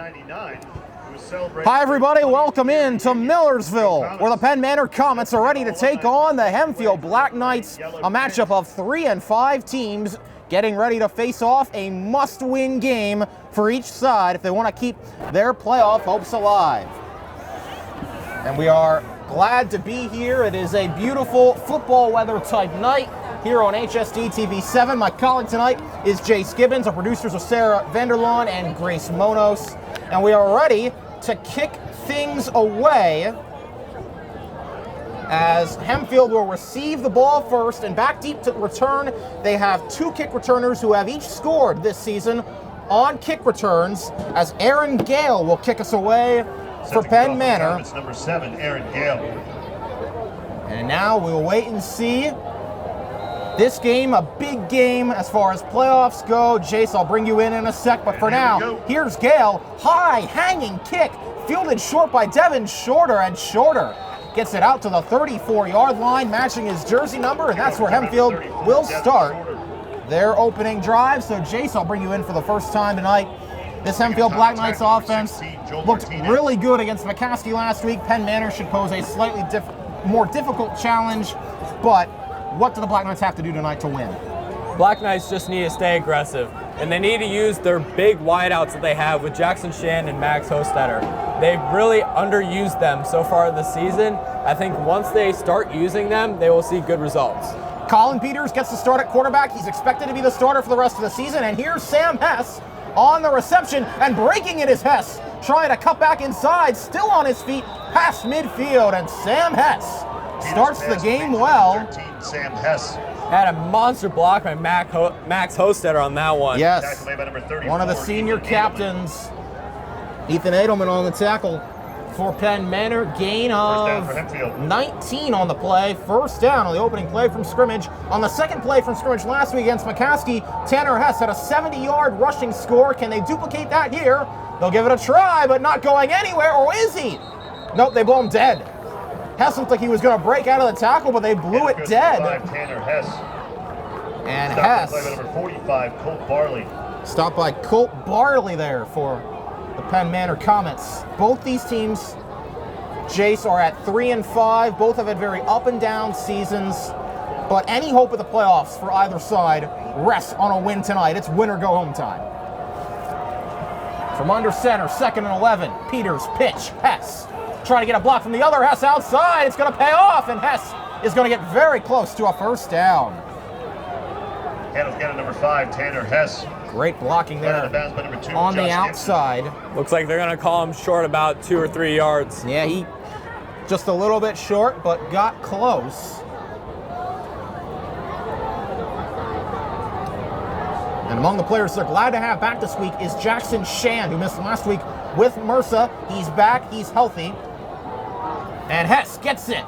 Hi everybody, welcome in to Millersville, where the Penn Manor Comets are ready to take on the Hempfield Black Knights, a matchup of 3 and 5 teams getting ready to face off, a must-win game for each side if they want to keep their playoff hopes alive. And we are glad to be here. It is a beautiful football weather type night here on HSD TV 7. My colleague tonight is Jase Gibbons. Our producers are Sarah Vanderlaan and Grace Monos. And we are ready to kick things away as Hempfield will receive the ball first, and back deep to return. They have 2 kick returners who have each scored this season on kick returns, as Aaron Gale will kick us away for Penn Manor. It's number 7, Aaron Gale. And now we'll wait and see. This game, a big game as far as playoffs go. Jase, I'll bring you in a sec, but for now, here's Gale. High, hanging kick, fielded short by Devin Shorter, and Shorter gets it out to the 34-yard line, matching his jersey number, and that's where Hempfield will start their opening drive. So Jase, I'll bring you in for the first time tonight. This Hempfield Black Knights offense looked really good against McCaskey last week. Penn Manor should pose a slightly more difficult challenge, but what do the Black Knights have to do tonight to win? Black Knights just need to stay aggressive, and they need to use their big wideouts that they have with Jackson Shan and Max Hostetter. They've really underused them so far this season. I think once they start using them, they will see good results. Colin Peters gets the start at quarterback. He's expected to be the starter for the rest of the season, and here's Sam Hess on the reception, and breaking it is Hess, trying to cut back inside, still on his feet, past midfield, and Sam Hess starts the game well. Sam Hess had a monster block by Max Hostetter on that one. Yes, one of the senior captains, Ethan Edelman, on the tackle for Penn Manor. Gain of 19 on the play. First down on the opening play from scrimmage. On the second play from scrimmage last week against McCaskey, Tanner Hess had a 70-yard rushing score. Can they duplicate that here? They'll give it a try, but not going anywhere, or is he? Nope, they blow him dead. Hess looked like he was going to break out of the tackle, but they blew it dead. Tanner Hess. And Hess. Hess. Number 45, Colt Barley. Stopped by Colt Barley there for the Penn Manor Comets. Both these teams, Jase, are at 3 and 5. Both have had very up and down seasons, but any hope of the playoffs for either side rests on a win tonight. It's win or go home time. From under center, 2nd and 11. Peters pitch. Hess trying to get a block from the other. Hess outside. It's going to pay off, and Hess is going to get very close to a first down. Handles down number 5, Tanner Hess. Great blocking there on the outside. Looks like they're going to call him short about 2 or 3 yards. Yeah, he just a little bit short, but got close. And among the players they're glad to have back this week is Jackson Shan, who missed last week with MRSA. He's back, he's healthy. And Hess gets it.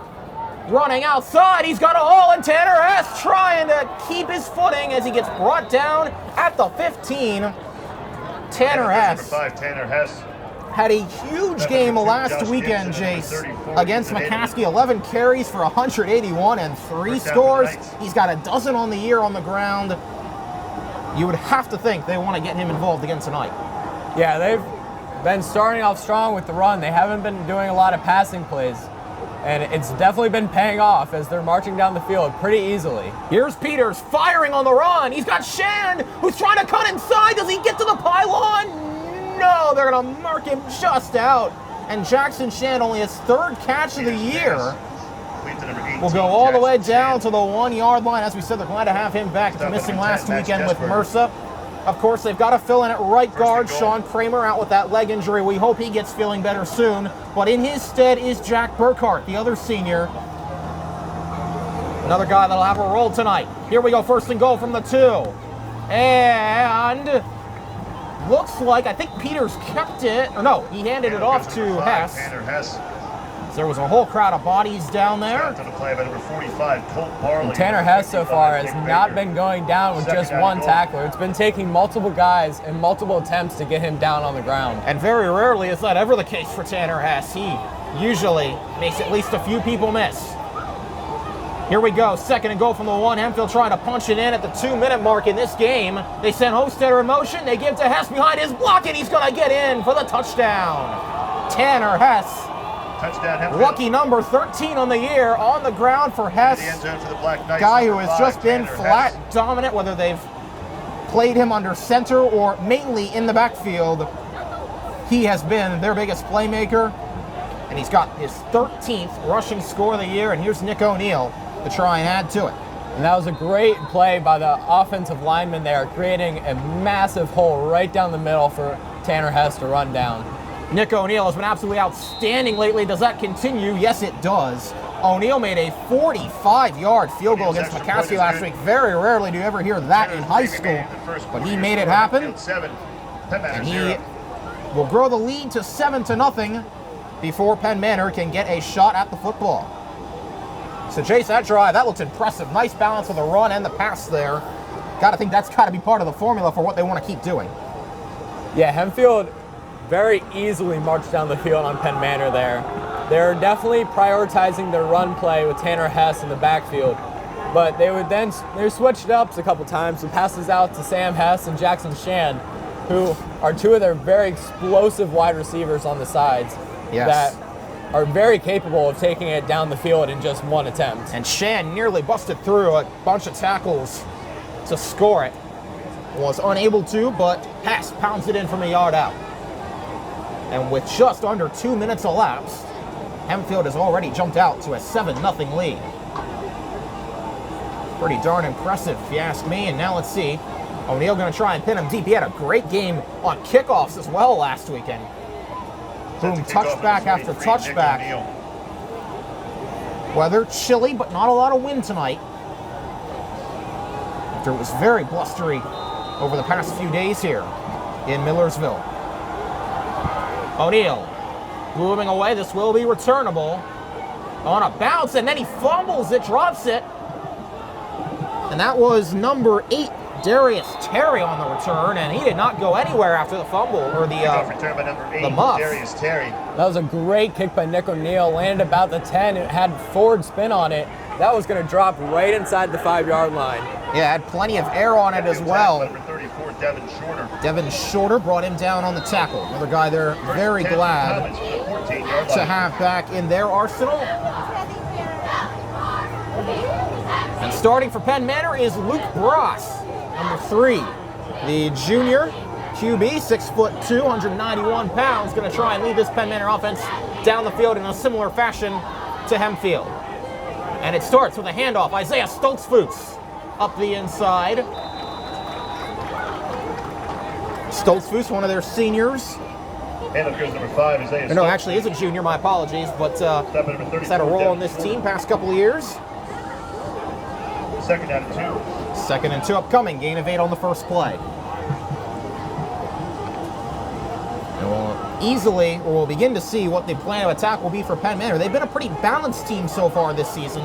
Running outside, he's got a hole, and Tanner Hess trying to keep his footing as he gets brought down at the 15. Tanner Hess had a huge game last weekend, Jase, against McCaskey. 11 carries for 181 and 3 scores. He's got a dozen on the year on the ground. You would have to think they want to get him involved again tonight. Yeah, they've been starting off strong with the run. They haven't been doing a lot of passing plays, and it's definitely been paying off as they're marching down the field pretty easily. Here's Peters firing on the run. He's got Shan, who's trying to cut inside. Does he get to the pylon? No, they're going to mark him just out. And Jackson Shan, only his 3rd catch of the year, will go all the way down to the 1-yard line. As we said, they're glad to have him back after missing last weekend with MRSA. Of course, they've got to fill in at right guard. Sean Kramer out with that leg injury. We hope he gets feeling better soon. But in his stead is Jack Burkhart, the other senior. Another guy that'll have a role tonight. Here we go, 1st and goal from the 2. And looks like, I think Peters kept it. Or no, he handed it off to Hess. Tanner Hess. There was a whole crowd of bodies down there. To the play by number 45, Colt Barley. And Tanner Hess so far has not been going down with just one tackler. It's been taking multiple guys and multiple attempts to get him down on the ground. And very rarely is that ever the case for Tanner Hess. He usually makes at least a few people miss. Here we go, 2nd and goal from the 1. Hempfield trying to punch it in at the 2-minute mark in this game. They send Hostetter in motion. They give to Hess behind his block, and he's going to get in for the touchdown. Tanner Hess. Touchdown, Hempfield. Lucky number 13 on the year, on the ground for Hess. The end zone for the Black Knights. Guy who has just been Tanner flat Hess. dominant, whether they've played him under center or mainly in the backfield. He has been their biggest playmaker, and he's got his 13th rushing score of the year, and here's Nick O'Neill to try and add to it. And that was a great play by the offensive lineman there, creating a massive hole right down the middle for Tanner Hess to run down. Nick O'Neill has been absolutely outstanding lately. Does that continue? Yes, it does. O'Neill made a 45-yard field goal against McCaskey last week. Very rarely do you ever hear that in high school, but he made it happen. And he will grow the lead to 7-0 before Penn Manor can get a shot at the football. So Jase, that drive, that looks impressive. Nice balance of the run and the pass there. Gotta think that's gotta be part of the formula for what they want to keep doing. Yeah, Hempfield very easily marched down the field on Penn Manor there. They're definitely prioritizing their run play with Tanner Hess in the backfield. But they switched it up a couple times with passes out to Sam Hess and Jackson Shan, who are two of their very explosive wide receivers on the sides. Yes. That are very capable of taking it down the field in just one attempt. And Shan nearly busted through a bunch of tackles to score it. Was unable to, but Hess pounds it in from a yard out. And with just under 2 minutes elapsed, Hempfield has already jumped out to a 7-0 lead. Pretty darn impressive, if you ask me. And now let's see. O'Neill going to try and pin him deep. He had a great game on kickoffs as well last weekend. Boom, touchback after touchback. Weather chilly, but not a lot of wind tonight. After it was very blustery over the past few days here in Millersville. O'Neill moving away. This will be returnable on a bounce, and then he fumbles it, drops it. And that was number 8, Darius Terry, on the return, and he did not go anywhere after the fumble, or return by number 8, the muff. Darius Terry. That was a great kick by Nick O'Neill, landed about the 10, it had forward spin on it. That was going to drop right inside the 5-yard line. Yeah, had plenty of air on it as well. Number 34, Devin Shorter. Devin Shorter brought him down on the tackle. Another guy they're very glad to have back in their arsenal. And starting for Penn Manor is Luke Bross, number 3. The junior QB, 6'2", 191 pounds, going to try and lead this Penn Manor offense down the field in a similar fashion to Hempfield. And it starts with a handoff. Isaiah Stoltzfus up the inside. Stoltzfus, one of their seniors. Handoff goes number 5, Isaiah. No, actually is a junior, my apologies, but he's had a role on this team past couple of years. 2nd down and 2. 2nd and 2 upcoming, gain of 8 on the first play. And we'll begin to see what the plan of attack will be for Penn Manor. They've been a pretty balanced team so far this season.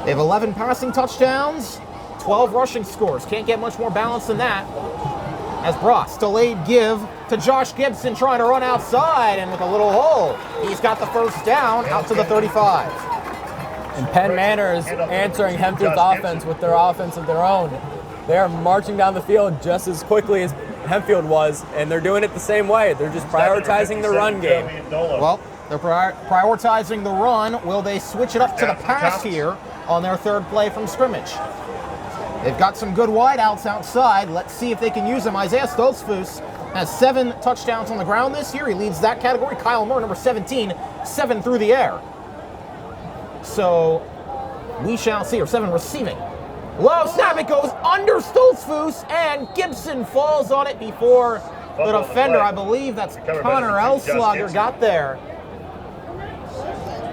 They have 11 passing touchdowns, 12 rushing scores. Can't get much more balanced than that. As Bross delayed give to Josh Gibson, trying to run outside, and with a little hole, he's got the first down out to the 35. And Penn Manor is answering Hempfield's offense with their offense of their own. They're marching down the field just as quickly as Hempfield was, and they're doing it the same way. They're just prioritizing the run game. Well, they're prioritizing the run. Will they switch it up to the pass here on their 3rd play from scrimmage? They've got some good wideouts outside. Let's see if they can use them. Isaiah Stoltzfus has 7 touchdowns on the ground this year. He leads that category. Kyle Moore, number 17, 7 through the air. So we shall see, or 7 receiving. Low snap, it goes under Stoltzfus, and Gibson falls on it before the defender. I believe that's Connor Elslager got there.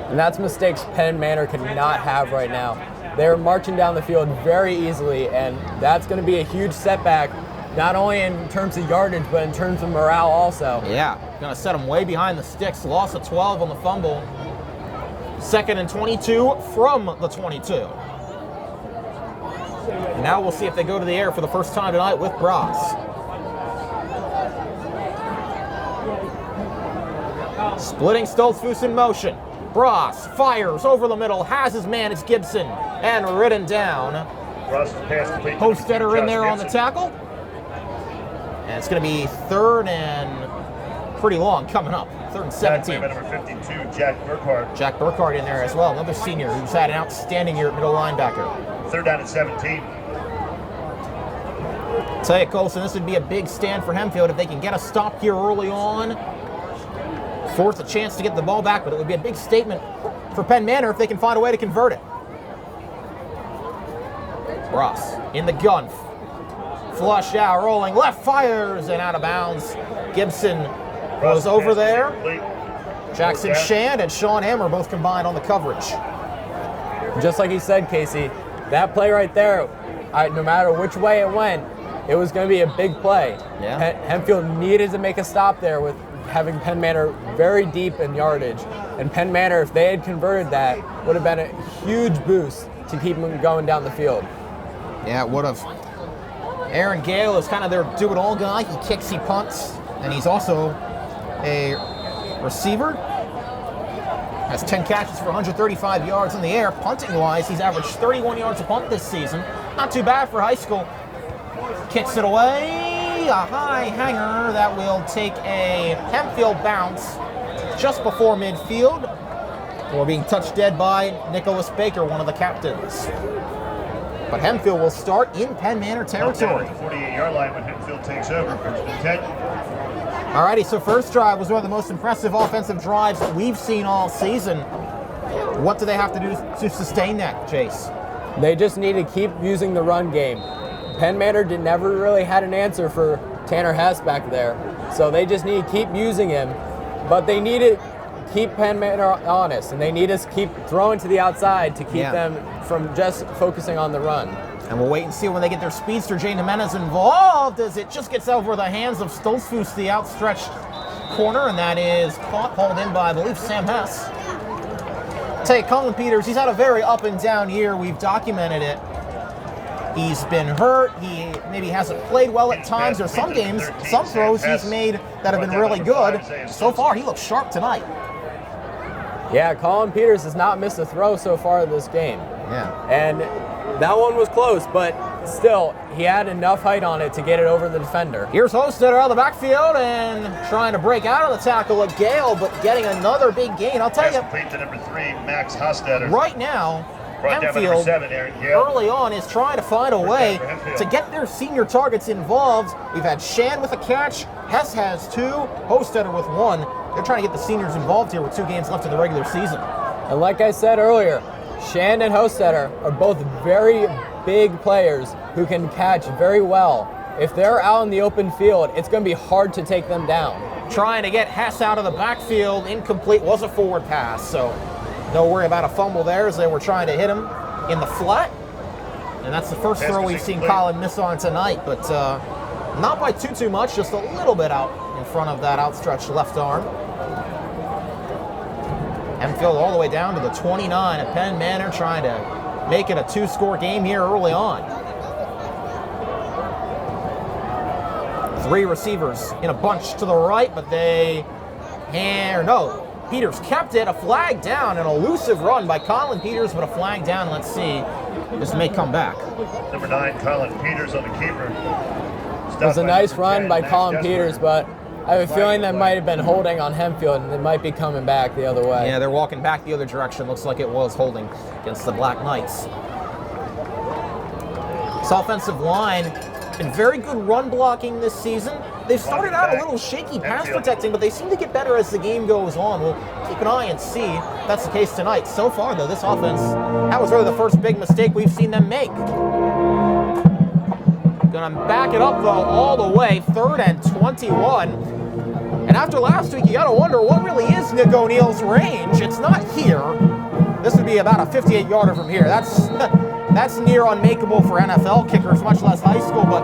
And that's mistakes Penn Manor cannot have right now. They're marching down the field very easily, and that's going to be a huge setback, not only in terms of yardage, but in terms of morale also. Yeah, going to set them way behind the sticks. Loss of 12 on the fumble. 2nd and 22 from the 22. Now we'll see if they go to the air for the first time tonight with Bross. Splitting Stoltzfus in motion. Bross fires over the middle, has his man, it's Gibson, and ridden down. Ross's pass complete. Hostetter in Josh there on the Gibson. tackle. And it's going to be 3rd and pretty long coming up. 3rd and Tackling 17. by number 52, Jack Burkhardt. Jack Burkhardt in there as well, another senior who's had an outstanding year at middle linebacker. 3rd down and 17. Tell you, Colson, this would be a big stand for Hempfield if they can get a stop here early on. Force a chance to get the ball back, but it would be a big statement for Penn Manor if they can find a way to convert it. Ross in the gun. Flush out, rolling, left fires, and out of bounds. Gibson goes over there. Jackson Shand and Sean Hammer both combined on the coverage. Just like he said, Kasey, that play right there, no matter which way it went, it was going to be a big play. Yeah. Hempfield needed to make a stop there with having Penn Manor very deep in yardage. And Penn Manor, if they had converted that, would have been a huge boost to keep them going down the field. Yeah, it would have. Aaron Gale is kind of their do-it-all guy. He kicks, he punts, and he's also a receiver. Has 10 catches for 135 yards in the air. Punting-wise, he's averaged 31 yards a punt this season. Not too bad for high school. Kicks it away. A high hanger that will take a Hempfield bounce just before midfield. We're being touched dead by Nicholas Baker, one of the captains. But Hempfield will start in Penn Manor territory. 48-yard line when Hempfield takes over. Alrighty, so first drive was one of the most impressive offensive drives that we've seen all season. What do they have to do to sustain that, Jase? They just need to keep using the run game. Penn Manor never really had an answer for Tanner Hess back there, so they just need to keep using him. But they need to keep Penn Manor honest, and they need to keep throwing to the outside to keep them from just focusing on the run. And we'll wait and see when they get their speedster Jane Jimenez involved as it just gets over the hands of Stoltzfus, the outstretched corner, and that is caught, hauled in by, I believe, Sam Hess. Take Colin Peters, he's had a very up and down year. We've documented it. He's been hurt. He maybe hasn't played well at times. There's some games, some throws he's made that have been really good. So far, he looks sharp tonight. Yeah, Colin Peters has not missed a throw so far this game. Yeah. And that one was close, but still, he had enough height on it to get it over the defender. Here's Hostetter out of the backfield and trying to break out of the tackle of Gale, but getting another big gain. I'll tell you, Complete to number 3, Max Hostetter. right now, Brought down by number Hempfield 7, Aaron Gale. early on is trying to find a way to get their senior targets involved. We've had Shan with a catch, Hess has 2, Hostetter with 1. They're trying to get the seniors involved here with 2 games left in the regular season. And like I said earlier, Shan and Hostetter are both very big players who can catch very well. If they're out in the open field, it's going to be hard to take them down. Trying to get Hess out of the backfield, incomplete, was a forward pass, so no worry about a fumble there as they were trying to hit him in the flat. And that's the first Pass throw was we've seen incomplete. Colin miss on tonight, but not by too much, just a little bit out in front of that outstretched left arm. Hempfield all the way down to the 29 at Penn Manor, trying to make it a 2-score game here early on. 3 receivers in a bunch to the right, but Peters kept it. A flag down, an elusive run by Colin Peters, but a flag down. Let's see. This may come back. Number 9, Colin Peters on the keeper. It was a nice run by Colin Peters, but I have a feeling that might have been holding on Hempfield, and they might be coming back the other way. Yeah, they're walking back the other direction. Looks like it was holding against the Black Knights. This offensive line been very good run blocking this season. They've started out a little shaky pass protecting, but they seem to get better as the game goes on. We'll keep an eye and see if that's the case tonight. So far, though, this offense, that was really the first big mistake we've seen them make. Gonna back it up, though, all the way, 3rd and 21. And after last week, you gotta wonder, what really is Nick O'Neill's range? It's not here. This would be about a 58-yarder from here. That's near unmakeable for NFL kickers, much less high school, but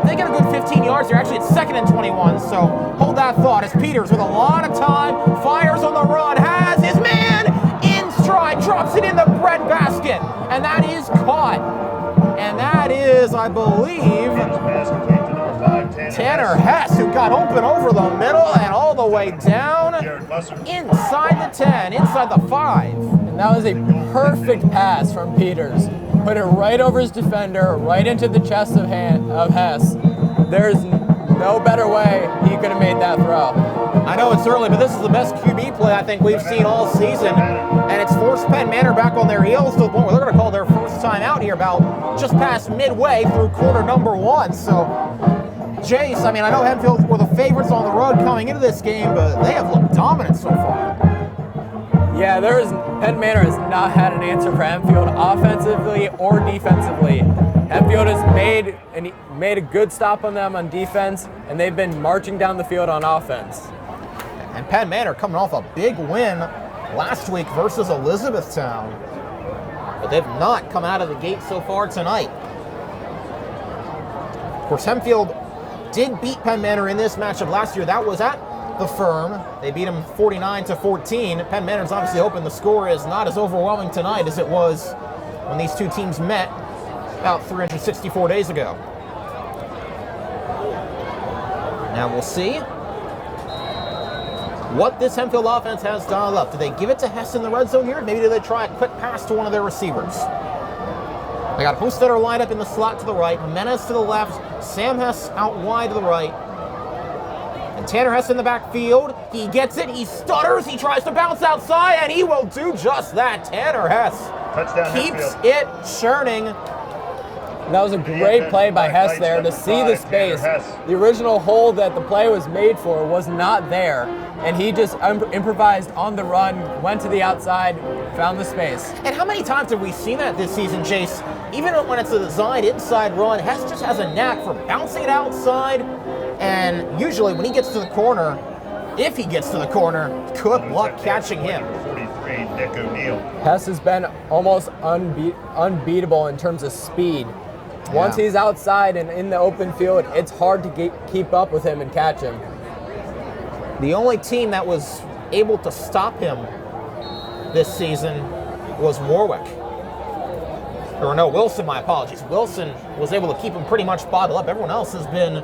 if they get a good 15 yards, they're actually at 2nd and 21, so hold that thought as Peters, with a lot of time, fires on the run, has his man in stride, drops it in the breadbasket, and that is caught. And that is, I believe, Pass complete to number 5, Tanner Tanner Hess, who got open over the middle and all the way down inside the 10, inside the 5. And that was a perfect pass from Peters. Put it right over his defender, right into the chest of Hess. There's no better way he could have made that throw. I know it's early, but this is the best QB play I think we've seen all season. And it's forced Penn Manor back on their heels to the point where they're going to call their first time out here about just past midway through quarter number 1. So, Jase, I mean, I know Hempfield were the favorites on the road coming into this game, but they have looked dominant so far. Yeah, Penn Manor has not had an answer for Hempfield offensively or defensively. Hempfield has made a good stop on them on defense, and they've been marching down the field on offense. And Penn Manor coming off a big win last week versus Elizabethtown. But they've not come out of the gate so far tonight. Of course, Hempfield did beat Penn Manor in this matchup last year. That was at the Firm. They beat them 49-14. Penn Manor's obviously hoping the score is not as overwhelming tonight as it was when these two teams met about 364 days ago. Now we'll see what this Hempfield offense has dialed up. Do they give it to Hess in the red zone here? Maybe do they try a quick pass to one of their receivers? They got Hostetter lined up in the slot to the right, Menace to the left, Sam Hess out wide to the right, and Tanner Hess in the backfield. He gets it, he stutters, he tries to bounce outside, and he will do just that. Tanner Hess Touchdown keeps Hempfield. it churning. That was a great play by Hess there to see the space. The original hole that the play was made for was not there, and he just improvised on the run, went to the outside, found the space. And how many times have we seen that this season, Jase? Even when it's a designed inside run, Hess just has a knack for bouncing it outside, and usually when he gets to the corner, if he gets to the corner, good luck catching him. 43, Nick O'Neill. Hess has been almost unbeatable in terms of speed. Once he's outside and in the open field, it's hard to keep up with him and catch him. The only team that was able to stop him this season was Warwick. Or no, Wilson, my apologies. Wilson was able to keep him pretty much bottled up. Everyone else has been,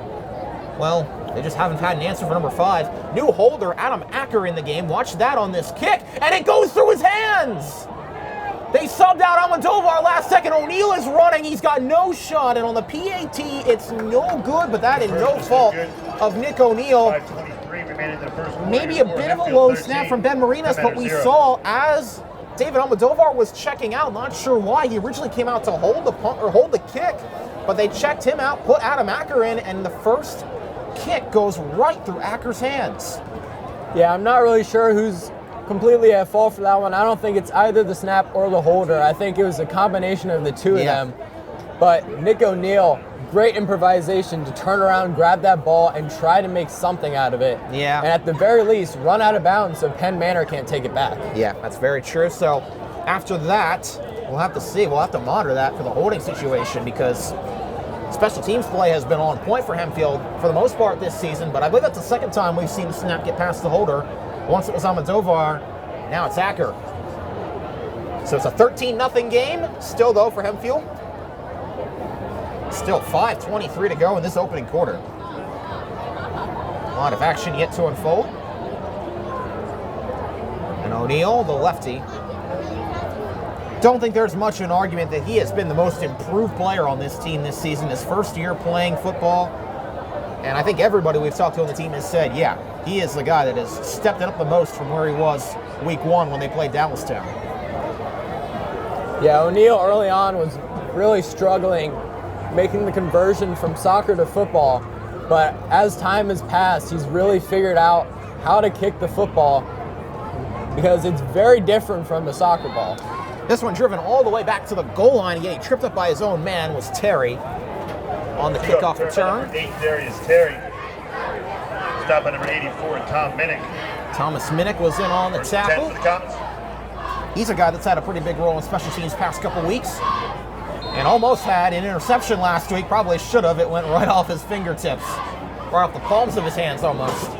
well, they just haven't had an answer for number 5. New holder, Adam Acker in the game. Watch that on this kick, and it goes through his hands! They subbed out Almodovar last second. O'Neill is running. He's got no shot. And on the PAT, it's no good, but that is no fault of Nick O'Neill. 5:23 remaining in the first quarter. Maybe a bit of a low snap from Ben Marinas, but we saw as David Almodovar was checking out, not sure why. He originally came out to hold the punt or hold the kick, but they checked him out, put Adam Acker in, and the first kick goes right through Acker's hands. Yeah, I'm not really sure who's completely at fault for that one. I don't think it's either the snap or the holder. I think it was a combination of the two of them. But Nick O'Neill, great improvisation to turn around, grab that ball, and try to make something out of it. Yeah. And at the very least, run out of bounds so Penn Manor can't take it back. Yeah, that's very true. So after that, we'll have to see. We'll have to monitor that for the holding situation because special teams play has been on point for Hempfield for the most part this season, but I believe that's the second time we've seen the snap get past the holder. Once it was Almodovar, now it's Acker. So it's a 13-0 game, still though for Hempfield. Still 5:23 to go in this opening quarter. A lot of action yet to unfold. And O'Neill, the lefty. Don't think there's much of an argument that he has been the most improved player on this team this season, his first year playing football. And I think everybody we've talked to on the team has said, yeah, he is the guy that has stepped it up the most from where he was week 1 when they played Dallastown. Yeah, O'Neill early on was really struggling making the conversion from soccer to football. But as time has passed, he's really figured out how to kick the football because it's very different from a soccer ball. This one driven all the way back to the goal line. He tripped up by his own man was Terry on the kickoff return. Number 8 there is Terry. Stop by number 84, Tom Minnick. Thomas Minnick was in on the tackle. 10 for the Comets. He's a guy that's had a pretty big role in special teams past couple weeks and almost had an interception last week. Probably should have. It went right off his fingertips, right off the palms of his hands almost.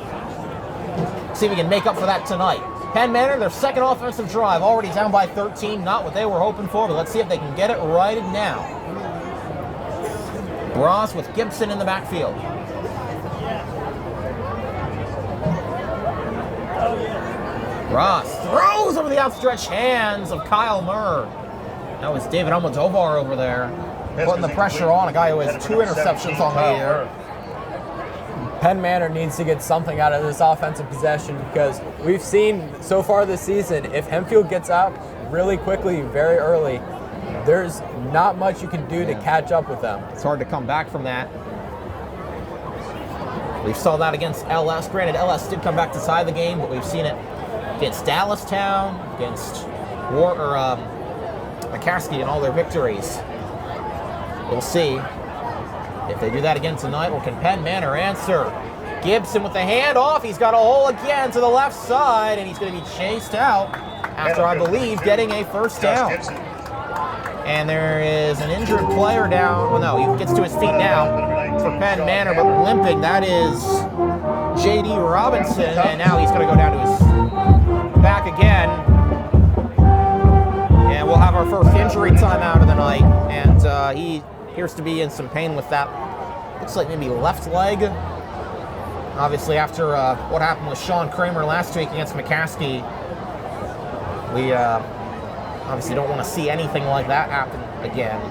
See if we can make up for that tonight. Penn Manor, their second offensive drive, already down by 13. Not what they were hoping for, but let's see if they can get it right now. Ross with Gibson in the backfield. Ross throws over the outstretched hands of Kyle Murr. That was David Almodovar over there, putting the pressure on a guy who has 2 interceptions on the year. Penn Manor needs to get something out of this offensive possession because we've seen so far this season, if Hempfield gets up really quickly, very early, there's not much you can do to catch up with them. It's hard to come back from that. We saw that against LS. Granted, LS did come back to tie the game, but we've seen it against Dallastown, against McCaskey and all their victories. We'll see if they do that again tonight. Or can Penn Manor answer? Gibson with the handoff. He's got a hole again to the left side, and he's going to be chased out after, I believe, getting a first down. And there is an injured player down. Well, no, he gets to his feet now for Penn Manor, but limping. That is J.D. Robinson, and now he's going to go down to his back again. And we'll have our first injury timeout of the night, and he appears to be in some pain with that. Looks like maybe left leg. Obviously, after what happened with Sean Kramer last week against McCaskey, we obviously don't want to see anything like that happen again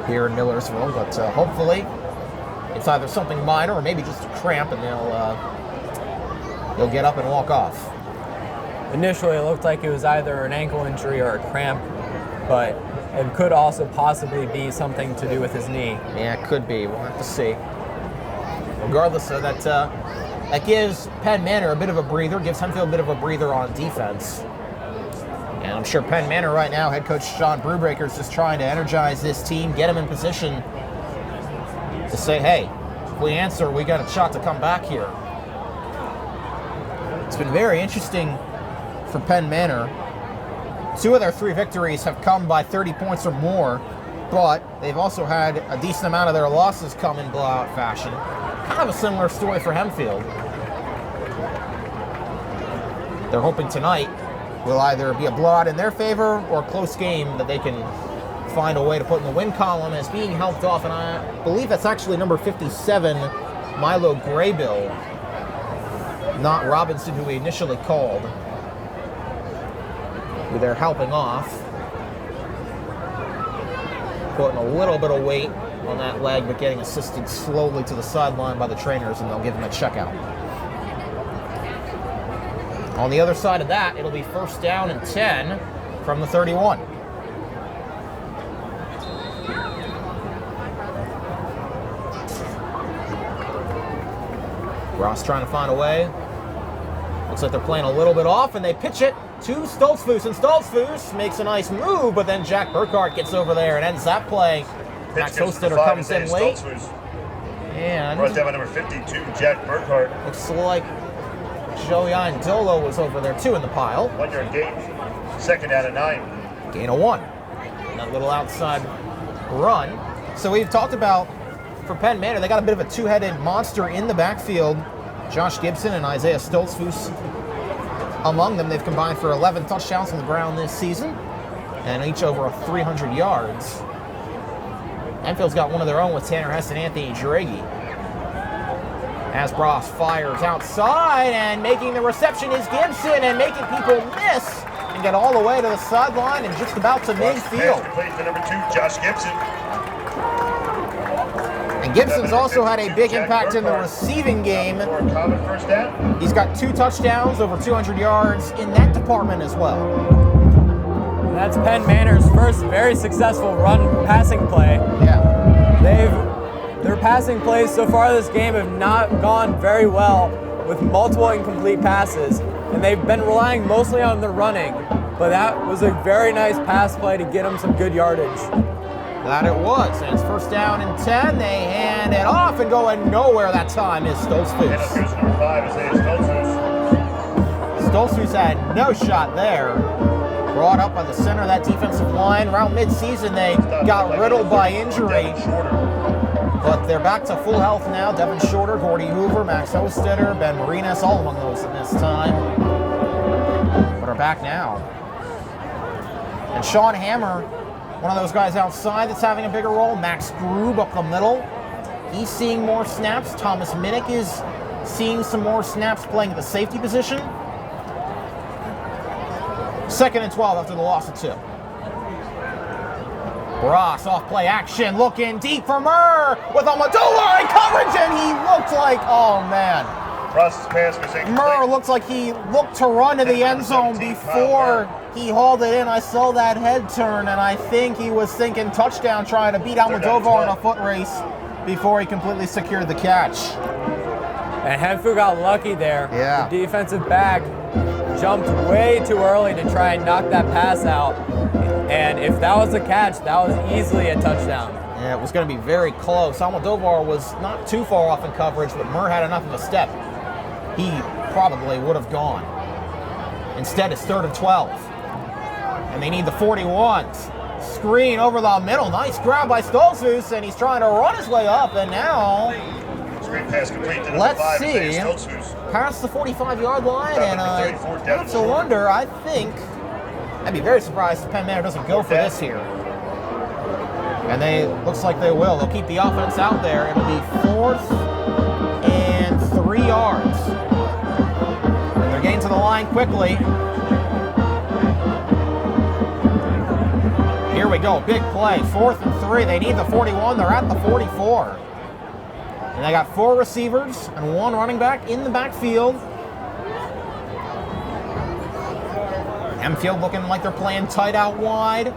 here in Millersville, but hopefully it's either something minor or maybe just a cramp, and they'll get up and walk off. Initially, it looked like it was either an ankle injury or a cramp, but it could also possibly be something to do with his knee. Yeah, it could be. We'll have to see. Regardless of that, that gives Penn Manor a bit of a breather, gives Hempfield a bit of a breather on defense. And I'm sure Penn Manor right now, head coach Sean Brewbreaker is just trying to energize this team, get them in position to say, hey, if we answer, we got a shot to come back here. It's been very interesting for Penn Manor. 2 of their 3 victories have come by 30 points or more, but they've also had a decent amount of their losses come in blowout fashion. Kind of a similar story for Hempfield. They're hoping tonight will either be a blowout in their favor or a close game that they can find a way to put in the win column, as being helped off, and I believe that's actually number 57, Milo Graybill, not Robinson, who we initially called, who they're helping off, putting a little bit of weight on that leg, but getting assisted slowly to the sideline by the trainers, and they'll give him a checkout. On the other side of that, it'll be first down and 10 from the 31. Ross trying to find a way. Looks like they're playing a little bit off, and they pitch it to Stoltzfus, and Stoltzfus makes a nice move, but then Jack Burkhart gets over there and ends that play. Max Hostetter comes in late. And brought down by number 52, Jack Burkhart. Looks like Joey Indolo was over there too in the pile. 1 yard gain, second down and 9. Gain of 1. That little outside run. So we've talked about, for Penn Manor, they got a bit of a 2-headed monster in the backfield. Josh Gibson and Isaiah Stoltzfus among them. They've combined for 11 touchdowns on the ground this season, and each over 300 yards. Enfield's got one of their own with Tanner Hess and Anthony Draghi. Asbross fires outside, and making the reception is Gibson, and making people miss and get all the way to the sideline and just about to midfield. Plays to number 2, Josh Gibson. And Gibson's also had a big impact in the receiving game. He's got 2 touchdowns, over 200 yards in that department as well. That's Penn Manor's first very successful run passing play. Yeah. Their passing plays so far this game have not gone very well, with multiple incomplete passes, and they've been relying mostly on the running, but that was a very nice pass play to get them some good yardage. That it was, and it's first down and 10. They hand it off, and going nowhere that time is Stoltzfus. Number 5 is Stoltzfus. Stoltzfus had no shot there. Brought up by the center of that defensive line. Around mid-season, they got riddled by injury, but they're back to full health now. Devin Shorter, Gordy Hoover, Max Hostetter, Ben Marinas, all among those in this time, but are back now. And Sean Hammer, one of those guys outside that's having a bigger role. Max Grube up the middle. He's seeing more snaps. Thomas Minnick is seeing some more snaps playing at the safety position. 2nd and 12 after the loss of 2. Ross off play action, looking deep for Murr with Almodovar in coverage, and he looked like, oh man. Ross's pass was incomplete. Murr looks like he looked to run to the end zone before he hauled it in. I saw that head turn, and I think he was thinking touchdown, trying to beat Almodovar in a foot race before he completely secured the catch. And Hempfield got lucky there. Yeah. The defensive back jumped way too early to try and knock that pass out. And if that was a catch, that was easily a touchdown. Yeah, it was going to be very close. Almodovar was not too far off in coverage, but Murr had enough of a step. He probably would have gone. Instead, it's 3rd and 12. And they need the 41. Screen over the middle. Nice grab by Stoltzfus, and he's trying to run his way up, and now Screen pass complete to let's 5, see. Past the 45-yard line, and I have to wonder, I think, I'd be very surprised if Penn Manor doesn't go for this here. And looks like they will. They'll keep the offense out there. It'll be 4th and 3 yards. And they're getting to the line quickly. Here we go, big play, 4th and 3. They need the 41, they're at the 44. And they got 4 receivers and 1 running back in the backfield. Hempfield looking like they're playing tight out wide.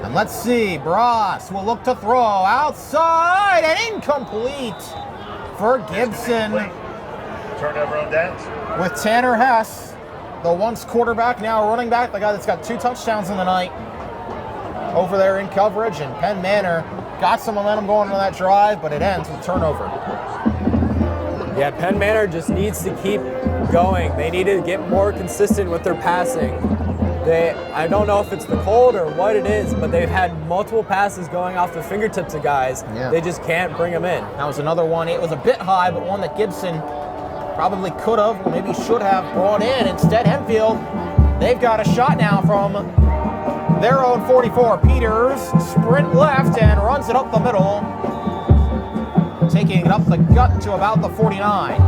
And let's see, Bross will look to throw outside and incomplete for Gibson. Turnover on downs. With Tanner Hess, the once quarterback, now running back, the guy that's got 2 touchdowns in the night, over there in coverage, and Penn Manor got some momentum going on that drive, but it ends with turnover. Yeah, Penn Manor just needs to keep going. They need to get more consistent with their passing. I don't know if it's the cold or what it is, but they've had multiple passes going off the fingertips of guys. Yeah. They just can't bring them in. That was another one. It was a bit high, but one that Gibson probably could have or maybe should have brought in. Instead, Hempfield, they've got a shot now from their own 44. Peters sprint left and runs it up the middle, taking it up the gut to about the 49.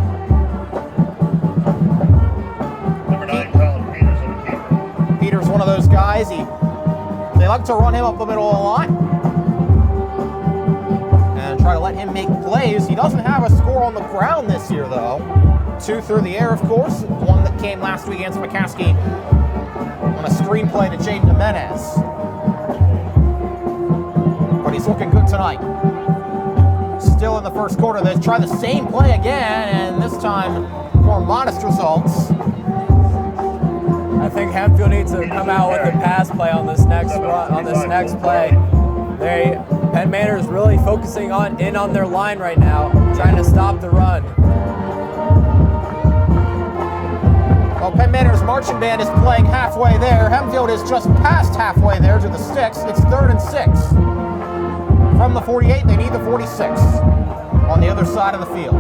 Number 9, Colin Peters on the keeper. Peters, one of those guys. They like to run him up the middle a lot and try to let him make plays. He doesn't have a score on the ground this year, though. 2 through the air, of course. One that came last week against McCaskey on a screenplay to Jaden Jimenez. But he's looking good tonight. Still in the first quarter. They try the same play again, and this time more modest results. I think Hempfield needs to come out with a pass play on this next play. Penn Manor is really focusing on their line right now, trying to stop the run. Well, Penn Manor's marching band is playing halfway there. Hempfield is just past halfway there to the sticks. It's 3rd and 6. From the 48, they need the 46 on the other side of the field.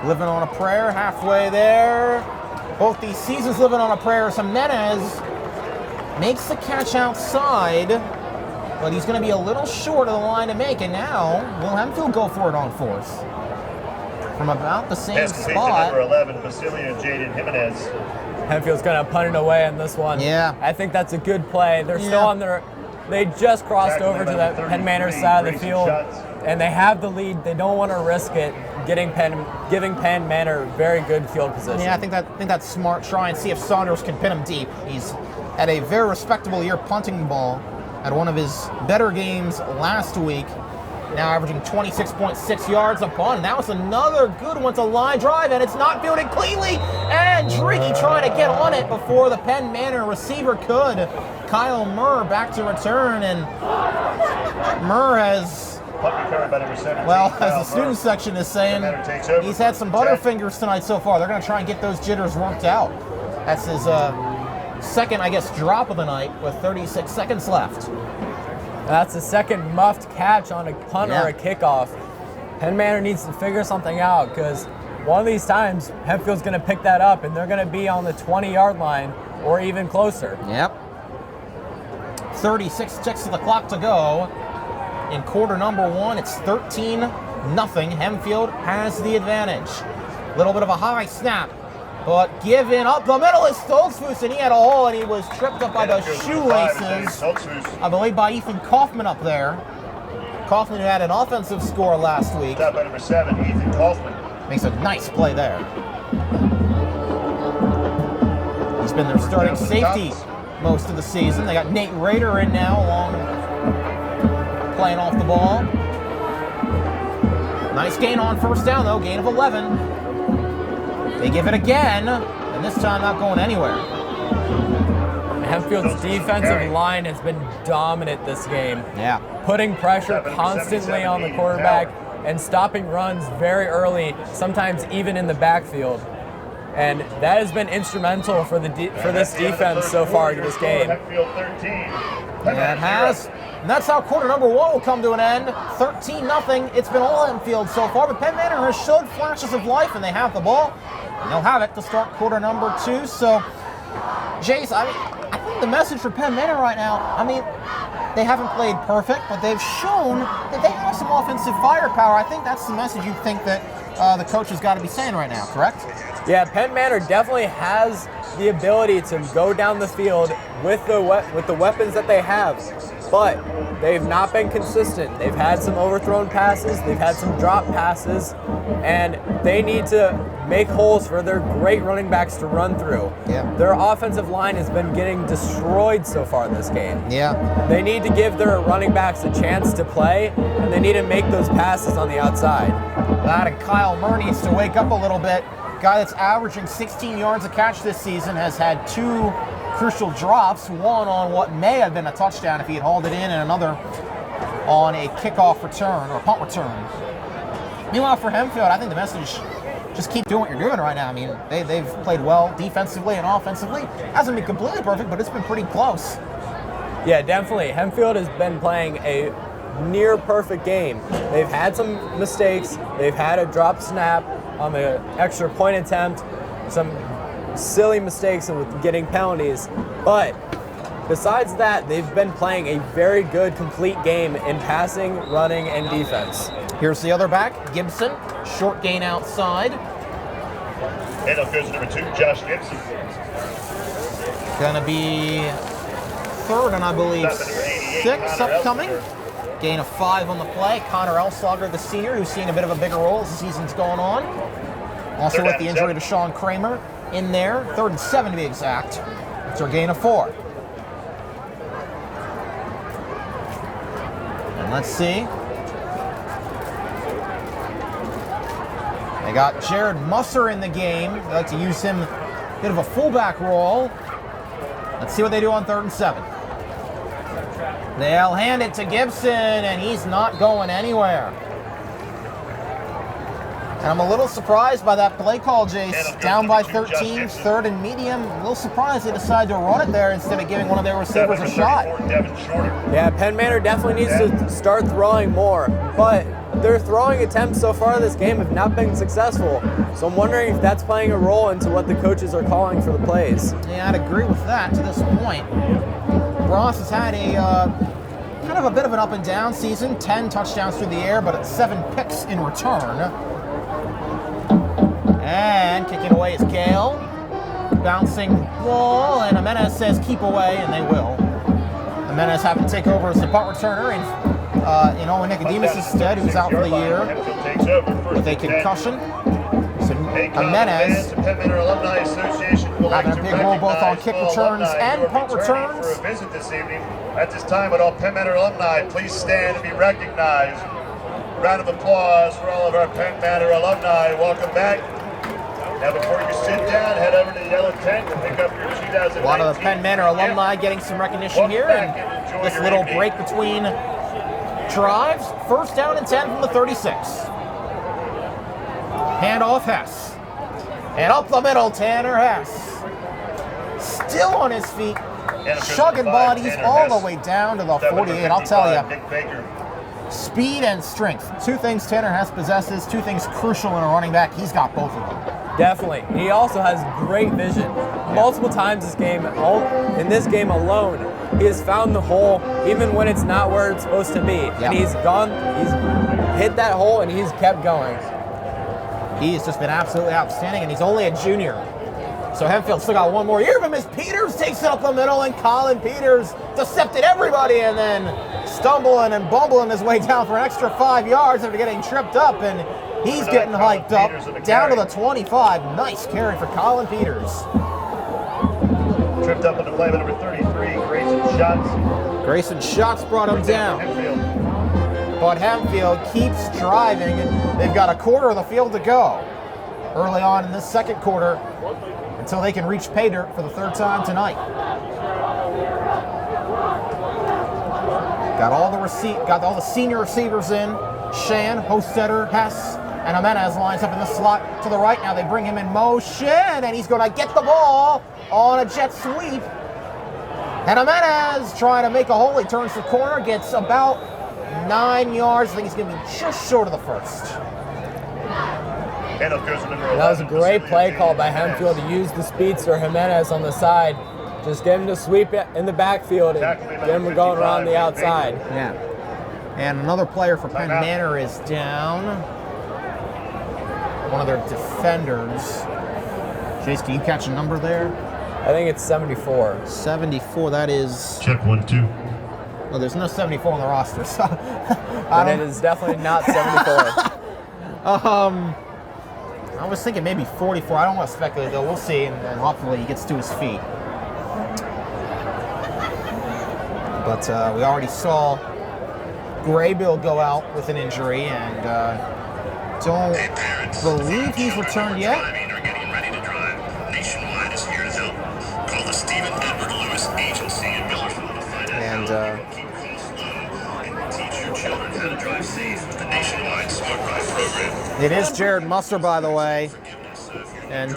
Living on a prayer, halfway there. Both these seasons living on a prayer. Jimenez makes the catch outside, but he's going to be a little short of the line to make. And now, will Hempfield go for it on 4th? From about the same spot. Number 11, Basilia and Jaden Jimenez. Hempfield's going to punt it away on this one. Yeah. I think that's a good play. They're still on they just crossed over to the Penn Manor side of the field, and they have the lead. They don't want to risk it, giving Penn Manor very good field position. Yeah, I think that's smart. Try and see if Saunders can pin him deep. He's had a very respectable year punting the ball. Had one of his better games last week. Now averaging 26.6 yards a punt. And that was another good one to line drive, and it's not fielded cleanly. And Driggy trying to get on it before the Penn Manor receiver could. Kyle Murr back to return, and Murr has, well, as the student section is saying, he's had some butterfingers tonight so far. They're going to try and get those jitters worked out. That's his second, I guess, drop of the night with 36 seconds left. That's the second muffed catch on a punt or a kickoff. Penn Manor needs to figure something out, because one of these times, Hempfield's going to pick that up, and they're going to be on the 20-yard line or even closer. Yep. 36 ticks of the clock to go. In quarter number 1, it's 13-0. Hempfield has the advantage. Little bit of a high snap, but given up the middle is Stoltzfus, and he had a hole, and he was tripped up by the shoelaces, I believe by Ethan Kaufman up there. Kaufman, who had an offensive score last week. Stop by number 7, Ethan Kaufman. Makes a nice play there. He's been their starting safety most of the season. They got Nate Rader in now, playing off the ball. Nice gain on first down, though. Gain of 11. They give it again, and this time not going anywhere. Hempfield's defensive line has been dominant this game. Yeah. Putting pressure constantly on the quarterback and stopping runs very early, sometimes even in the backfield. And that has been instrumental for this defense so far in this game. Yeah, it has. And that's how quarter number 1 will come to an end. 13-0. It's been all Hempfield so far, but Penn Manor has showed flashes of life, and they have the ball. And they'll have it to start quarter number 2. So, Jase, I think the message for Penn Manor right now, they haven't played perfect, but they've shown that they have some offensive firepower. I think that's the message you think that the coach has got to be saying right now, correct? Yeah, Penn Manor definitely has the ability to go down the field with the weapons that they have, but they've not been consistent. They've had some overthrown passes, they've had some drop passes, and they need to make holes for their great running backs to run through. Yeah. Their offensive line has been getting destroyed so far this game. Yeah. They need to give their running backs a chance to play, and they need to make those passes on the outside. That and Kyle Murr needs to wake up a little bit. Guy that's averaging 16 yards a catch this season has had 2 crucial drops, one on what may have been a touchdown if he had hauled it in, and another on a kickoff return or punt return. Meanwhile, for Hempfield, I think the message, just keep doing what you're doing right now. They've played well defensively and offensively. Hasn't been completely perfect, but it's been pretty close. Yeah, definitely. Hempfield has been playing a near perfect game. They've had some mistakes. They've had a drop snap on the extra point attempt, some silly mistakes with getting penalties. But besides that, they've been playing a very good, complete game in passing, running, and defense. Here's the other back, Gibson. Short gain outside. Handoff goes to number 2, Josh Gibson. Gonna be 3rd and I believe 6 upcoming. Gain of 5 on the play. Connor Elsager, the senior, who's seen a bit of a bigger role as the season's going on. Also with the injury to Sean Kramer in there. 3rd and 7 to be exact. It's our gain of 4. And let's see. They got Jared Musser in the game. They like to use him a bit of a fullback role. Let's see what they do on 3rd and 7. They'll hand it to Gibson, and he's not going anywhere. And I'm a little surprised by that play call, Jase. Down by 13, 3rd and medium. A little surprised they decided to run it there instead of giving one of their receivers a shot. Yeah, Penn Manor definitely needs to start throwing more, but their throwing attempts so far this game have not been successful. So I'm wondering if that's playing a role into what the coaches are calling for the plays. Yeah, I'd agree with that to this point. Ross has had a kind of a bit of an up and down season. 10 touchdowns through the air, but 7 picks in return. And kicking away is Gale. Bouncing ball, and Jimenez says keep away, and they will. Jimenez having to take over as the punt returner in Owen Nicodemus instead, who's out for the year with a concussion. So Jimenez having a big role both on kick returns and punt returns. For a visit this evening. At this time, would all Penn Manor alumni please stand and be recognized? Round of applause for all of our Penn Manor alumni. Welcome back. Now, before you sit down, head over to the yellow tent and pick up your 2019. A lot of the Penn Manor alumni getting some recognition here, and this little break between drives. 1st down and 10 from the 36. Handoff Hess. And up the middle, Tanner Hess. Still on his feet, chugging bodies all the way down to the 48. I'll tell you, speed and strength. 2 things Tanner Hess possesses, 2 things crucial in a running back. He's got both of them. Definitely. He also has great vision. Multiple times in this game alone, he has found the hole even when it's not where it's supposed to be. And he's hit that hole and he's kept going. He's just been absolutely outstanding, and he's only a junior. So Hempfield still got one more year of him as Peters takes it up the middle, and Colin Peters decepted everybody and then stumbling and bumbling his way down for an extra 5 yards after getting tripped up, and he's getting hyped up down to the 25. Nice carry for Colin Peters. Tripped up on the play by number 33, Grayson Schatz. Grayson Schatz brought him down. But Hempfield keeps driving, and they've got a quarter of the field to go early on in this second quarter until they can reach pay dirt for the third time tonight. Got all the senior receivers in. Shan, Hostetter, Hess, and Jimenez lines up in the slot to the right. Now they bring him in motion, and he's going to get the ball on a jet sweep. And Jimenez trying to make a hole. He turns the corner, gets about 9 yards. I think he's going to be just short of the first. That was a great play call by Hempfield to use the speedster Jimenez on the side. Just get him to sweep it in the backfield and get him going around the outside. Yeah. And another player for Penn Manor is down. One of their defenders. Jase, can you catch a number there? I think it's 74. 74, that is... Check 1-2. Well, there's no 74 on the roster, so... And it is definitely not 74. I was thinking maybe 44. I don't want to speculate, though. We'll see, and hopefully he gets to his feet. But we already saw Graybill go out with an injury, and don't believe he's returned yet. And it is Jared Muster, by the way, and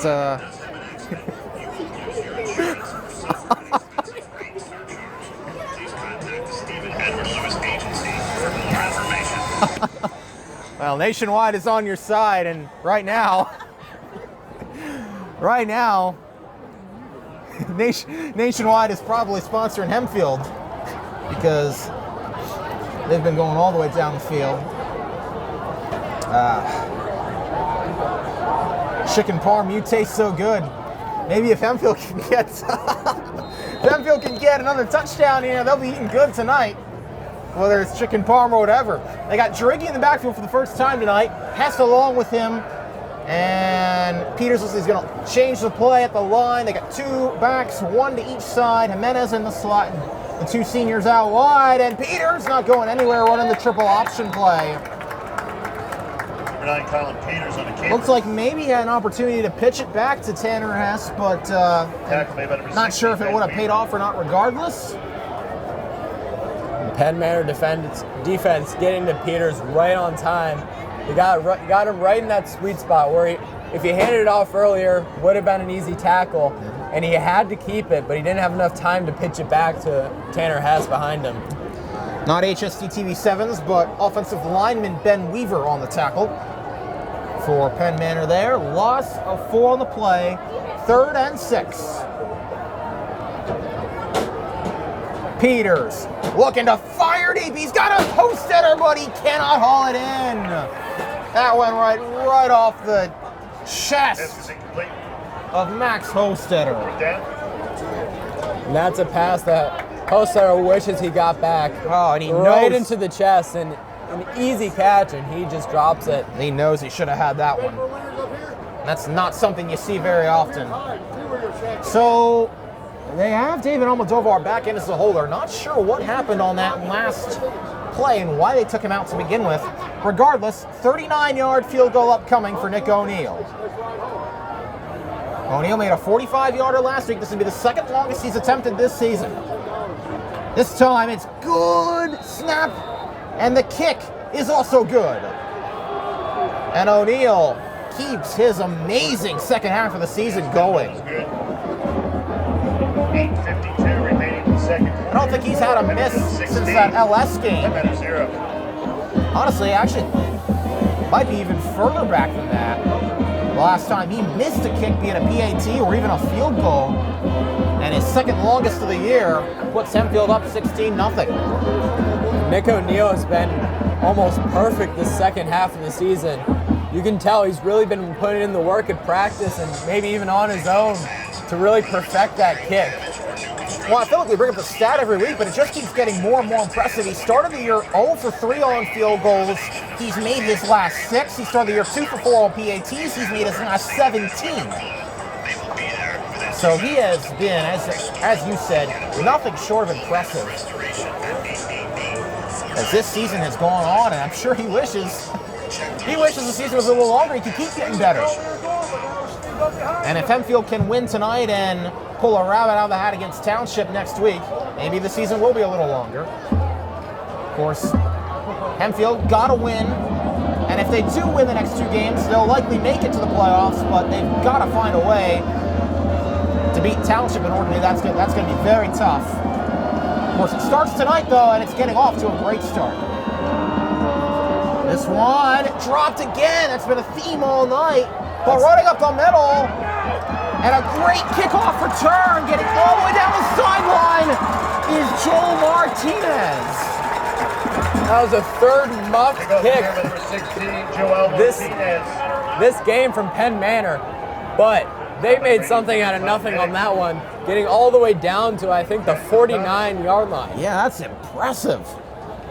well, Nationwide is on your side, and right now, Nationwide is probably sponsoring Hempfield because they've been going all the way down the field. Chicken parm, you taste so good. Maybe if Hempfield can get another touchdown here, they'll be eating good tonight. Whether it's chicken parm or whatever. They got Driggy in the backfield for the first time tonight. Hess along with him. And Peters is going to change the play at the line. They got two backs, one to each side. Jimenez in the slot, and the two seniors out wide. And Peters not going anywhere, running the triple option play. Colin Peters on the looks like maybe he had an opportunity to pitch it back to Tanner Hess, but not sure if it would have paid off or not regardless. Penn Manor defense getting to Peters right on time. He got him right in that sweet spot where if he handed it off earlier, would have been an easy tackle, and he had to keep it, but he didn't have enough time to pitch it back to Tanner Hess behind him. Not HST TV7s, but offensive lineman Ben Weaver on the tackle for Penn Manor there. Loss of 4 on the play, 3rd and 6. Peters looking to fire deep. He's got a post-header, but he cannot haul it in. That went right off the chest of Max Hostetter. And that's a pass that Hostetter wishes he got back. Oh, and he right knows into the chest, and an easy catch, and he just drops it. He knows he should have had that one. That's not something you see very often. So they have David Almodovar back in as the holder. Not sure what happened on that last play and why they took him out to begin with. Regardless, 39-yard field goal upcoming for Nick O'Neill. O'Neill made a 45-yarder last week. This will be the second longest he's attempted this season. This time it's good snap, and the kick is also good. And O'Neill keeps his amazing second half of the season going. 8:52 remaining in the second quarter. I don't think he's had a miss since that LS game. Honestly, actually, might be even further back than that. The last time he missed a kick, be it a PAT or even a field goal, and his second longest of the year puts Hempfield up 16-0. Nick O'Neill has been almost perfect this second half of the season. You can tell he's really been putting in the work at practice and maybe even on his own to really perfect that kick. Well, I feel like we bring up the stat every week, but it just keeps getting more and more impressive. He started the year 0 for 3 on field goals. He's made his last 6. He started the year 2 for 4 on PATs. He's made his last 17. So he has been, as you said, nothing short of impressive. As this season has gone on, and I'm sure he wishes the season was a little longer, he could keep getting better. And if Hempfield can win tonight and pull a rabbit out of the hat against Township next week, maybe the season will be a little longer. Of course, Hempfield got to win, and if they do win the next 2 games, they'll likely make it to the playoffs, but they've got to find a way to beat Township in order to do that. That's going to be very tough. Of course, it starts tonight, though, and it's getting off to a great start. This one dropped again. That's been a theme all night. But running up the middle, and a great kickoff return, getting all the way down the sideline, is Joel Martinez. That was a third muff kick. Number 16, Joel Martinez. This game from Penn Manor, but they made something out of nothing on that one, getting all the way down to, I think, the 49-yard line. Yeah, that's impressive.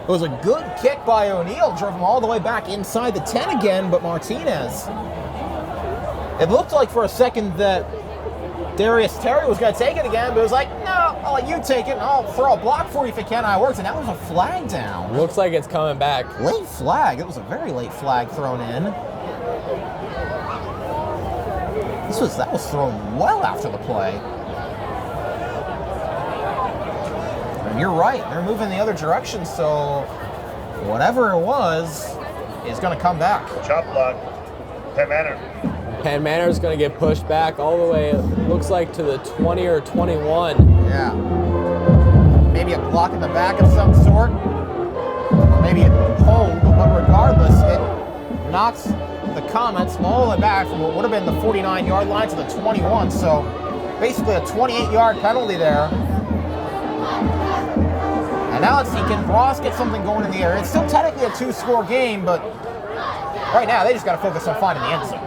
It was a good kick by O'Neal, drove him all the way back inside the 10 again, but Martinez. It looked like for a second that Darius Terry was going to take it again, but it was like, no, I'll let you take it, and I'll throw a block for you if it can. I works, and that was a flag down. Looks like it's coming back. Late flag. It was a very late flag thrown in. That was thrown well after the play. And you're right, they're moving the other direction, so whatever it was is going to come back. Chop block, Penn Manor. Penn Manor is going to get pushed back all the way, it looks like, to the 20 or 21. Yeah. Maybe a block in the back of some sort. Maybe a hold, but regardless, it knocks the Comets all the way back from what would have been the 49-yard line to the 21. So basically a 28-yard penalty there. And now let's see, can Ross get something going in the air? It's still technically a 2-score game, but right now they just got to focus on finding the end zone.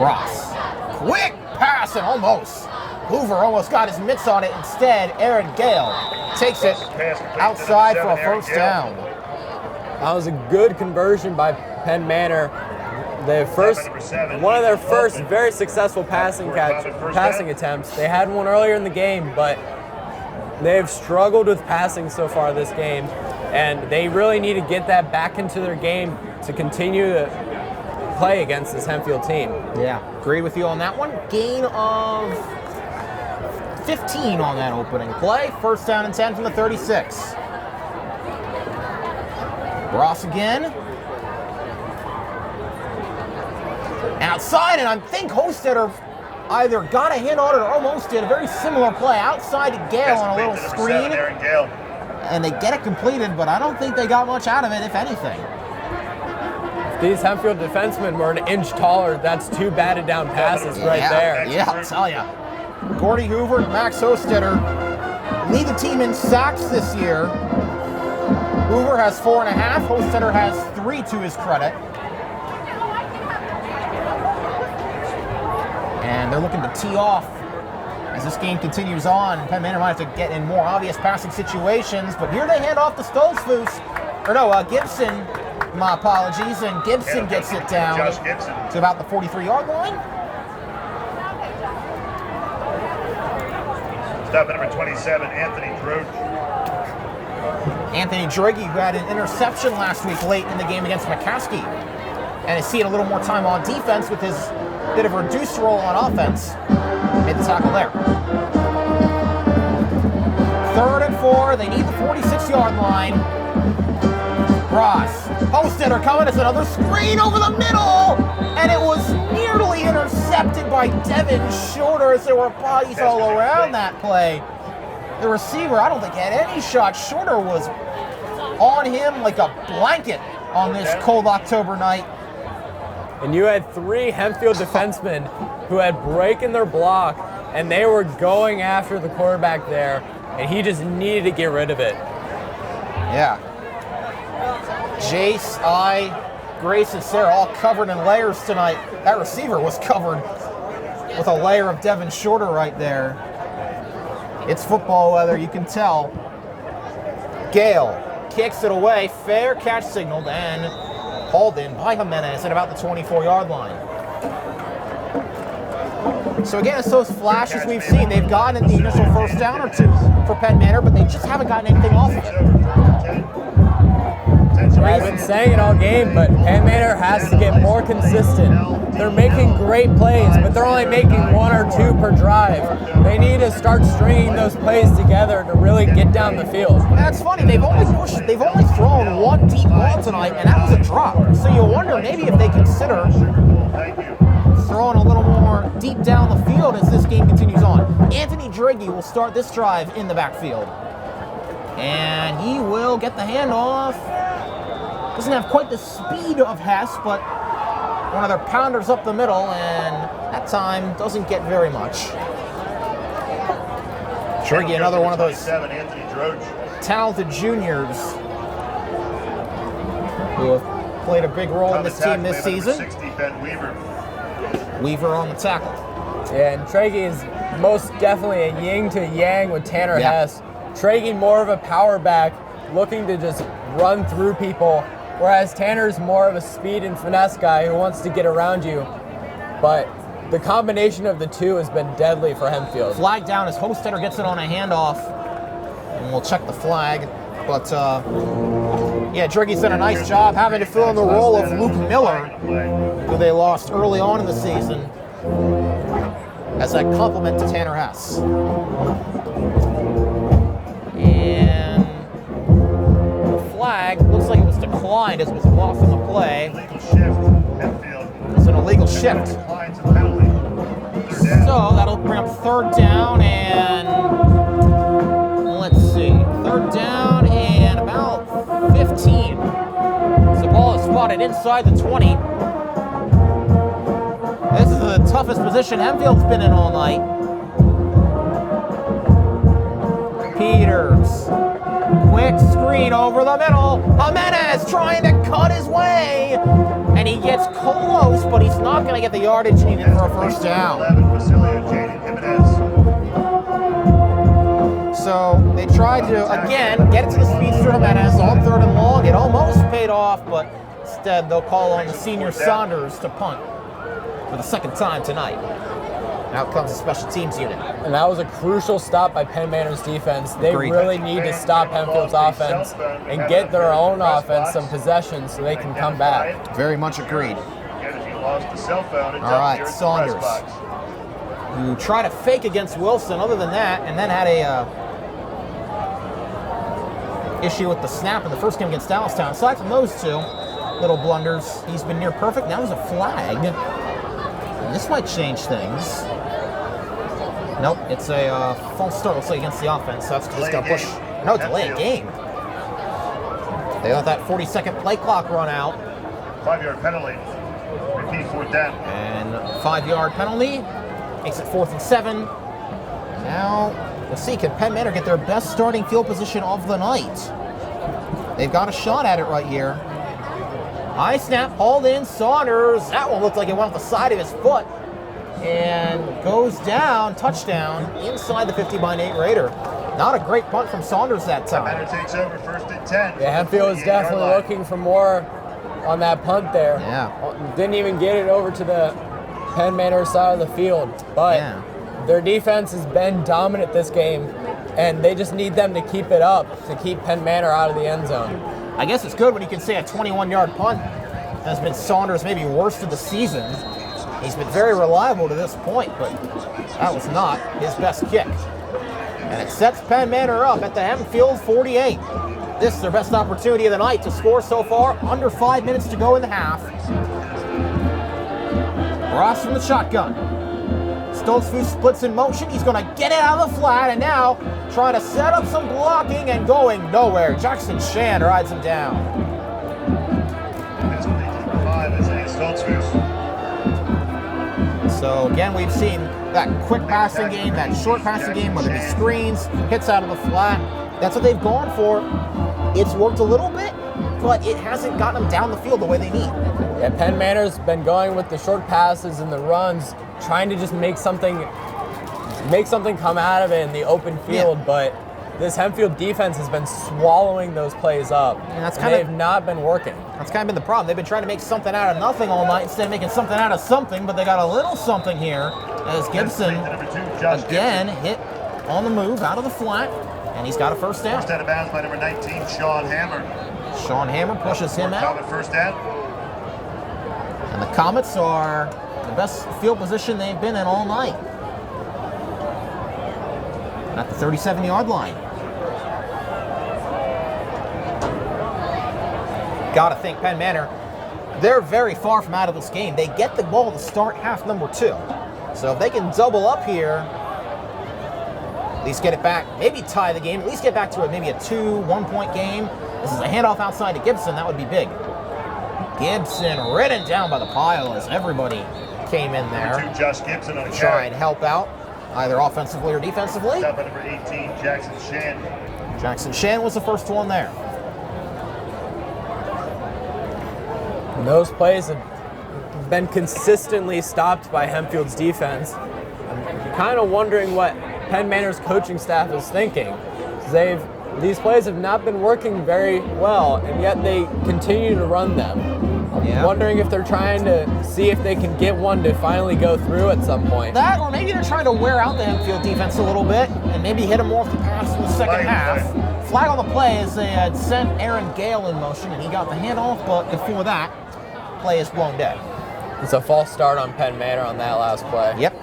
Ross, quick pass and almost. Hoover almost got his mitts on it. Instead, Aaron Gale takes it outside for a first down. That was a good conversion by Penn Manor. One of their first very successful passing attempts. They had one earlier in the game, but they've struggled with passing so far this game, and they really need to get that back into their game to continue to play against this Hempfield team. Yeah, agree with you on that one. Gain of 15 on that opening play. First down and 10 from the 36. Ross again. Outside, and I think Hostetter either got a hit on it or almost did. A very similar play outside to Gale on a little screen. And they get it completed, but I don't think they got much out of it, if anything. If these Hempfield defensemen were an inch taller, that's 2 batted down passes right there. Yeah, I'll tell you. Gordy Hoover and Max Hostetter lead the team in sacks this year. Hoover has 4.5. Hostetter has 3 to his credit. And they're looking to tee off as this game continues on. Penn Manor might have to get in more obvious passing situations, but here they hand off to Gibson. My apologies, and Gibson gets it down to about the 43-yard line. Stop number 27, Anthony Drake. Anthony Drake, who had an interception last week late in the game against McCaskey, and is seeing a little more time on defense with his bit of a reduced role on offense. Made the tackle there. 3rd and 4. They need the 46-yard line. Ross, Hostetter coming. It's another screen over the middle, and it was nearly intercepted by Devin Shorter as there were bodies all around that play. The receiver, I don't think had any shot. Shorter was on him like a blanket on this cold October night. And you had 3 Hempfield defensemen who had breaking their block, and they were going after the quarterback there, and he just needed to get rid of it. Yeah. Jase, Grace, and Sarah all covered in layers tonight. That receiver was covered with a layer of Devin Shorter right there. It's football weather, you can tell. Gale kicks it away, fair catch signaled, and hauled in by Jimenez at about the 24-yard line. So again, it's those flashes we've seen. They've gotten the initial first down or two for Penn Manor, but they just haven't gotten anything off of it. I've been saying it all game, but Penn Manor has to get more consistent. They're making great plays, but they're only making 1 or 2 per drive. They need to start stringing those plays together to really get down the field. That's funny. They've only thrown 1 deep ball tonight, and that was a drop. So you wonder maybe if they consider throwing a little more deep down the field as this game continues on. Anthony Driggy will start this drive in the backfield. And he will get the handoff. Doesn't have quite the speed of Hess, but one of their pounders up the middle, and that time doesn't get very much. Driggy, another one of those talented juniors who have played a big role in this team this season. Weaver on the tackle. Yeah, and Tragey is most definitely a yin to yang with Tanner Hess. Tragey more of a power back, looking to just run through people, whereas Tanner's more of a speed and finesse guy who wants to get around you. But the combination of the two has been deadly for Hempfield. Flag down as Hostetter gets it on a handoff, and we'll check the flag. But yeah, Driggy's done a nice job having to fill in the role of Luke Miller, who they lost early on in the season, as a compliment to Tanner Hess. And the flag looks like it was declined as it was lost on the play. It's an illegal shift. So that'll bring up 3rd down, and let's see, 3rd down and about 15. So the ball is spotted inside the 20. This is the toughest position Hempfield's been in all night. Peters, quick screen over the middle. Jimenez trying to cut his way, and he gets close, but he's not going to get the yardage needed for a first down. So they tried to, again, get it to the speedster Jimenez on 3rd and long. It almost paid off, but instead they'll call on the senior Saunders to punt for the 2nd time tonight. Out comes the special teams unit. And that was a crucial stop by Penn Manor's defense. They really need to stop Hempfield's offense and get their own offense some possessions so they can come back. Very much agreed. All right, Saunders, who tried to fake against Wilson other than that, and then had a issue with the snap in the first game against Dallastown. Aside from those 2 little blunders, he's been near perfect. Now there's a flag. And this might change things. Nope, it's a false start, looks like, against the offense. So that's just going to push. No, delay a game. They let that 40-second play clock run out. 5-yard penalty. Repeat 4th down. And 5-yard penalty makes it 4th and 7. Now, we'll see, can Penn Manor get their best starting field position of the night? They've got a shot at it right here. High snap, hauled in, Saunders. That one looked like it went off the side of his foot and goes down, touchdown, inside the 50 by Nate Rader. Not a great punt from Saunders that time. Penn Manor takes over 1st and 10. Yeah, Hempfield is definitely looking for more on that punt there. Yeah. Didn't even get it over to the Penn Manor side of the field. But their defense has been dominant this game, and they just need them to keep it up to keep Penn Manor out of the end zone. I guess it's good when you can say a 21-yard punt has been Saunders' maybe worst of the season. He's been very reliable to this point, but that was not his best kick. And it sets Penn Manor up at the Hempfield 48. This is their best opportunity of the night to score so far. Under 5 minutes to go in the half. Ross from the shotgun. Stoltzfus splits in motion. He's going to get it out of the flat, and now trying to set up some blocking and going nowhere. Jackson Shan rides him down. So again, we've seen that quick passing game, that short passing game, whether it be screens, hits out of the flat. That's what they've gone for. It's worked a little bit but it hasn't gotten them down the field the way they need. Yeah, Penn Manor's been going with the short passes and the runs, trying to just make something come out of it in the open field, but this Hempfield defense has been swallowing those plays up, and they've not been working. That's kind of been the problem. They've been trying to make something out of nothing all night instead of making something out of something, but they got a little something here as Gibson again hit on the move out of the flat, and he's got a first down. First out of bounds by number 19, Sean Hammer. Sean Hammer pushes him out. Comet first down. And the Comets are the best field position they've been in all night. At the 37-yard line. Gotta think Penn Manor, they're very far from out of this game. They get the ball to start half number 2. So if they can double up here, at least get it back, maybe tie the game, at least get back to maybe a 2-1-point game. This is a handoff outside to Gibson, that would be big. Gibson ridden down by the pile as everybody came in there. Number 2, Josh Gibson on a try carry. and help out, either offensively or defensively. Stop by number 18, Jackson Shan. Jackson Shan was the first one there. And those plays have been consistently stopped by Hempfield's defense. I'm kind of wondering what Penn Manor's coaching staff is thinking. These plays have not been working very well, and yet they continue to run them. I'm wondering if they're trying to see if they can get one to finally go through at some point. That, or maybe they're trying to wear out the Hempfield defense a little bit and maybe hit them more with the pass in the second half. Flag on the play as they had sent Aaron Gale in motion, and he got the handoff, but before that, play is blown dead. It's a false start on Penn Manor on that last play. Yep.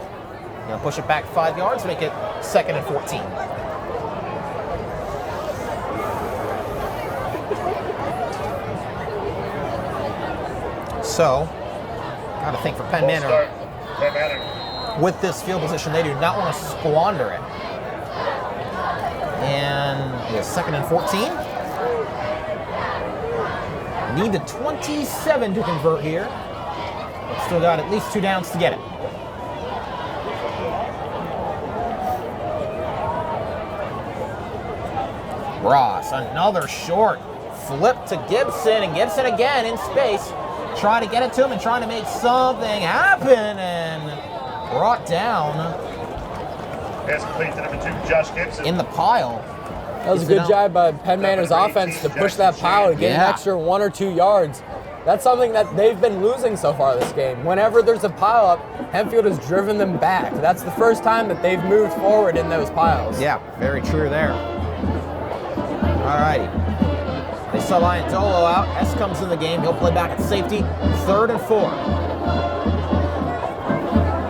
Gonna push it back 5 yards, make it 2nd and 14. So, got to think for Penn Manor, with this field position, they do not want to squander it. And it's 2nd and 14. Need the 27 to convert here. But still got at least 2 downs to get it. Ross, another short flip to Gibson, and Gibson again in space. Trying to get it to him and trying to make something happen, and brought down Pass complete to number 2, Josh Gibson. in the pile. That was a good job by Penn Manor's offense to push that pile and get an extra 1 or 2 yards. That's something that they've been losing so far this game. Whenever there's a pile up, Hempfield has driven them back. That's the first time that they've moved forward in those piles. Yeah, very true there. All righty. They sub Iandolo out. S comes in the game. He'll play back at safety. 3rd and 4.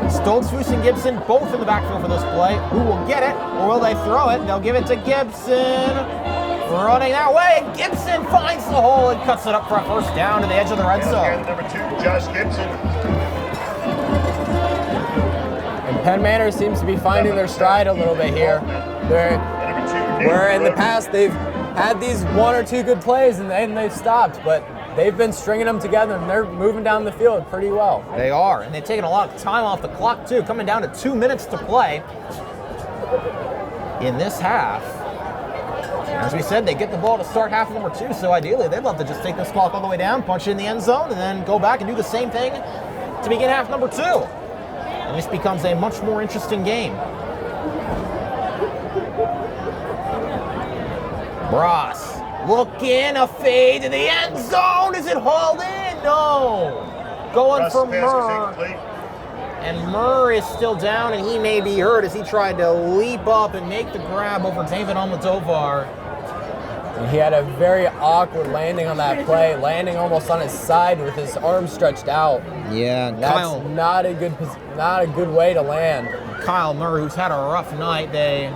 Stoltzfus and Gibson both in the backfield for this play. Who will get it, or will they throw it? They'll give it to Gibson. Running that way, and Gibson finds the hole and cuts it up for a first down to the edge of the red zone. Number 2, Josh Gibson. And Penn Manor seems to be finding their stride a little bit here. Where in the past they've had these 1 or 2 good plays and then they've stopped, but they've been stringing them together and they're moving down the field pretty well. They are, and they've taken a lot of time off the clock too, coming down to 2 minutes to play in this half. As we said, they get the ball to start half number 2, so ideally they'd love to just take this clock all the way down, punch it in the end zone, and then go back and do the same thing to begin half number 2. And this becomes a much more interesting game. Ross looking, a fade to the end zone. Is it hauled in? No. Going for Murr. And Murr is still down, and he may be hurt as he tried to leap up and make the grab over David Almodovar. And he had a very awkward landing on that play, landing almost on his side with his arms stretched out. Yeah, that's not a good way to land. Kyle Murr, who's had a rough night, they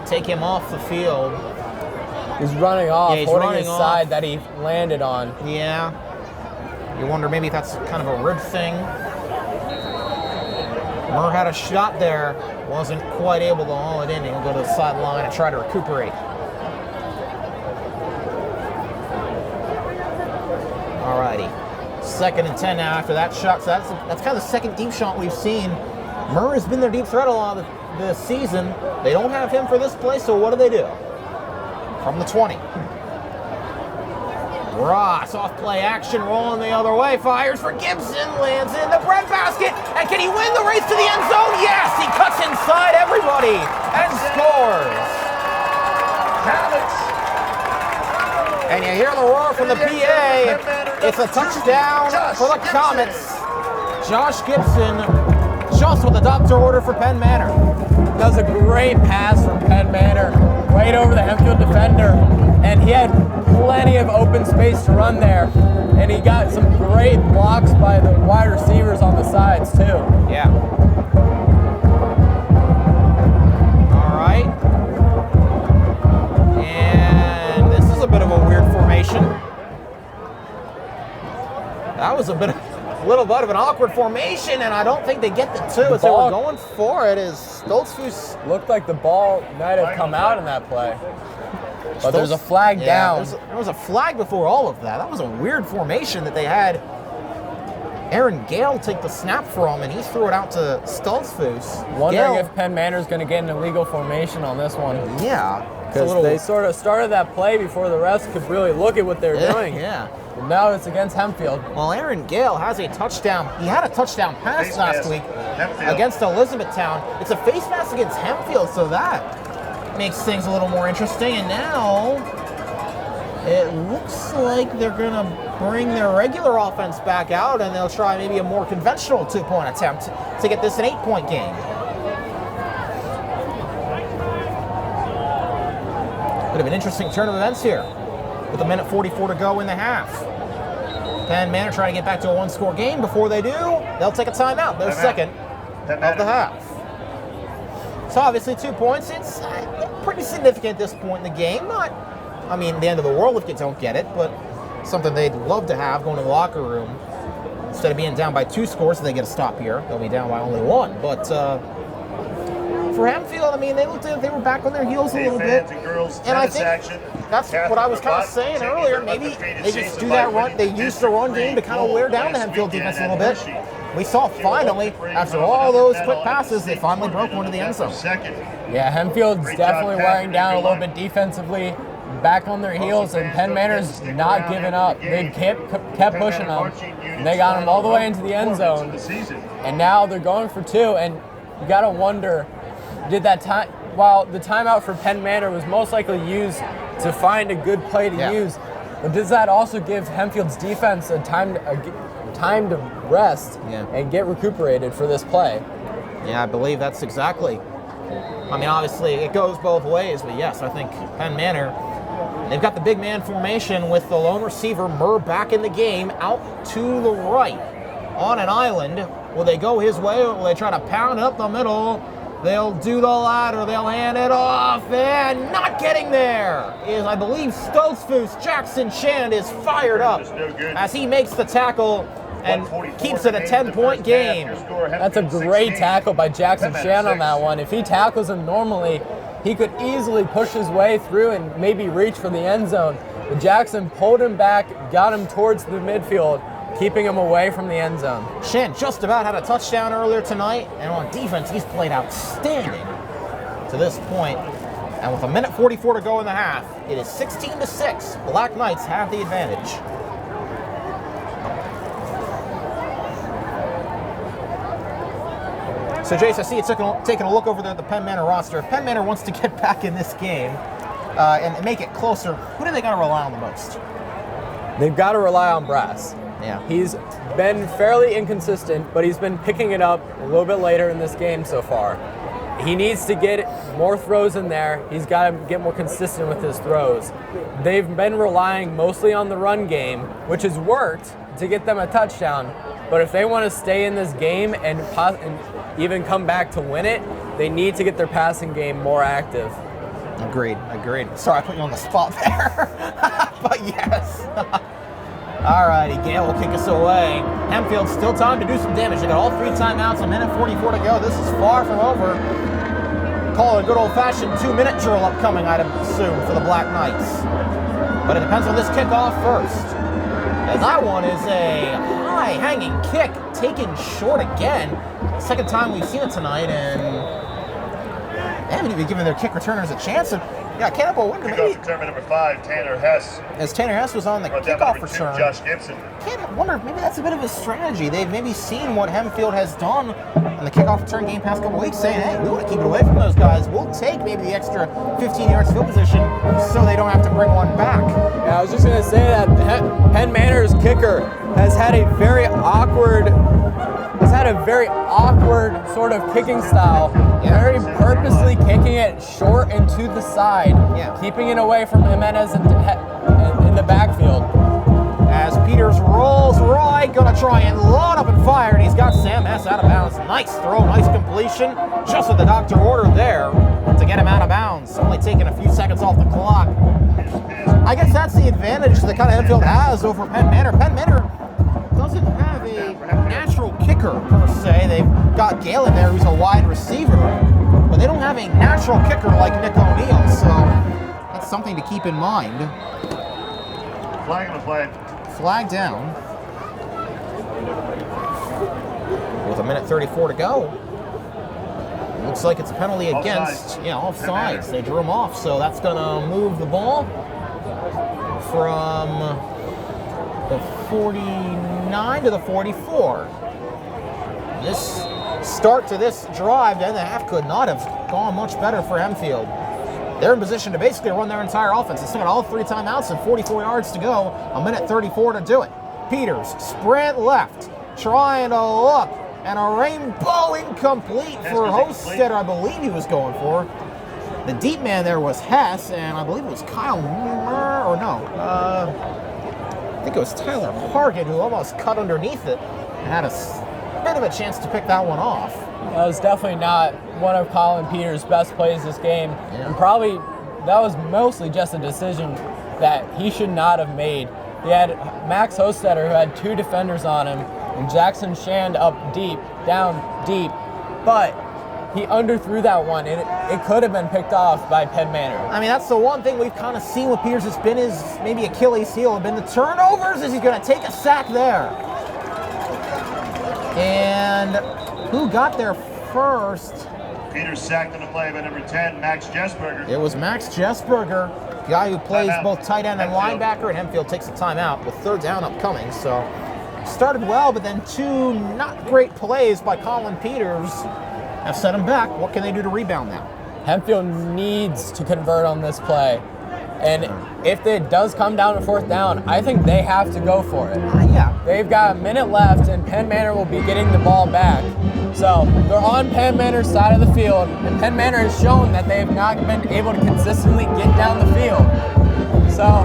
take him off the field. He's running off, holding his side that he landed on. Yeah. You wonder maybe if that's kind of a rib thing. Murr had a shot there, wasn't quite able to haul it in. He'll go to the sideline and try to recuperate. Alrighty, 2nd and 10 now after that shot. So that's kind of the second deep shot we've seen. Murr has been their deep threat a lot of the season. They don't have him for this play, so what do? From the 20. Ross off play action, rolling the other way, fires for Gibson, lands in the breadbasket, and can he win the race to the end zone? Yes, he cuts inside everybody and scores. And you hear the roar from the PA. It's a touchdown for the Comets. Josh Gibson, just with the doctor order for Penn Manor. Does a great pass from Penn Manor, right over the Hempfield defender, and he had plenty of open space to run there, and he got some great blocks by the wide receivers on the sides too. Yeah. All right. And this is a bit of a weird formation. That was a little bit of an awkward formation, and I don't think they get the two as they were going for it. As Stoltzfus looked like the ball might have come out in that play. But there's a flag down. There was a flag before all of that. That was a weird formation that they had Aaron Gale take the snap from, and he threw it out to Stoltzfus. Wondering if Penn Manor's going to get an illegal formation on this one. Yeah. Because they sort of started that play before the rest could really look at what they're doing. Yeah. And now it's against Hempfield. Well, Aaron Gale has a touchdown. He had a touchdown pass last week against Elizabethtown. It's a face mask against Hempfield, so that makes things a little more interesting. And now it looks like they're going to bring their regular offense back out, and they'll try maybe a more conventional two-point attempt to get this an 8-point game. Bit of an interesting turn of events here with a minute 44 to go in the half. Penn Manor trying to get back to a one-score game. Before they do, they'll take a timeout. Their second of the half. So obviously 2 points. It's pretty significant at this point in the game. Not, I mean, the end of the world if you don't get it, but something they'd love to have going to the locker room. Instead of being down by 2 scores, they get a stop here. They'll be down by only 1. But for Hempfield, I mean, they looked they were back on their heels a little bit. And I think that's what I was kind of saying earlier. Maybe they just do that run. They use the run game to kind of wear down the Hempfield defense a little bit. We saw finally, after all those quick passes, they finally broke one to the end zone. Yeah, Hempfield's definitely wearing down a little bit defensively, back on their heels, and Penn Manor's not giving up. They kept pushing them, and they got them all the way into the end zone. And now they're going for 2, and you got to wonder, did that time, while the timeout for Penn Manor was most likely used to find a good play to use, but does that also give Hempfield's defense a time to rest and get recuperated for this play? Yeah, I believe that's exactly. I mean, obviously it goes both ways, but yes, I think Penn Manor, they've got the big man formation with the lone receiver Murr back in the game, out to the right on an island. Will they go his way, or will they try to pound up the middle? They'll do the latter, they'll hand it off, and not getting there is, I believe, Stoltzfus. Jackson Shand is fired up as he makes the tackle and keeps it a 10-point game. That's a great tackle by Jackson Shand on that one. If he tackles him normally, he could easily push his way through and maybe reach for the end zone. But Jackson pulled him back, got him towards the midfield, keeping him away from the end zone. Shan just about had a touchdown earlier tonight, and on defense, he's played outstanding to this point. And with a minute 44 to go in the half, it is 16-6. Black Knights have the advantage. So, Jase, I see you taking a look over there at the Penn Manor roster. If Penn Manor wants to get back in this game and make it closer, who do they got to rely on the most? They've got to rely on Brass. Yeah. He's been fairly inconsistent, but he's been picking it up a little bit later in this game so far. He needs to get more throws in there. He's got to get more consistent with his throws. They've been relying mostly on the run game, which has worked to get them a touchdown. But if they want to stay in this game and even come back to win it, they need to get their passing game more active. Agreed. Sorry, I put you on the spot there. But yes. All righty, Gale will kick us away. Hempfield, still time to do some damage. They got all 3 timeouts, a minute 44 to go. This is far from over. Call it a good old-fashioned 2-minute drill upcoming, I'd assume, for the Black Knights. But it depends on this kickoff first. As that one is a high-hanging kick, taken short again. Second time we've seen it tonight, and they haven't even given their kick returners a chance. And Yeah, cannonball winner. Kickoff return number 5, Tanner Hess. As Tanner Hess was on the Brought down kickoff number 2, return. Josh Gibson. Can't wonder if maybe that's a bit of a strategy. They've maybe seen what Hempfield has done in the kickoff return game past couple weeks, saying, hey, we want to keep it away from those guys. We'll take maybe the extra 15 yards field position so they don't have to bring one back. Yeah, I was just going to say that Penn Manor's kicker has had a very awkward sort of kicking style. Yeah. Very purposely kicking it short and to the side, keeping it away from Jimenez in the backfield. As Peters rolls right, gonna try and load up and fire, and he's got Sam Hess out of bounds. Nice throw, nice completion. Just what the doctor ordered there to get him out of bounds. Only taking a few seconds off the clock. I guess that's the advantage that kind of Hempfield has over Penn Manor. Penn Manor doesn't have a natural kicker per se. They've got Galen there, who's a wide receiver, but they don't have a natural kicker like Nick O'Neill, so that's something to keep in mind. Flag on the play. Flag down. With 1:34 to go. Looks like it's a penalty against, offsides. They drew him off, so that's going to move the ball from the 49 to the 44. This start to this drive to end the half could not have gone much better for Hempfield. They're in position to basically run their entire offense. They still got all 3 timeouts and 44 yards to go. 1:34 to do it. Peters, sprint left, trying to look, and a rainbow incomplete for Hostetter, I believe he was going for. The deep man there was Hess, and I believe it was Kyle Murr, or no, I think it was Tyler Hargett who almost cut underneath it and had a bit of a chance to pick that one off. That was definitely not one of Colin Peters' best plays this game. Yeah. And probably that was mostly just a decision that he should not have made. He had Max Hostetter, who had 2 defenders on him, and Jackson Shand up deep, down deep, but he underthrew that one, and it could have been picked off by Penn Manor. I mean, that's the one thing we've kind of seen with Peters has been his maybe Achilles heel, have been the turnovers, as he's going to take a sack there. And who got there first? Peters sacked on the play by number 10, Max Jessberger. It was Max Jessberger, guy who plays both tight end and linebacker, and Hempfield takes a timeout with 3rd down upcoming. So started well, but then 2 not great plays by Colin Peters have set him back. What can they do to rebound now? Hempfield needs to convert on this play. And if it does come down to 4th down, I think they have to go for it. Yeah. They've got a minute left, and Penn Manor will be getting the ball back. So they're on Penn Manor's side of the field, and Penn Manor has shown that they have not been able to consistently get down the field. So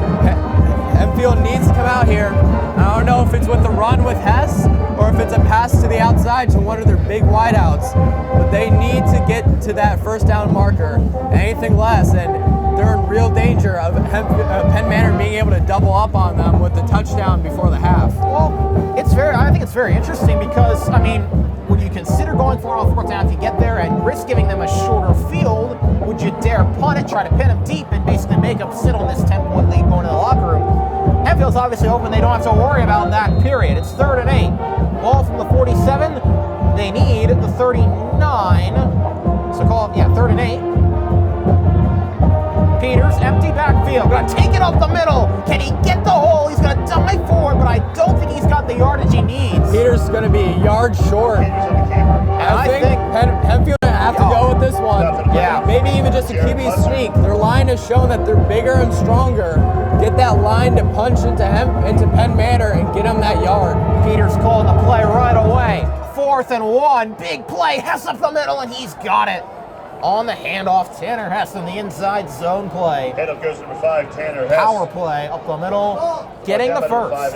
Hempfield needs to come out here. I don't know if it's with the run with Hess or if it's a pass to the outside to one of their big wideouts, but they need to get to that 1st down marker. Anything less, and they're in real danger of Penn Manor being able to double up on them with the touchdown before the half. Well, I think it's very interesting because, I mean, would you consider going for it on 4th down if you get there and risk giving them a shorter field? Would you dare punt it, try to pin them deep, and basically make them sit on this 10-point lead going to the locker room? Hempfield's obviously hoping they don't have to worry about that period. It's 3rd and 8. Ball from the 47. They need the 39. So call it, 3rd and 8. Peters, empty backfield, gonna take it up the middle. Can he get the hole? He's gonna dive for it, but I don't think he's got the yardage he needs. Peters is gonna be a yard short. And I think Hempfield gonna have to go with this one. Yeah. Maybe even just a QB sneak. Their line has shown that they're bigger and stronger. Get that line to punch into Penn Manor and get them that yard. Peters calling the play right away. 4th and 1, big play, Hess up the middle, and he's got it. On the handoff, Tanner Hess in the inside zone play. Head up goes number 5, Tanner Hess. Power play up the middle, getting the first. 5,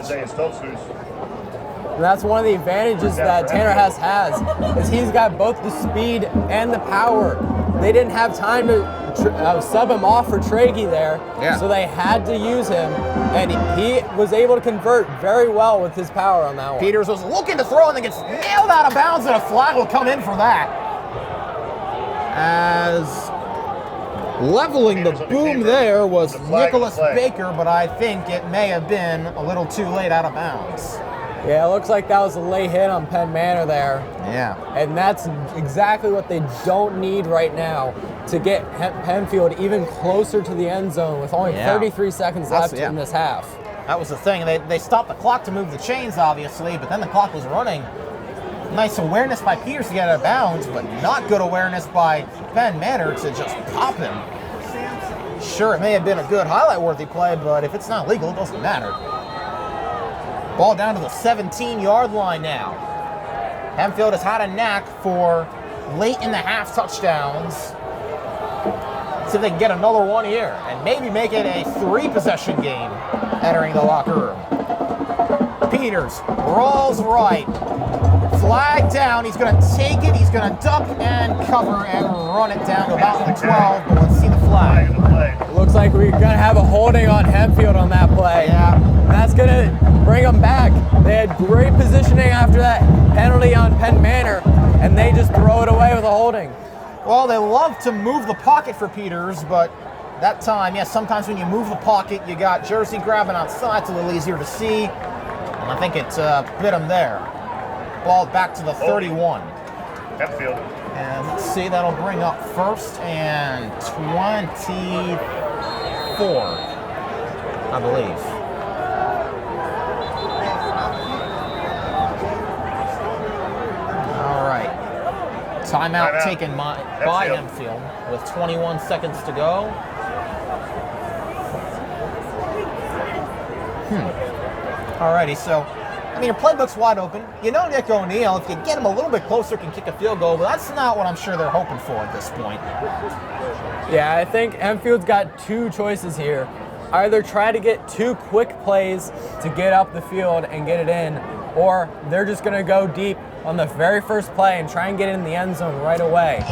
And that's one of the advantages that Tanner Hess has, is he's got both the speed and the power. They didn't have time to sub him off for Tragey there, so they had to use him, and he was able to convert very well with his power on that one. Peters was looking to throw and then gets nailed out of bounds, and a flag will come in for that. As leveling the boom there was Nicholas Baker, but I think it may have been a little too late out of bounds. Yeah, it looks like that was a late hit on Penn Manor there. Yeah. And that's exactly what they don't need right now to get Hempfield even closer to the end zone with only 33 seconds left in this half. That was the thing. They stopped the clock to move the chains, obviously, but then the clock was running. Nice awareness by Peters to get out of bounds, but not good awareness by Penn Manor to just pop him. Sure, it may have been a good highlight-worthy play, but if it's not legal, it doesn't matter. Ball down to the 17-yard line now. Hempfield has had a knack for late in the half touchdowns. See if they can get another one here and maybe make it a 3-possession game entering the locker room. Peters rolls right. Flag down. He's going to take it. He's going to duck and cover and run it down to about the 12. But let's see the flag. It looks like we're going to have a holding on Hempfield on that play. Yeah. That's going to bring them back. They had great positioning after that penalty on Penn Manor, and they just throw it away with a holding. Well, they love to move the pocket for Peters, but that time, yes, sometimes when you move the pocket, you got Jase grabbing outside. It's a little easier to see, and I think it bit him there. Ball back to the 31. Hempfield. And let's see, that'll bring up 1st and 24, I believe. All right. Timeout taken by Hempfield with 21 seconds to go. Alrighty, so I mean, your playbook's wide open. You know Nick O'Neill, if you get him a little bit closer, can kick a field goal, but that's not what I'm sure they're hoping for at this point. Yeah, I think Hempfield's got 2 choices here. Either try to get 2 quick plays to get up the field and get it in, or they're just going to go deep on the very first play and try and get in the end zone right away.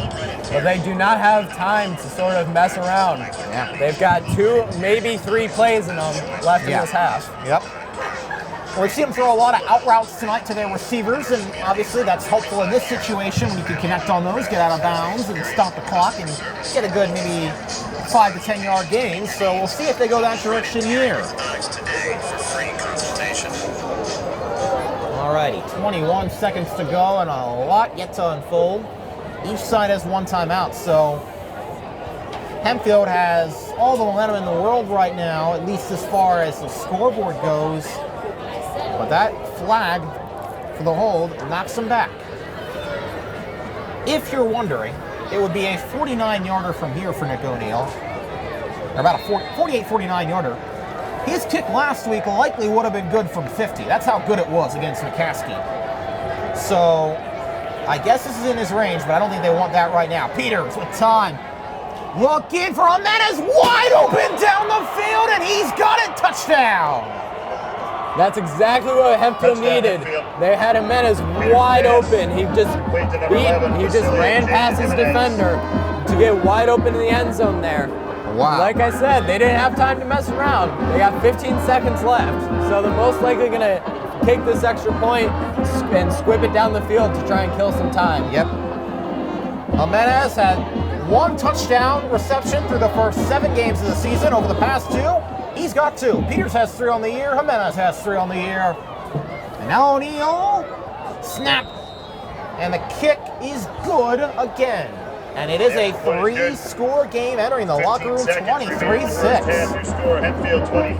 But they do not have time to sort of mess around. Yeah. They've got 2, maybe 3 plays in them left in this half. Yep. Well, we've seen them throw a lot of out routes tonight to their receivers, and obviously that's helpful in this situation when you can connect on those, get out of bounds, and stop the clock, and get a good maybe 5 to 10 yard gain. So we'll see if they go that direction here. Alrighty, 21 seconds to go, and a lot yet to unfold. Each side has 1 timeout, so Hempfield has all the momentum in the world right now, at least as far as the scoreboard goes. But that flag for the hold knocks them back. If you're wondering, it would be a 49-yarder from here for Nick O'Neill, or about a 48, 49-yarder. His kick last week likely would have been good from 50. That's how good it was against McCaskey. So I guess this is in his range, but I don't think they want that right now. Peters with time. Looking for Jimenez, wide open down the field, and he's got it. Touchdown. That's exactly what Hempfield needed. They had Jimenez wide open. He just ran past his defender to get wide open in the end zone there. Wow. Like I said, they didn't have time to mess around. They got 15 seconds left, so they're most likely going to take this extra point and squib it down the field to try and kill some time. Yep. Jimenez had 1 touchdown reception through the first 7 games of the season. Over the past 2, he's got 2. Peters has 3 on the year. Jimenez has 3 on the year. And now O'Neill, snap, and the kick is good again. And it is a 3-score game entering the locker room, 23-6. Score Hempfield 23,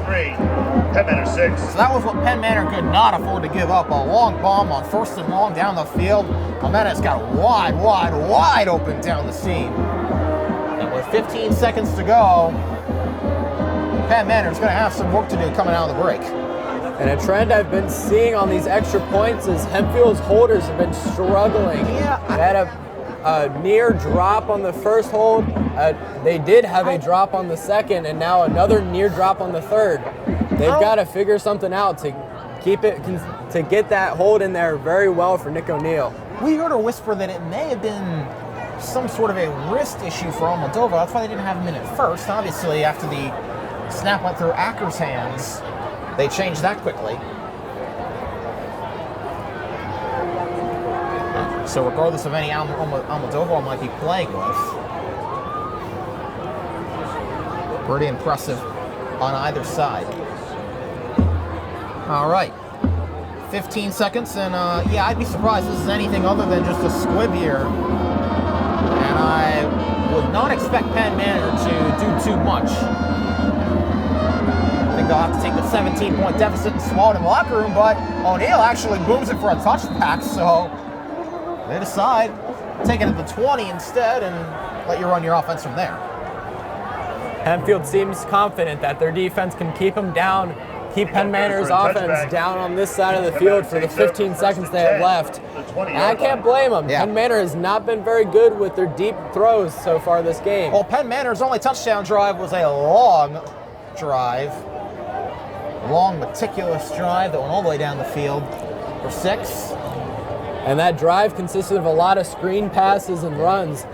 Penn Manor 6. So that was what Penn Manor could not afford to give up. A long bomb on 1st and long down the field. Jimenez got wide open down the seam. And with 15 seconds to go, Penn Manor's going to have some work to do coming out of the break. And a trend I've been seeing on these extra points is Hempfield's holders have been struggling. Yeah. They had a near drop on the first hold. They did have a drop on the second, and now another near drop on the third. They've got to figure something out to keep it, to get that hold in there very well for Nick O'Neill. We heard a whisper that it may have been some sort of a wrist issue for Almodovar. That's why they didn't have him in at first. Obviously, after the snap went through Acker's hands, they changed that quickly. So regardless of any Almodovar might be playing with, pretty impressive on either side. All right, 15 seconds, and yeah, I'd be surprised this is anything other than just a squib here. And I would not expect Penn Manor to do too much. I think they'll have to take the 17-point deficit and swallow it in the locker room, but O'Neal actually booms it for a touchback, so they decide take it at the 20 instead and let you run your offense from there. Hempfield seems confident that their defense can keep them down, keep Penn Manor's offense down on this side of the field for the 15 seconds they have left. And I can't blame them. Yeah. Penn Manor has not been very good with their deep throws so far this game. Well, Penn Manor's only touchdown drive was a long drive. Long, meticulous drive that went all the way down the field for 6. And that drive consisted of a lot of screen passes and runs.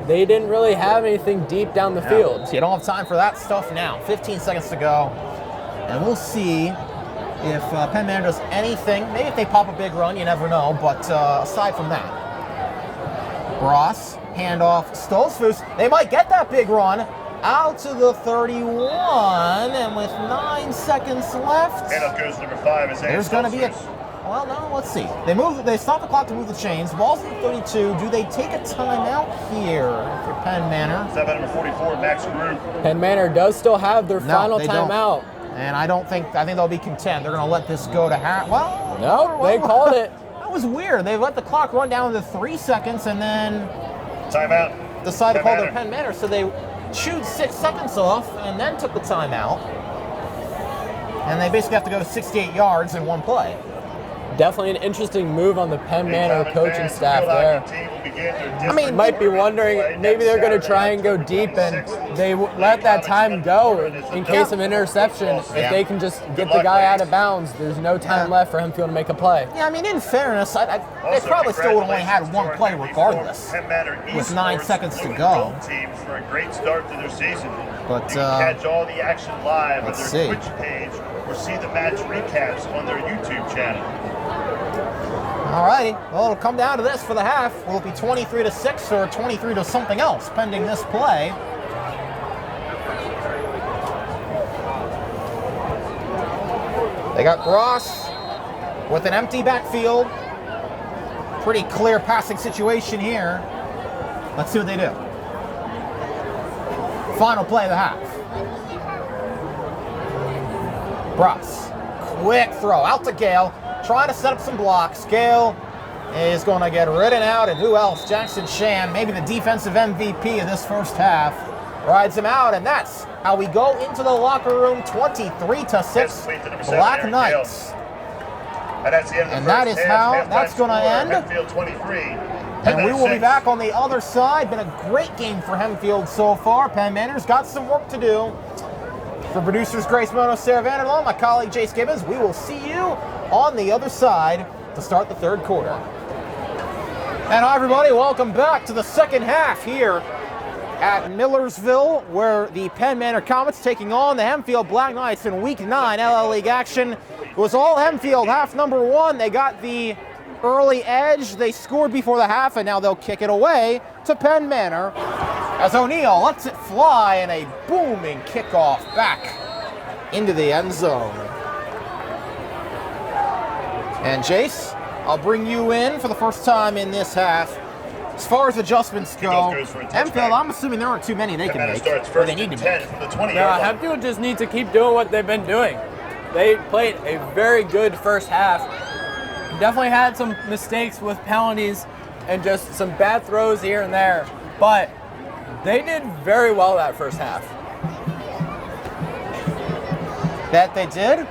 They didn't really have anything deep down the field. So you don't have time for that stuff now. 15 seconds to go. And we'll see if Penn Manor does anything. Maybe if they pop a big run, you never know. But aside from that, Ross, handoff, Stoltzfus. They might get that big run out to the 31. And with 9 seconds left, Handoff goes number 5. there's going to be a... Well, no, let's see. They stop the clock to move the chains. Ball's at the 32. Do they take a timeout here for Penn Manor? Is that number 44, Max Group? Penn Manor does still have their final they timeout. Don't. And I think they'll be content. They're going to let this go to half. Well, no, they called it. That was weird. They let the clock run down to 3 seconds and then Timeout. decided to call their Penn Manor. So they chewed 6 seconds off and then took the timeout. And they basically have to go 68 yards in one play. Definitely an interesting move on the Penn Manor coaching staff there. I mean, might be wondering, maybe they're going to try and go deep and they let that time go in case of interception. If they can just get the guy out of bounds, there's no time left for Hempfield to make a play. Yeah, I mean, in fairness, they probably still would have only had one play regardless, with 9 seconds to go. For a great start to their season. But you can catch all the action live on let's their see. Twitch page or see the match recaps on their YouTube channel. Alrighty, well, it'll come down to this for the half. Will it be 23-6 or 23 to something else, pending this play? They got Ross with an empty backfield. Pretty clear passing situation here. Let's see what they do. Final play of the half. Ross, quick throw out to Gale. Trying to set up some blocks. Gale is going to get ridden out, and who else? Jackson Shan, maybe the defensive MVP of this first half, rides him out, and that's how we go into the locker room. 23-6, Black Knights. And that's the end of the And that is how that's going to end. Hempfield 23. And we will be back on the other side. Been a great game for Hempfield so far. Penn Manor's got some work to do. For producers Grace Mono, Sarah Vanderloon, my colleague Jase Gibbons, we will see you on the other side to start the third quarter. And hi everybody, welcome back to the second half here at Millersville, where the Penn Manor Comets taking on the Hempfield Black Knights in Week 9 LL League action. It was all Hempfield, half number 1. They got the early edge. They scored before the half, and now they'll kick it away to Penn Manor as O'Neal lets it fly in a booming kickoff back into the end zone. And Jase, I'll bring you in for the first time in this half. As far as adjustments go, Hempfield, I'm assuming there aren't too many they can make, or they need to make. Hempfield just needs to keep doing what they've been doing. They played a very good first half. Definitely had some mistakes with penalties and just some bad throws here and there, but they did very well that first half. That they did?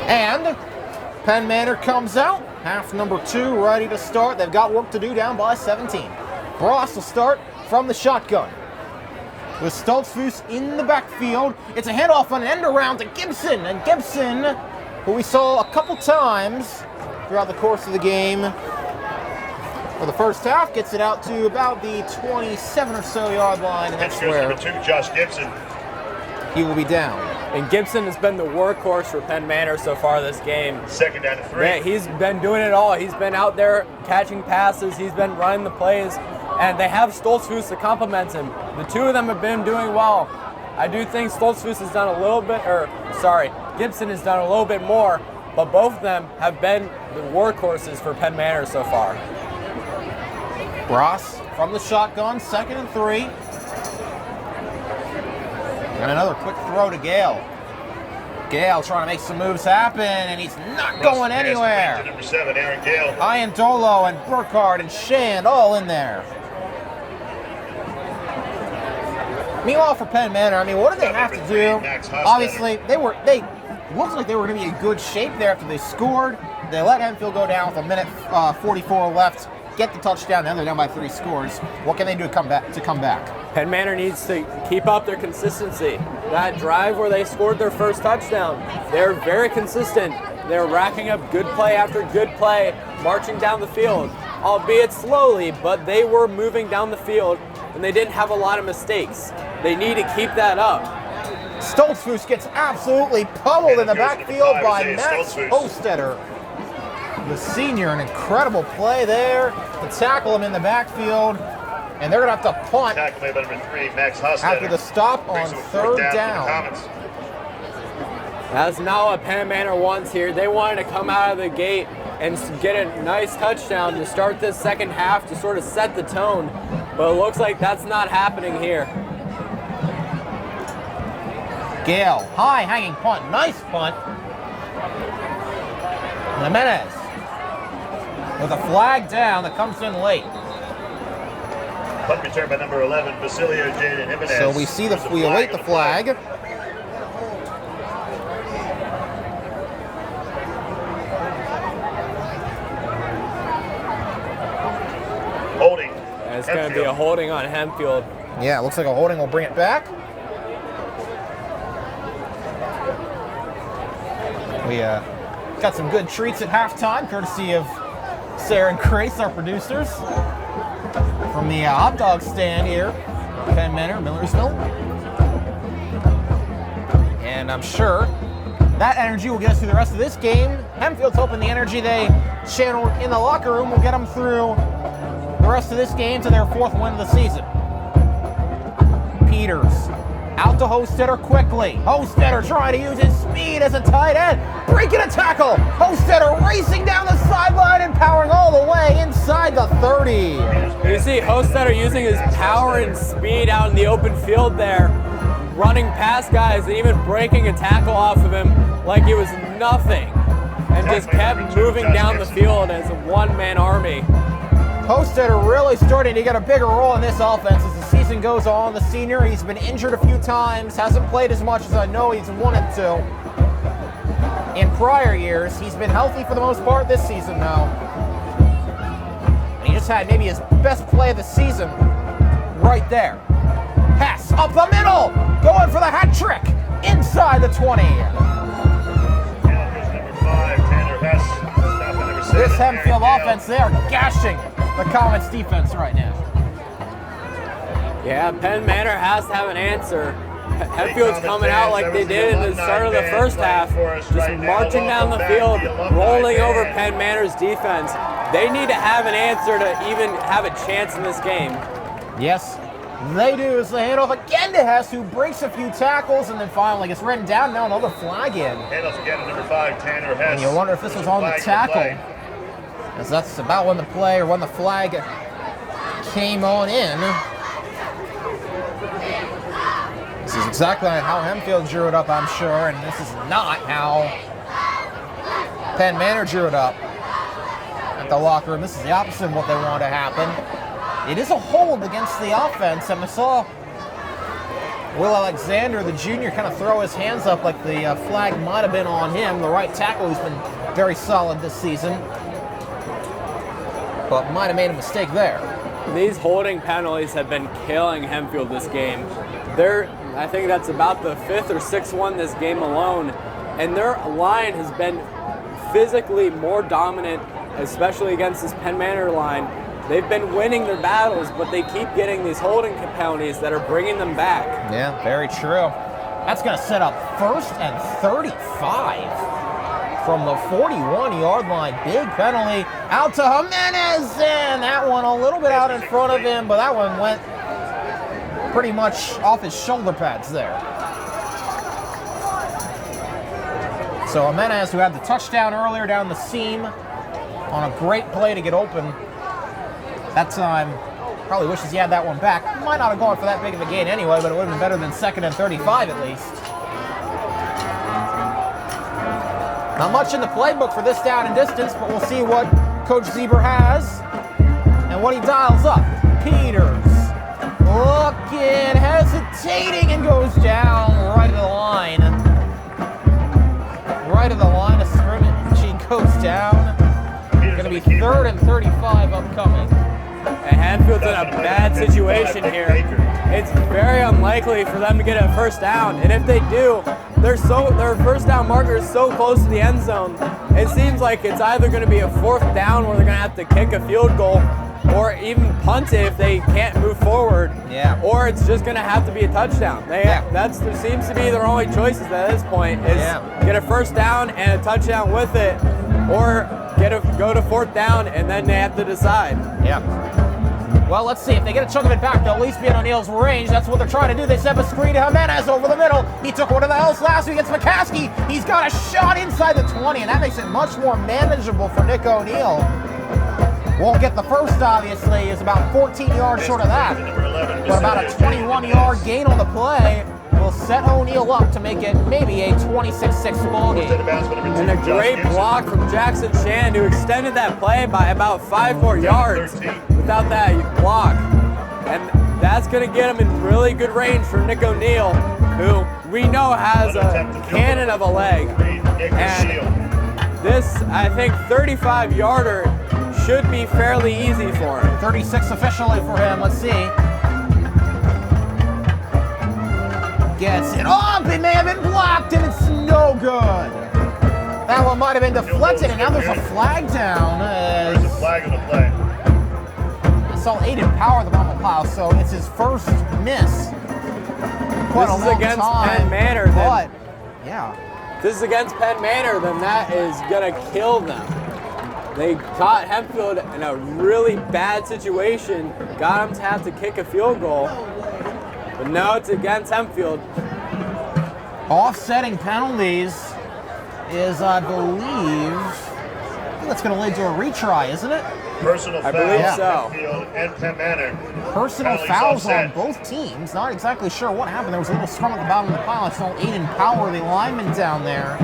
And Penn Manor comes out, half number 2, ready to start. They've got work to do, down by 17. Ross will start from the shotgun with Stoltzfus in the backfield. It's a handoff on an end around to Gibson, and Gibson, who we saw a couple times throughout the course of the game for the first half, gets it out to about the 27 or so yard line, and that's where number 2, Josh Gibson. He will be down. And Gibson has been the workhorse for Penn Manor so far this game. Second down to 3. Yeah, he's been doing it all. He's been out there catching passes. He's been running the plays. And they have Stoltzfus to complement him. The two of them have been doing well. I do think Stoltzfus has done a little bit, Gibson has done a little bit more, but both of them have been the workhorses for Penn Manor so far. Ross from the shotgun, 2nd and 3. And another quick throw to Gale. Gale trying to make some moves happen, and he's not going anywhere. Number 7, Aaron Gale. Iandolo and Burkhardt and Shand all in there. Meanwhile, for Penn Manor, I mean, what did they have to do? Obviously, they looked like they were going to be in good shape there after they scored. They let Hempfield go down with a minute 44 left, get the touchdown, then they're down by 3 scores. What can they do to come back? Penn Manor needs to keep up their consistency. That drive where they scored their first touchdown, they're very consistent. They're racking up good play after good play, marching down the field, albeit slowly, but they were moving down the field, and they didn't have a lot of mistakes. They need to keep that up. Stoltzfus gets absolutely pummeled in the backfield by Max Hostetter. The senior, an incredible play there to tackle him in the backfield. And they're going to have to punt Tackle by number 3, Max Hostetter. after the stop on 3rd down. That's not what Penn Manor wants here. They wanted to come out of the gate and get a nice touchdown to start this second half to sort of set the tone. But it looks like that's not happening here. Gale, high hanging punt, nice punt. Jimenez with a flag down that comes in late. Punt return by number 11, Basilio Jaden Jimenez. So we await the flag. Holding. And it's going to be a holding on Hempfield. Yeah, it looks like a holding will bring it back. We got some good treats at halftime, courtesy of Sarah and Grace, our producers, from the hot dog stand here, Penn Manor, Millersville. And I'm sure that energy will get us through the rest of this game. Hempfield's hoping the energy they channeled in the locker room will get them through the rest of this game to their 4th win of the season. Peters out to Hostetter quickly. Hostetter trying to use his speed as a tight end. Breaking a tackle. Hostetter racing down the sideline and powering all the way inside the 30. You see Hostetter using his power and speed out in the open field there, running past guys and even breaking a tackle off of him like it was nothing, and just kept moving down the field as a one-man army. Hostetter really starting to get a bigger role in this offense as the season goes on. The senior, he's been injured a few times, hasn't played as much as I know he's wanted to in prior years. He's been healthy for the most part this season now. And he just had maybe his best play of the season right there. Pass up the middle, going for the hat trick inside the 20. This Hempfield offense, they are gashing the Comets defense right now. Yeah, Penn Manor has to have an answer. Hempfield's coming out like they did in the start of the first half, just marching down the field, rolling over Penn Manor's defense. They need to have an answer to even have a chance in this game. Yes, they do, as they hand off again to Hess, who breaks a few tackles and then finally gets written down. Now another flag in. Handoff again to number 5, Tanner Hess. And you wonder if this was on the tackle, as that's about when the play or when the flag came on in. This is exactly how Hempfield drew it up, I'm sure, and this is not how Penn Manor drew it up at the locker room. This is the opposite of what they wanted to happen. It is a hold against the offense, and I saw Will Alexander, the junior, kind of throw his hands up like the flag might have been on him, the right tackle who's been very solid this season, but might have made a mistake there. These holding penalties have been killing Hempfield this game. I think that's about the 5th or 6th one this game alone, and their line has been physically more dominant, especially against this Penn Manor line. They've been winning their battles, but they keep getting these holding penalties that are bringing them back. Yeah, very true. That's going to set up 1st and 35 from the 41-yard line. Big penalty out to Jimenez, and that one a little bit out in front of him, but that one went pretty much off his shoulder pads there. So Jimenez, who had the touchdown earlier down the seam on a great play to get open. That time, probably wishes he had that one back. Might not have gone for that big of a gain anyway, but it would have been better than 2nd and 35 at least. Not much in the playbook for this down and distance, but we'll see what Coach Zieber has and what he dials up. Peters looking, hesitating, and goes down right at the line. Right at the line of scrimmage. He goes down. Going to be 3rd and 35 upcoming. And Hempfield's in a bad situation here. It's very unlikely for them to get a first down, and if they do, their first down marker is so close to the end zone. It seems like it's either going to be a 4th down where they're going to have to kick a field goal, or even punt it if they can't move forward. Yeah. Or it's just going to have to be a touchdown. That seems to be their only choices at this point. Is get a first down and a touchdown with it, or go to 4th down and then they have to decide. Yeah. Well, let's see. If they get a chunk of it back, they'll at least be in O'Neill's range. That's what they're trying to do. They set a screen to Jimenez over the middle. He took one of the L's last week against McCaskey. He's got a shot inside the 20, and that makes it much more manageable for Nick O'Neill. Won't get the first, obviously. Is about 14 yards short of that. But about a 21-yard gain on the play will set O'Neill up to make it maybe a 26-6 ball game. And a great block from Jackson Shand, who extended that play by about 5 more yards without that block. And that's going to get him in really good range for Nick O'Neill, who we know has a cannon of a leg. And this, I think, 35-yarder should be fairly easy for him. 36 officially for him. Let's see. Gets it up. It may have been blocked, and it's no good. That one might have been deflected, and now there's a flag down. There's a flag on the play. I saw Aiden Power the bottom of the pile, so it's his first miss. Quite This is against Penn Manor. But, yeah. If this is against Penn Manor, then that is going to kill them. They caught Hempfield in a really bad situation, got him to have to kick a field goal. But now it's against Hempfield. Offsetting penalties is, I think that's going to lead to a retry, isn't it? Personal foul. I believe so. Hempfield and Penn Manor. Personal fouls on both teams. Not exactly sure what happened. There was a little scrum at the bottom of the pile. I saw Aiden Power, the lineman down there,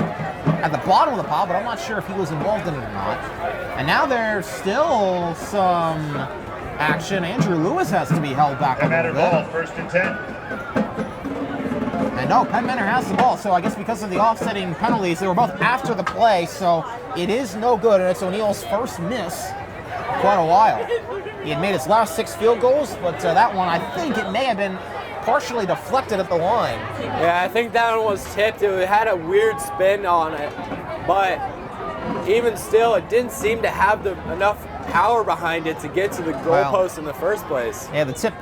at the bottom of the pile, but I'm not sure if he was involved in it or not. And now there's still some action. Andrew Lewis has to be held back a little bit. Ball, 1st and 10. And no, Penn Manor has the ball, so I guess because of the offsetting penalties, they were both after the play, so it is no good, and it's O'Neill's first miss in quite a while. He had made his last 6 field goals, but that one, I think it may have been partially deflected at the line. Yeah, I think that one was tipped. It had a weird spin on it, but even still, it didn't seem to have enough power behind it to get to the goalpost in the first place. Yeah, the tip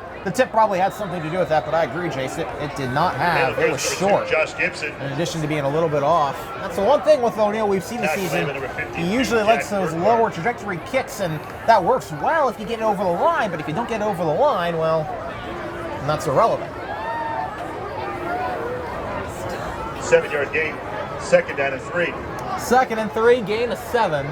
probably had something to do with that, but I agree, Jase. It did not have. It was short. Josh Gibson. In addition to being a little bit off. That's the one thing with O'Neill we've seen this season. He usually likes those lower trajectory kicks, and that works well if you get it over the line, but if you don't get it over the line, well, that's irrelevant. 7-yard gain. 2nd down and 3. 2nd and 3, gain of 7.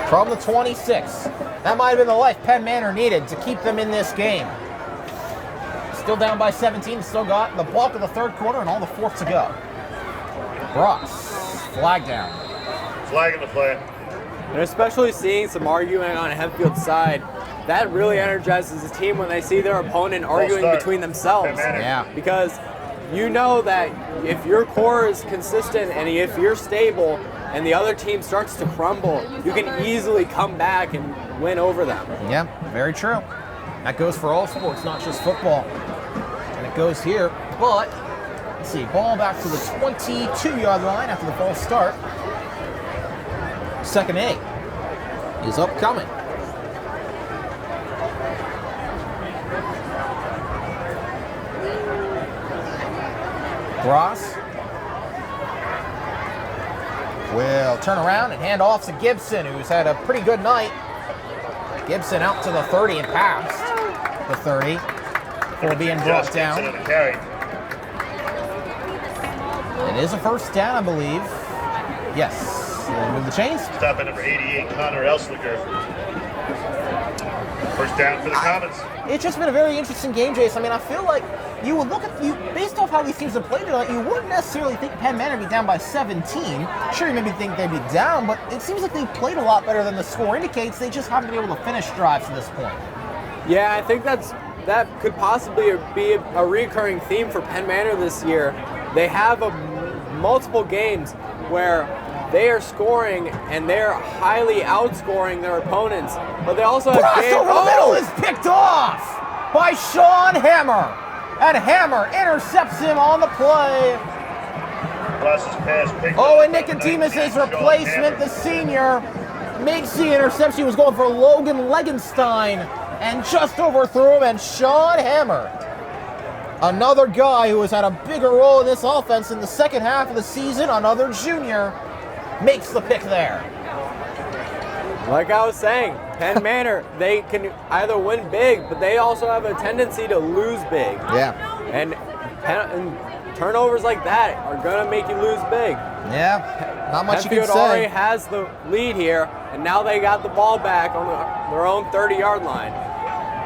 From the 26. That might have been the life Penn Manor needed to keep them in this game. Still down by 17, still got the bulk of the 3rd quarter and all the 4th to go. Ross, flag down. Flag in the play. And especially seeing some arguing on Hempfield's side, that really energizes the team when they see their opponent arguing between themselves. Yeah. Because you know that if your core is consistent and if you're stable and the other team starts to crumble, you can easily come back and win over them. Yeah, very true. That goes for all sports, not just football. And it goes here, but let's see, ball back to the 22-yard line after the false start. 2nd 8 is upcoming. Ross will turn around and hand off to Gibson, who's had a pretty good night. Gibson out to the 30 and passed. the 30 before being brought down. On the carry. It is a first down, I believe. Yes. Move the chains. Stop at number 88, Connor Elsliger. First down for the Comets. It's just been a very interesting game, Jase. I mean, I feel like you would look at based off how these teams have played tonight, you wouldn't necessarily think Penn Manor would be down by 17. Sure, you maybe think they'd be down, but it seems like they played a lot better than the score indicates. They just haven't been able to finish drives to this point. Yeah, I think that could possibly be a recurring theme for Penn Manor this year. They have multiple games where they are scoring and they're highly outscoring their opponents, but they also have Cross over the middle is picked off by Sean Hammer, and Hammer intercepts him on the play. Oh, and Nicodemus, his replacement, the senior, makes the interception. He was going for Logan Legenstein and just overthrew him, and Sean Hammer, another guy who has had a bigger role in this offense in the second half of the season, another junior, makes the pick there. Like I was saying, Penn Manor, they can either win big, but they also have a tendency to lose big. Yeah. And turnovers like that are going to make you lose big. Yeah, not much you can Hempfield say. already has the lead here, and now they got the ball back on their own 30-yard line.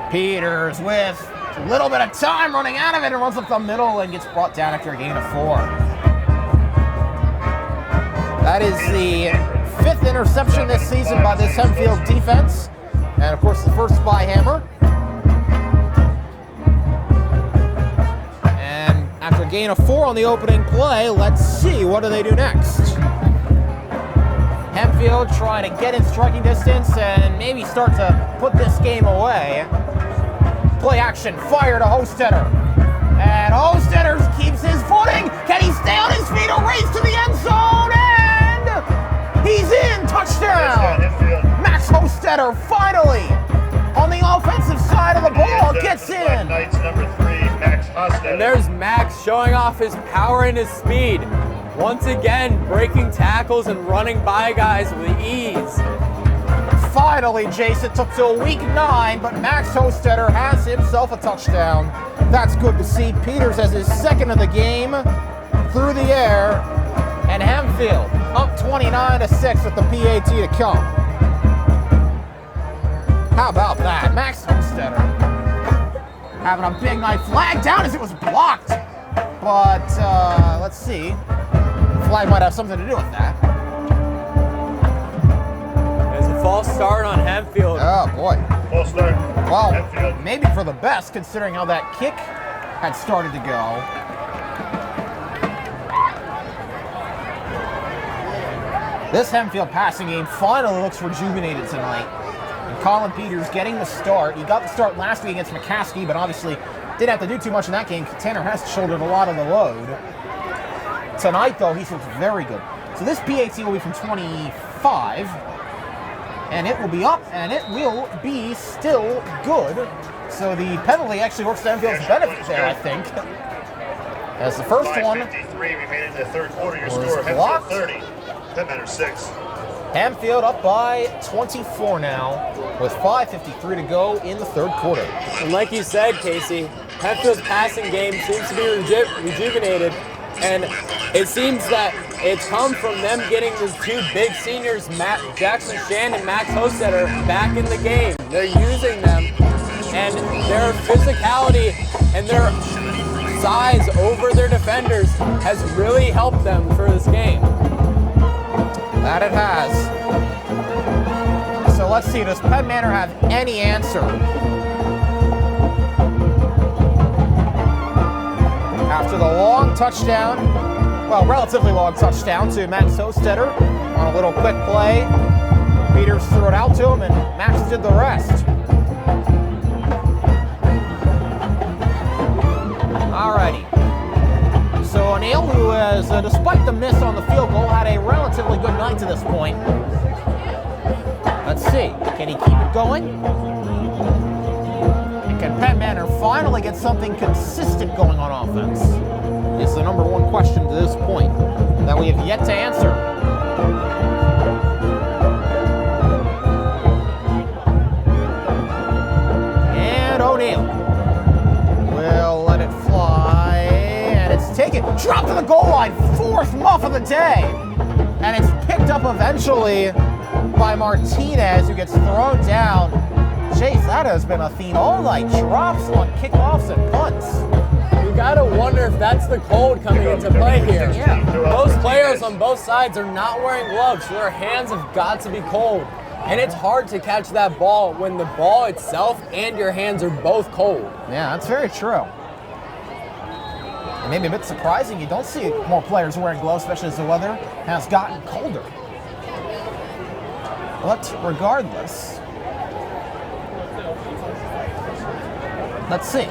Peters with a little bit of time running out of it and runs up the middle and gets brought down after a gain of 4. That is the 5th interception this season by this Hempfield defense. And of course the first by Hammer. And after a gain of 4 on the opening play, let's see, what do they do next? Hempfield trying to get in striking distance and maybe start to put this game away. Play action, fire to Hostetter. And Hostetter keeps his footing. Can he stay on his feet? A race to the end zone, and he's in. Touchdown. Max Hostetter finally on the offensive side of the ball gets in. Knights number 3, Max Hostetter. And there's Max showing off his power and his speed. Once again, breaking tackles and running by guys with ease. Finally, Jase, it took till week 9, but Max Hostetter has himself a touchdown. That's good to see. Peters has his second of the game through the air, and Hempfield up 29-6 with the PAT to come. How about that? Max Hostetter having a big night. Flag down as it was blocked, but let's see. Flag might have something to do with that. False start on Hempfield. Oh boy. False start. Well, Hempfield. maybe for the best considering how that kick had started to go. This Hempfield passing game finally looks rejuvenated tonight. And Colin Peters getting the start. He got the start last week against McCaskey, but obviously didn't have to do too much in that game. Tanner Hess shouldered a lot of the load. Tonight, though, he looks very good. So this PAT will be from 25. And it will be up, and it will be still good. So the penalty actually works to Hempfield's benefit there, I think. As the first one 5:53 remaining in the third quarter. Your was score, Hempfield blocked. 30, Penn Manor 6. Hempfield up by 24 now, with 5:53 to go in the third quarter. And like you said, Kasey, Hempfield's passing game seems to be rejuvenated, and it seems that it's come from them getting the 2 big seniors, Jackson Shan and Max Hostetter, back in the game. They're using them, and their physicality and their size over their defenders has really helped them for this game. That it has. So let's see, does Penn Manor have any answer? After the long touchdown, well, relatively long touchdown to Max Hostetter on a little quick play. Peters threw it out to him, and Max did the rest. Alrighty. So O'Neill, who has, despite the miss on the field goal, had a relatively good night to this point. Let's see, can he keep it going? And can Penn Manor finally get something consistent going on offense? Is the number one question to this point that we have yet to answer. And O'Neill Dropped to the goal line, 4th muff of the day. And it's picked up eventually by Martinez, who gets thrown down. Jase, that has been a theme all night. Drops on kickoffs and punts. You gotta wonder if that's the cold coming into play here. Yeah. Those players on both sides are not wearing gloves, so their hands have got to be cold. And it's hard to catch that ball when the ball itself and your hands are both cold. Yeah, that's very true. And maybe a bit surprising, you don't see more players wearing gloves, especially as the weather has gotten colder. But regardless, let's see.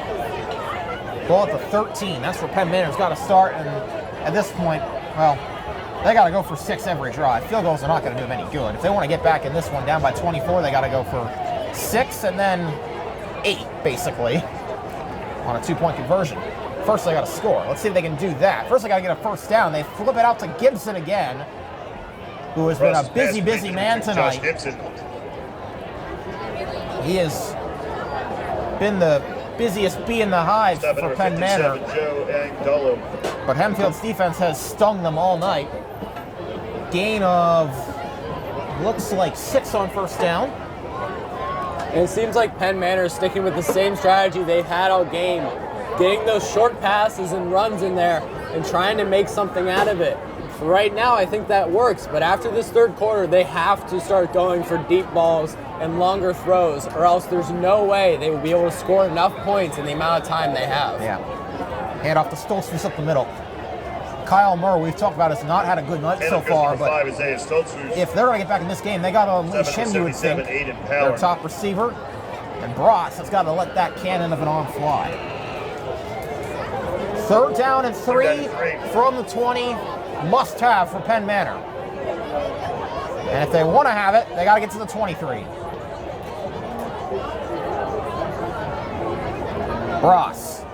Ball at the 13. That's where Penn Manor's got to start. And at this point, well, they got to go for 6 every drive. Field goals are not going to do them any good. If they want to get back in this one down by 24, they got to go for 6 and then 8, basically, on a 2-point conversion. First, they got to score. Let's see if they can do that. First, they got to get a first down. They flip it out to Gibson again, who has been a busy man tonight. He has been the busiest bee in the hive for Penn Manor. But Hempfield's defense has stung them all night. Gain of, looks like 6 on first down. And it seems like Penn Manor is sticking with the same strategy they've had all game. Getting those short passes and runs in there and trying to make something out of it. Right now, I think that works, but after this third quarter, they have to start going for deep balls and longer throws, or else there's no way they will be able to score enough points in the amount of time they have. Yeah. Hand off to Stoltz, who's up the middle. Kyle Murr, we've talked about, has not had a good night so far, but if they're going to get back in this game, they got to unleash him, you would think. Their top receiver. And Bross has got to let that cannon of an arm fly. 3rd down and 3 from the 20. Must have for Penn Manor. And if they want to have it, they got to get to the 23. Bross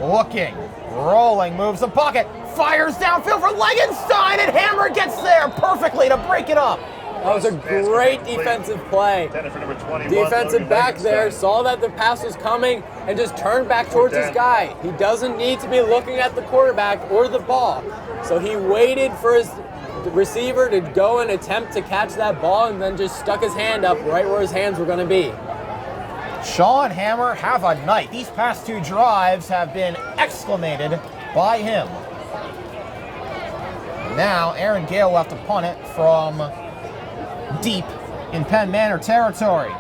looking, rolling, moves the pocket, fires downfield for Legenstein, and Hammer gets there perfectly to break it up. That was a great defensive play. Defensive back there saw that the pass was coming and just turned back towards his guy. He doesn't need to be looking at the quarterback or the ball. So he waited for his receiver to go and attempt to catch that ball and then just stuck his hand up right where his hands were going to be. Sean Hammer, have a night. These past 2 drives have been exclamated by him. Now Aaron Gale will have to punt it from deep in Penn Manor territory.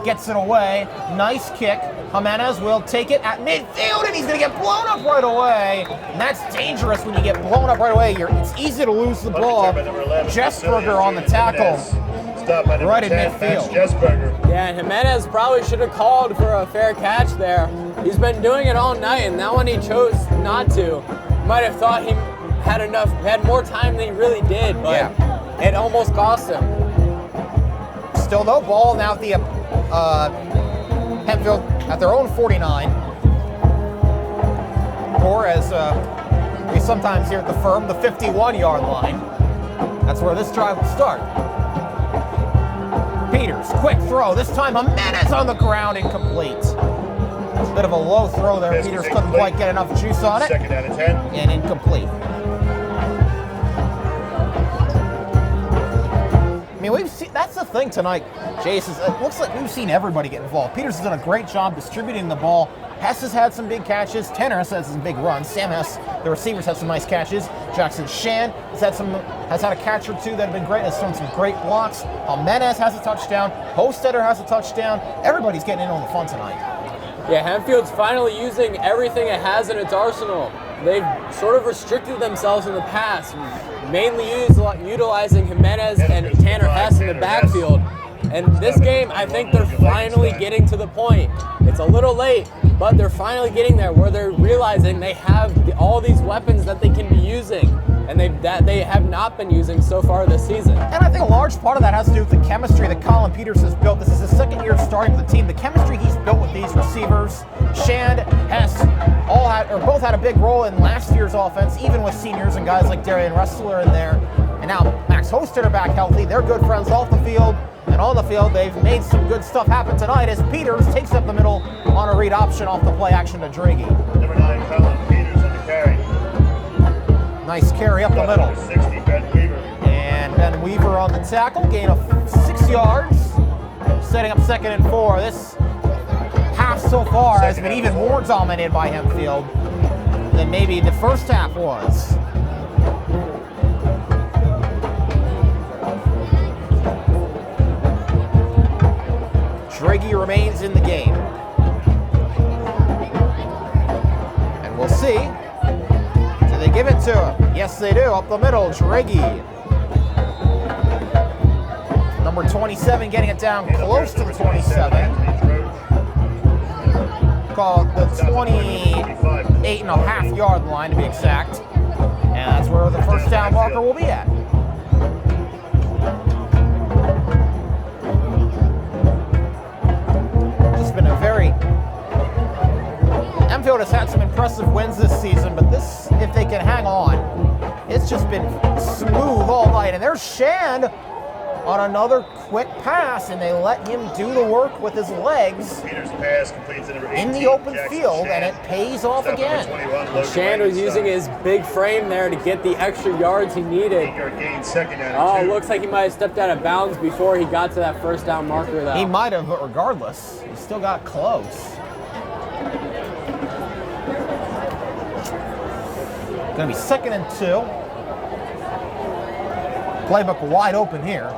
Gets it away. Nice kick. Jimenez will take it at midfield, and he's going to get blown up right away. And that's dangerous when you get blown up right away. It's easy to lose the ball. Jesberger on the tackle right in midfield. Yeah, and Jimenez probably should have called for a fair catch there. He's been doing it all night, and that one he chose not to. Might have thought he had more time than he really did, but it almost cost him. Still no ball now at the Hempfield at their own 49. Or as we sometimes hear at the firm, the 51-yard line. That's where this drive will start. Peters, quick throw. This time Jimenez on the ground, incomplete. Bit of a low throw there. Peters couldn't quite get enough juice on it. 2nd down and 10. And incomplete. I mean, we've seen, that's the thing tonight, Jase, is it looks like we've seen everybody get involved. Peters has done a great job distributing the ball. Hess has had some big catches. Tanner has had some big runs. Sam Hess, the receivers, had some nice catches. Jackson Shan has had a catch or 2 that have been great. Has thrown some great blocks. Jimenez has a touchdown. Hostetter has a touchdown. Everybody's getting in on the fun tonight. Yeah, Hempfield's finally using everything it has in its arsenal. They've sort of restricted themselves in the past, mainly utilizing Jimenez and Tanner Hess in the backfield. And this game, I think they're finally getting to the point. It's a little late, but they're finally getting there where they're realizing they have all these weapons that they can be using, and that they have not been using so far this season. And I think a large part of that has to do with the chemistry that Colin Peters has built. This is his 2nd year starting with the team. The chemistry he's built with these receivers, Shand, Hess, both had a big role in last year's offense, even with seniors and guys like Darian Ressler in there. And now Max Hostetter back healthy. They're good friends off the field. And on the field, they've made some good stuff happen tonight as Peters takes up the middle on a read option off the play action to Draghi. Number 9, Colin Peters on the carry. Nice carry up the middle. 60, Ben Weaver. And Ben Weaver on the tackle, gain of 6 yards, setting up 2nd and 4. This half so far has been even more dominated by Hempfield than maybe the first half was. Driggy remains in the game. And we'll see. Do they give it to him? Yes, they do. Up the middle, Driggy. Number 27 getting it down close to the 27. Call it the 28.5 yard line to be exact. And that's where the first down marker will be at. Been a very Hempfield has had some impressive wins this season, but this, if they can hang on, it's just been smooth all night. And there's Shand on another quick pass, and they let him do the work with his legs Peters pass completes number 18, in the open Jackson field, Shand. and it pays off again. Shand was using his big frame there to get the extra yards he needed. 8-yard gain, 2nd down Oh, and 2. looks like he might have stepped out of bounds before he got to that first down marker, though. He might have, but regardless, he still got close. Gonna be 2nd and 2. Playbook wide open here.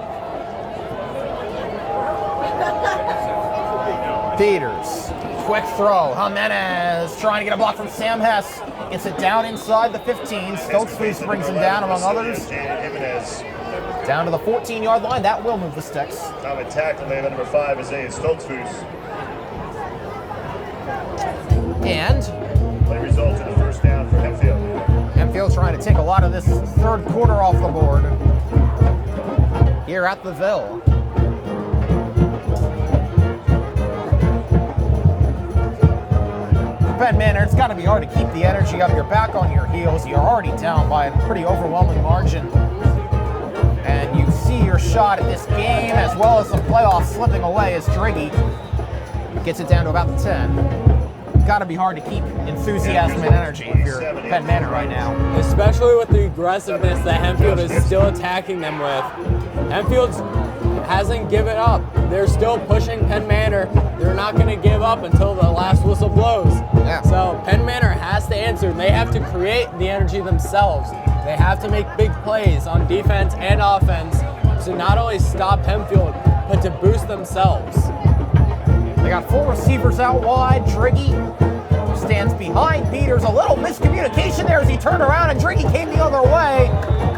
Peters, quick throw. Jimenez trying to get a block from Sam Hess. Gets it down inside the 15. Stokes brings him down, among others. Down to the 14-yard line. That will move the sticks. Time at tackle, man, number 5 is Stoltzfus. And Play results in the first down for Hempfield. Hempfield trying to take a lot of this third quarter off the board here at the Ville. Penn Manor, it's got to be hard to keep the energy up. You're back on your heels. You're already down by a pretty overwhelming margin. And you see your shot at this game as well as the playoffs slipping away as Driggy gets it down to about the 10. Got to be hard to keep enthusiasm and energy if you're Penn Manor right now. Especially with the aggressiveness that Hempfield is still attacking them with. Hempfield hasn't given up. They're still pushing Penn Manor. They're not going to give up until the last whistle blows. Yeah. So Penn Manor has to answer. They have to create the energy themselves. They have to make big plays on defense and offense to not only stop Hempfield, but to boost themselves. They got 4 receivers out wide. Driggy stands behind Peters. A little miscommunication there as he turned around and Driggy came the other way.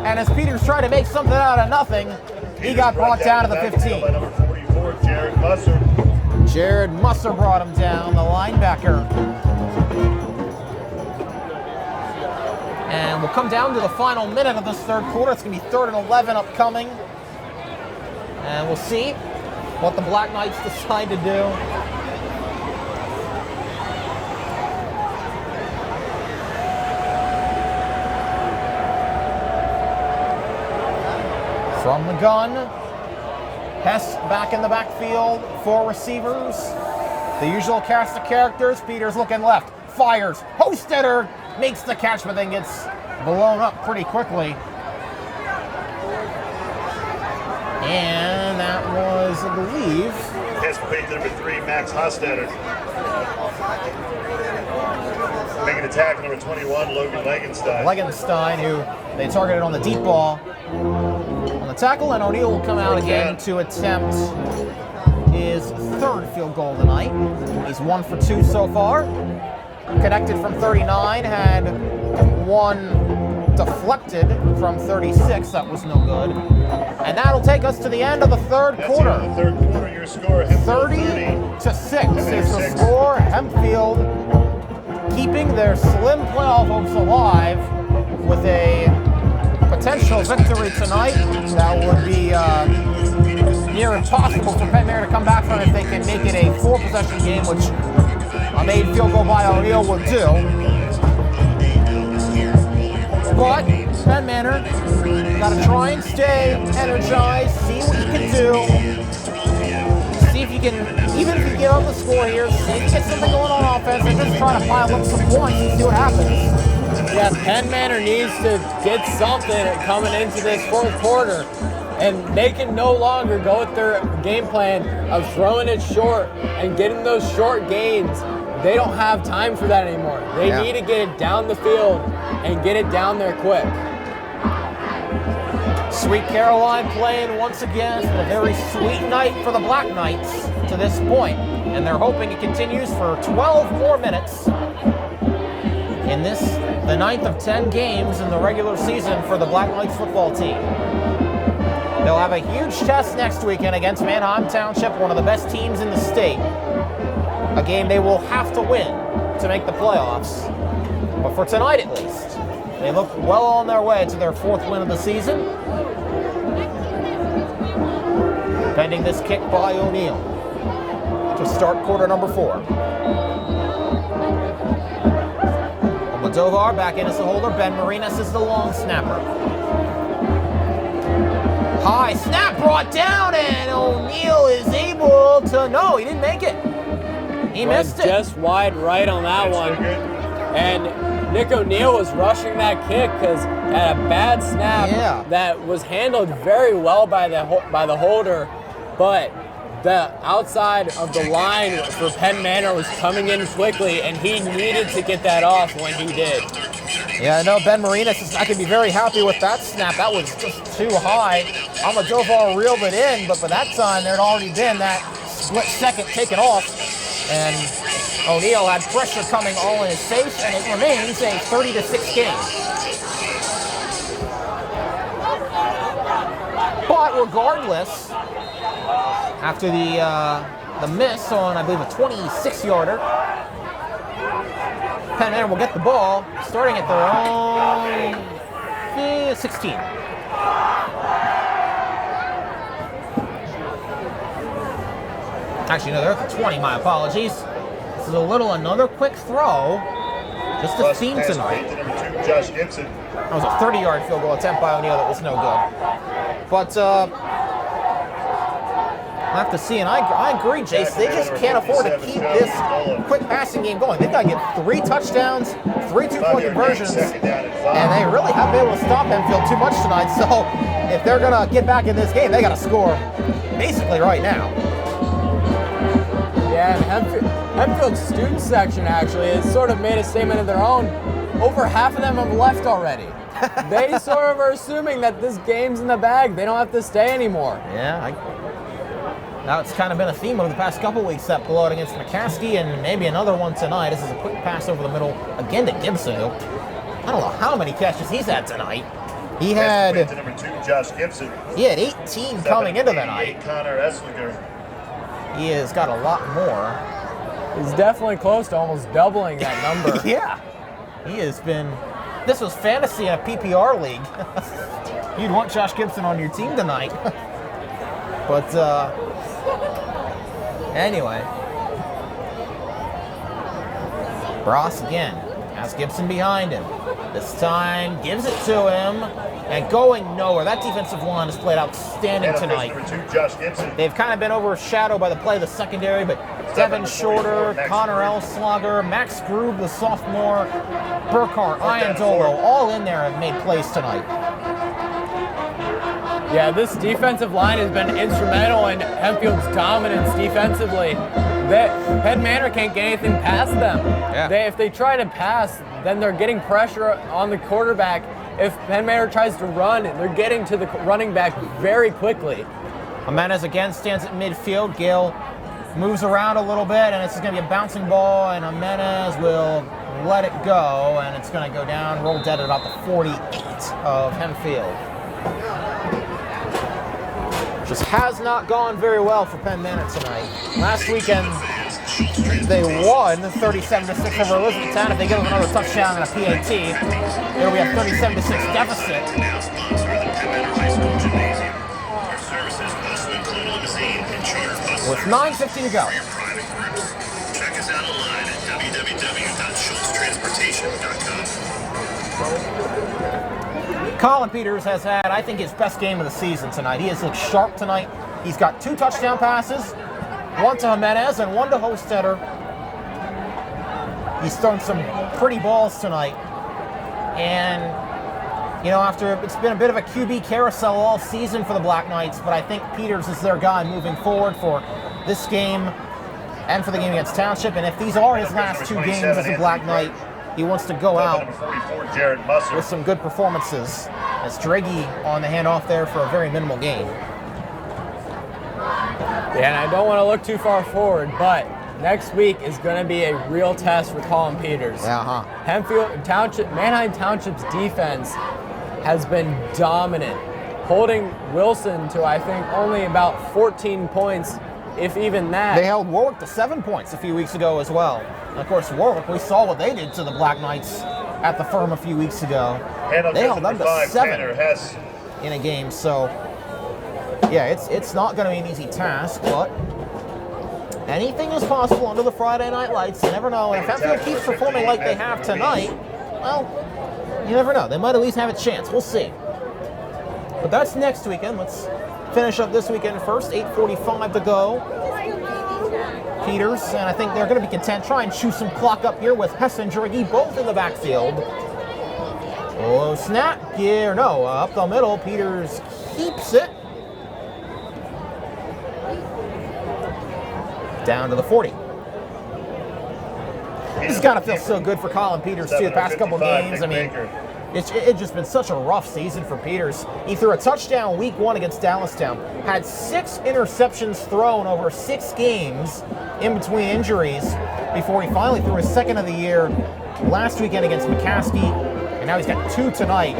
And as Peters tried to make something out of nothing, he got brought down to the 15. By number 44, Jared Musser. Jared Musser brought him down, the linebacker. And we'll come down to the final minute of this third quarter. It's going to be 3rd and 11 upcoming. And we'll see what the Black Knights decide to do. From the gun, Hess back in the backfield, 4 receivers. The usual cast of characters. Peters looking left, fires. Hostetter makes the catch, but then gets blown up pretty quickly. And that was, I believe, Hess complete number 3, Max Hostetter. Making a tackle, number 21, Logan Legenstein. Legenstein, who they targeted on the deep ball on the tackle, and O'Neill will come out again to attempt his 3rd field goal of the night. He's 1 for 2 so far. Connected from 39, had 1 deflected from 36. That was no good. And that'll take us to the end of the third quarter. The third quarter, your score, Hempfield 30-6 is the score. Hempfield keeping their slim playoff hopes alive with a potential victory tonight. That would be near impossible for Penn Manor to come back from if they can make it a 4-possession game, which a made field goal by O'Neill would do. But Penn Manor got to try and stay energized, see what you can do. See if you can, even if you give up the score here, see if you get something going on offense and just try to pile up some points and see what happens. that Penn Manor needs to get something coming into this fourth quarter. And they can no longer go with their game plan of throwing it short and getting those short gains. They don't have time for that anymore. They need to get it down the field and get it down there quick. Sweet Caroline playing once again. A very sweet night for the Black Knights to this point. And they're hoping it continues for 12 more minutes in this, the 9th of 10 games in the regular season for the Black Knights football team. They'll have a huge test next weekend against Manheim Township, one of the best teams in the state. A game they will have to win to make the playoffs. But for tonight at least, they look well on their way to their 4th win of the season. Pending this kick by O'Neill to start quarter number 4. Almodovar back in as the holder. Ben Marinas is the long snapper. High snap brought down, and O'Neill is able to, no, he didn't make it. He missed it. Just wide right on that one. And Nick O'Neill was rushing that kick because had a bad snap that was handled very well by the holder, but the outside of the line for Penn Manor was coming in quickly, and he needed to get that off when he did. Yeah, I know Ben Marinas is not going to be very happy with that snap. That was just too high. Almodovar reeled it in, but by that time there had already been that split second taken off, and O'Neill had pressure coming all in his face, and it remains a 30-6 game. But regardless, after the miss on, I believe, a 26-yarder, Penn Manor will get the ball, starting at their own 16. Actually, no, they're at the 20, my apologies. This is another quick throw. Just a theme tonight. Josh Gibson. That was a 30-yard field goal attempt by O'Neill that was no good. But we'll have to see, and I agree, Jase. They just can't afford to keep this quick passing game going. They've got to get 3 touchdowns, 3 two-point conversions, and they really haven't been able to stop Hempfield too much tonight. So if they're going to get back in this game, they got to score basically right now. Yeah, and Hempfield's student section actually has sort of made a statement of their own. Over half of them have left already. They sort of are assuming that this game's in the bag. They don't have to stay anymore. Yeah, now it's kind of been a theme over the past couple weeks, that blowout against McCaskey, and maybe another one tonight. This is a quick pass over the middle, again to Gibson, who, I don't know how many catches he's had tonight. He had number 2, Josh Gibson. He had 18 coming into the night. Connor Esslinger. He has got a lot more. He's definitely close to almost doubling that number. Yeah, he has been. This was fantasy in a PPR league. You'd want Josh Gibson on your team tonight. But anyway, Ross again has Gibson behind him. This time gives it to him and going nowhere. That defensive line has played outstanding tonight. They've kind of been overshadowed by the play of the secondary, but Devin Shorter, Connor Elslager, Max Grube, the sophomore, Burkhart, Iandolo, all in there have made plays tonight. Yeah, this defensive line has been instrumental in Hempfield's dominance defensively. Penn Manor can't get anything past them. Yeah. If they try to pass, then they're getting pressure on the quarterback. If Penn Manor tries to run, they're getting to the running back very quickly. Jimenez again stands at midfield. Gale moves around a little bit, and it's going to be a bouncing ball, and Jimenez will let it go, and it's going to go down, roll dead at about the 48 of Hempfield. Just has not gone very well for Penn Manor tonight. Last weekend, they won 37-6 over Elizabethtown. If they give them another touchdown and a PAT, there we have 37-6 deficit. With 9:50 to go. Check us out online at www.schultztransportation.com. Colin Peters has had, I think, his best game of the season tonight. He has looked sharp tonight. He's got 2 touchdown passes, 1 to Jimenez and 1 to Hostetter. He's thrown some pretty balls tonight. And, you know, after it's been a bit of a QB carousel all season for the Black Knights, but I think Peters is their guy moving forward for this game and for the game against Township. And if these are his last 2 games as a Black Knight, he wants to go out with some good performances. As Draghi on the handoff there for a very minimal gain. Yeah, and I don't want to look too far forward, but next week is going to be a real test for Colin Peters. Hempfield Township, Manheim Township's defense has been dominant, holding Wilson to, I think, only about 14 points, if even that. They held Warwick to 7 points a few weeks ago as well. And of course, Warwick, we saw what they did to the Black Knights at the Firm a few weeks ago. They held them to 7 in a game. So, yeah, it's not going to be an easy task, but anything is possible under the Friday night lights. You never know. And if Hempfield keeps performing like they have tonight, well, you never know. They might at least have a chance. We'll see. But that's next weekend. Let's finish up this weekend first. 8:45 to go. Peters, and I think they're going to be content. Try and chew some clock up here with Hess and Draghi both in the backfield. Oh, snap. Gear. No, up the middle. Peters keeps it. Down to the 40. This has got to feel so good for Colin Peters, too, the past couple games. I mean, it's just been such a rough season for Peters. He threw a touchdown week 1 against Dallastown, had 6 interceptions thrown over 6 games in between injuries before he finally threw his second of the year last weekend against McCaskey, and now he's got 2 tonight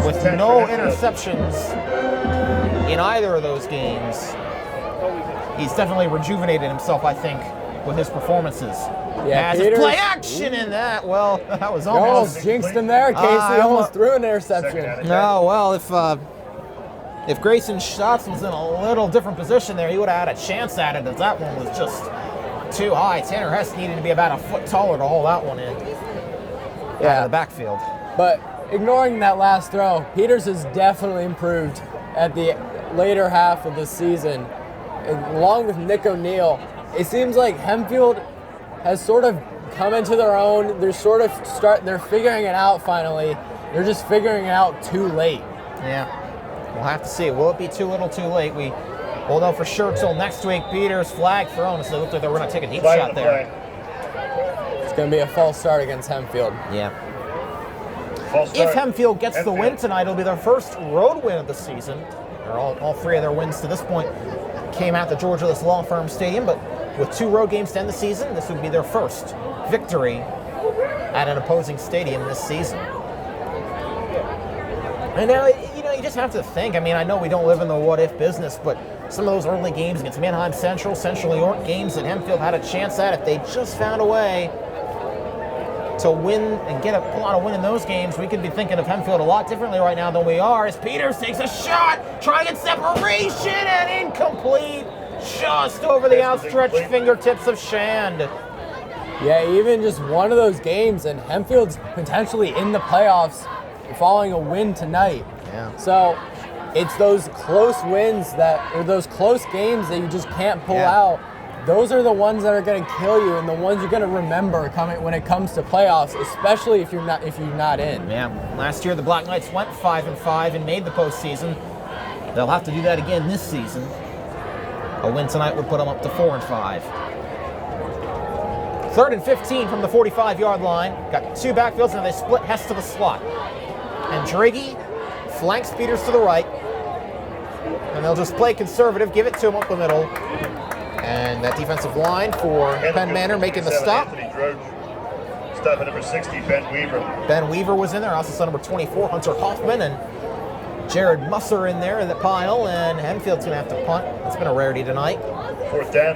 with no interceptions in either of those games. He's definitely rejuvenated himself, I think, with his performances. Yeah, as his play action in that. Well, that was almost jinxed him there, Kasey. Almost threw an interception. No, well, if Grayson Schatz was in a little different position there, he would have had a chance at it, as that one was just too high. Tanner Hess needed to be about a foot taller to hold that one in. Out of the backfield. But ignoring that last throw, Peters has definitely improved at the later half of the season. And along with Nick O'Neill, it seems like Hempfield has sort of come into their own. They're figuring it out finally. They're just figuring it out too late. Yeah, we'll have to see. Will it be too little, too late? We won't know for sure till next week. Peters flag thrown, so it looked like they were going to take a deep shot there. It's going to be a false start against Hempfield. Yeah. If Hempfield gets the win tonight, it'll be their first road win of the season. All 3 of their wins to this point came at the Georgia List Law Firm Stadium, but with 2 road games to end the season, this would be their first victory at an opposing stadium this season. And now, you just have to think. I mean, I know we don't live in the what-if business, but some of those early games against Manheim Central, Central New York, games that Hempfield had a chance at, if they just found a way to win and pull out a win in those games, we could be thinking of Hempfield a lot differently right now than we are, as Peters takes a shot, trying to get separation, and incomplete, just over the outstretched fingertips of Shand. Yeah, even just one of those games, and Hempfield's potentially in the playoffs following a win tonight. Yeah. So it's those close wins or those close games that you just can't pull out. Those are the ones that are going to kill you, and the ones you're going to remember when it comes to playoffs, especially if you're not in. Yeah. Last year the Black Knights went 5-5 and made the postseason. They'll have to do that again this season. A win tonight would put them up to 4-5. 3rd and 15 from the 45-yard line. Got 2 backfields, and they split Hess to the slot. And Draghi flanks Peters to the right. And they'll just play conservative, give it to him up the middle. And that defensive line for Penn Manor making the stop. Stop at number 60, Ben Weaver. Ben Weaver was in there. Also saw number 24, Hunter Hoffman, and Jared Musser in there in the pile. And Hempfield's going to have to punt. It's been a rarity tonight. 4th down.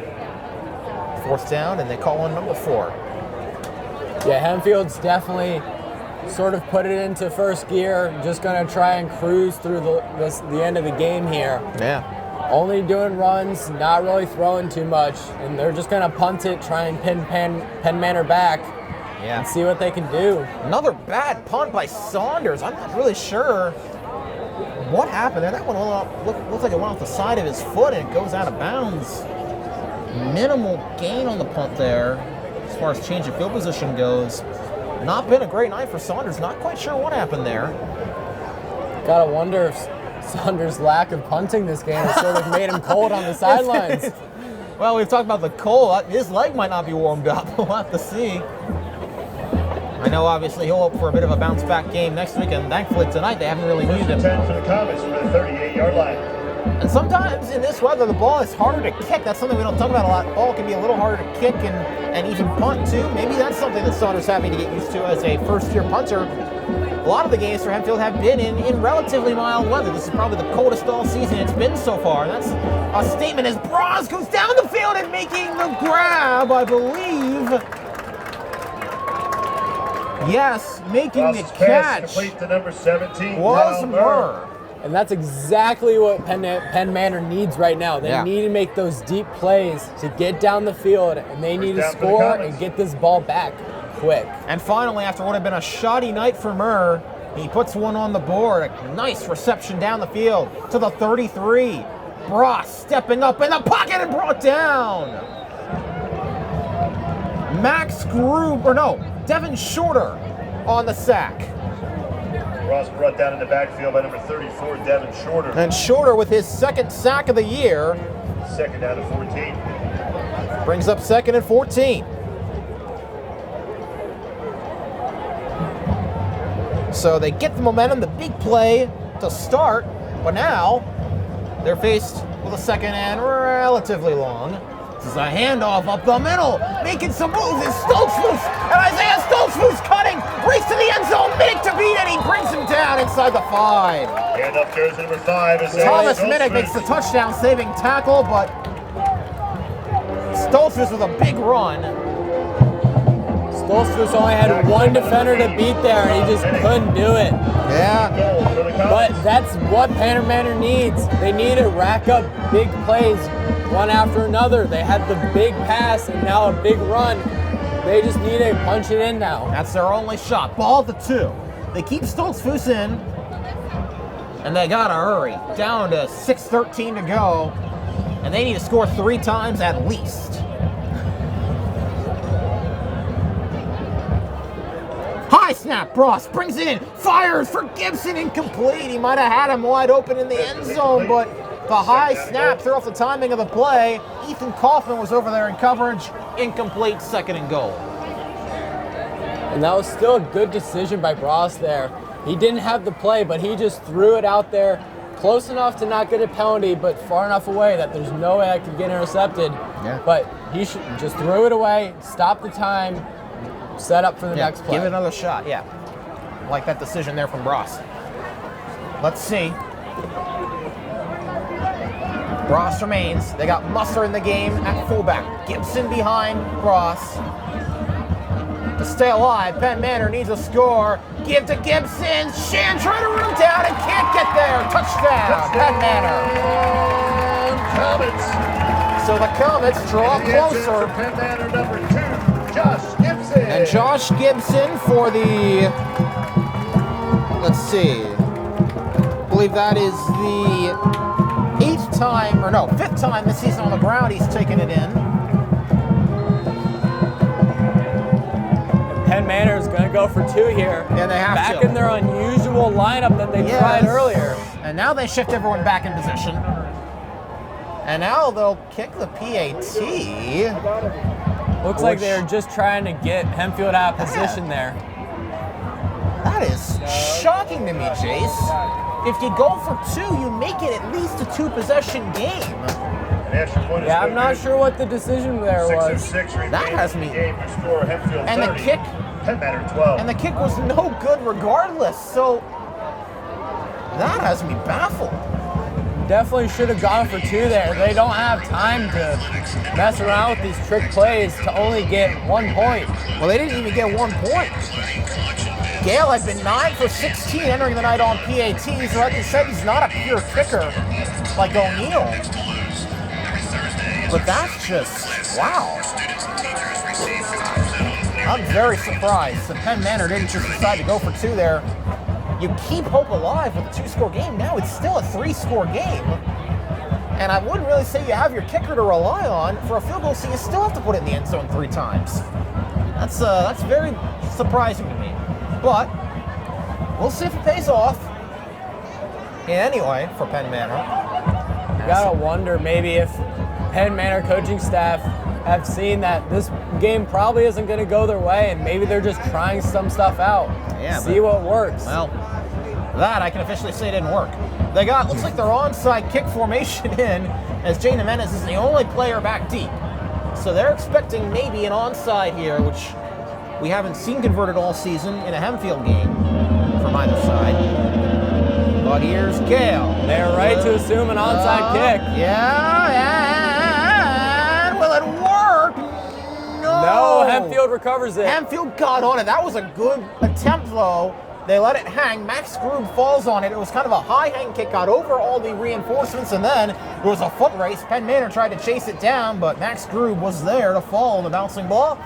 4th down, and they call on number 4. Yeah, Hempfield's definitely sort of put it into first gear. Just going to try and cruise through the end of the game here. Yeah. Only doing runs, not really throwing too much, and they're just going to punt it, try and pin Penn Manor back, and see what they can do. Another bad punt by Saunders. I'm not really sure what happened there. That one looks like it went off the side of his foot, and it goes out of bounds. Minimal gain on the punt there, as far as change of field position goes. Not been a great night for Saunders. Not quite sure what happened there. Gotta wonder if Saunders' lack of punting this game has sort of made him cold on the sidelines. Well, we've talked about the cold. His leg might not be warmed up. We'll have to see. I know, obviously, he'll hope for a bit of a bounce-back game next week, and thankfully tonight they haven't really needed him. 10 for the Comets from the 38-yard line. And sometimes in this weather, the ball is harder to kick. That's something we don't talk about a lot. The ball can be a little harder to kick and even punt, too. Maybe that's something that Saunders having to get used to as a first-year punter. A lot of the games for Hempfield have been in relatively mild weather. This is probably the coldest all season it's been so far. That's a statement as Braz goes down the field and making the grab, I believe. Yes, making the catch complete to number 17. was Murr. And that's exactly what Penn Manor needs right now. They need to make those deep plays to get down the field, and they need to score and get this ball back quick. And finally, after what had been a shoddy night for Murr, he puts one on the board. A nice reception down the field to the 33. Bross stepping up in the pocket and brought down. Devin Shorter on the sack. Ross brought down in the backfield by number 34, Devin Shorter. And Shorter with his second sack of the year. Second down to 14. Brings up 2nd and 14. So they get the momentum, the big play to start, but now they're faced with a second and relatively long. This is a handoff up the middle, making some moves, and Stoltzfus, and Isaiah Stoltzfus cutting, race to the end zone, minute to beat, and he brings him down inside the 5. Handoff jersey number 5. Thomas Minnick makes the touchdown-saving tackle, but Stoltzfus with a big run. Stoltzfus only had one defender to beat there, and he just couldn't do it. Yeah. But that's what Penn Manor needs. They need to rack up big plays one after another. They had the big pass and now a big run. They just need to punch it in now. That's their only shot. Ball to 2. They keep Stoltzfus in, and they gotta hurry. Down to 6:13 to go, and they need to score 3 times at least. High snap, Bross brings it in, fires for Gibson, incomplete. He might have had him wide open in the end zone, but the high snap threw off the timing of the play. Ethan Kaufman was over there in coverage, incomplete, 2nd and goal. And that was still a good decision by Bross there. He didn't have the play, but he just threw it out there close enough to not get a penalty, but far enough away that there's no way I could get intercepted. Yeah. But he should just throw it away, stop the time, set up for the next play. Give it another shot, yeah. Like that decision there from Bross. Let's see. Bross remains. They got Musser in the game at fullback. Gibson behind Bross. To stay alive, Penn Manor needs a score. Give to Gibson. Shan trying to root down and can't get there. Touchdown, Penn Manor. Comets. So the Comets draw closer. Penn Manor number 2, Josh Gibson. And Josh Gibson for the, let's see, I believe that is the 5th time this season on the ground he's taken it in. Penn Manor is going to go for 2 here. Yeah, they have back to. in their unusual lineup that they tried earlier. And now they shift everyone back in position. And now they'll kick the PAT. Looks like they're just trying to get Hempfield out of position there. That is shocking to me, Jase. If you go for 2, you make it at least a 2-possession game. Yeah, I'm not sure what the decision there was. That has me. And the kick. Penn Manor 12. And the kick was no good regardless. So that has me baffled. Definitely should have gone for 2 there. They don't have time to mess around with these trick plays to only get 1 point. Well, they didn't even get 1 point. Gale had been 9 for 16 entering the night on PATs. So like I said, he's not a pure kicker like O'Neal. But that's just, wow. I'm very surprised that Penn Manor didn't just decide to go for 2 there. You keep hope alive with a 2-score game. Now it's still a 3-score game. And I wouldn't really say you have your kicker to rely on for a field goal, so you still have to put it in the end zone 3 times. That's very surprising to me. but we'll see if it pays off. Anyway, for Penn Manor. You gotta wonder maybe if Penn Manor coaching staff have seen that this game probably isn't going to go their way, and maybe they're just trying some stuff out. Yeah, see what works. Well, that I can officially say didn't work. They got, looks like their onside kick formation in, as Jane Jimenez is the only player back deep. So they're expecting maybe an onside here, which we haven't seen converted all season in a Hempfield game from either side. But here's Gale. They're right to assume an onside kick. Yeah, and will it work? No, Hempfield recovers it. Hempfield got on it. That was a good attempt, though. They let it hang. Max Grube falls on it. It was kind of a high hang kick, got over all the reinforcements, and then it was a foot race. Penn Manor tried to chase it down, but Max Grube was there to fall on the bouncing ball,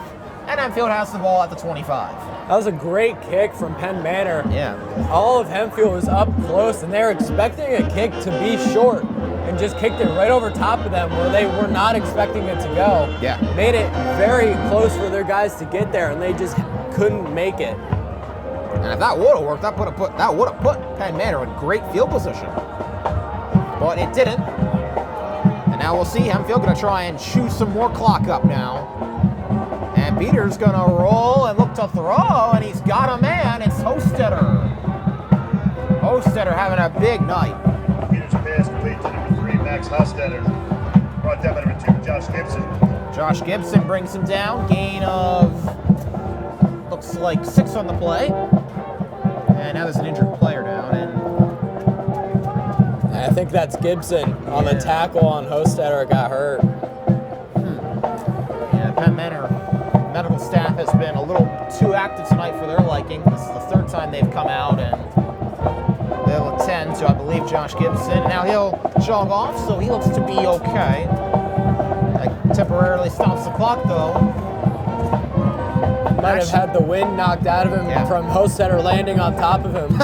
and Hempfield has the ball at the 25. That was a great kick from Penn Manor. Yeah. All of Hempfield was up close, and they were expecting a kick to be short, and just kicked it right over top of them where they were not expecting it to go. Yeah. Made it very close for their guys to get there, and they just couldn't make it. And if that would have worked, that would have put Penn Manor in great field position. But it didn't. And now we'll see Hempfield going to try and chew some more clock up now. And Peter's going to roll and look to throw, and he's got a man. It's Hostetter. Hostetter having a big night. Peter's pass complete to number 3, Max Hostetter. Brought down by number 2, Josh Gibson. Josh Gibson brings him down. Gain of, looks like 6 on the play. And now there's an injured player down. And I think that's Gibson on the tackle on Hostetter got hurt. Yeah, Penn Manor medical staff has been a little too active tonight for their liking. This is the 3rd time they've come out, and they'll attend to, I believe, Josh Gibson. Now he'll jog off, so he looks to be okay. That temporarily stops the clock, though. Might have had the wind knocked out of him from Hostetter landing on top of him.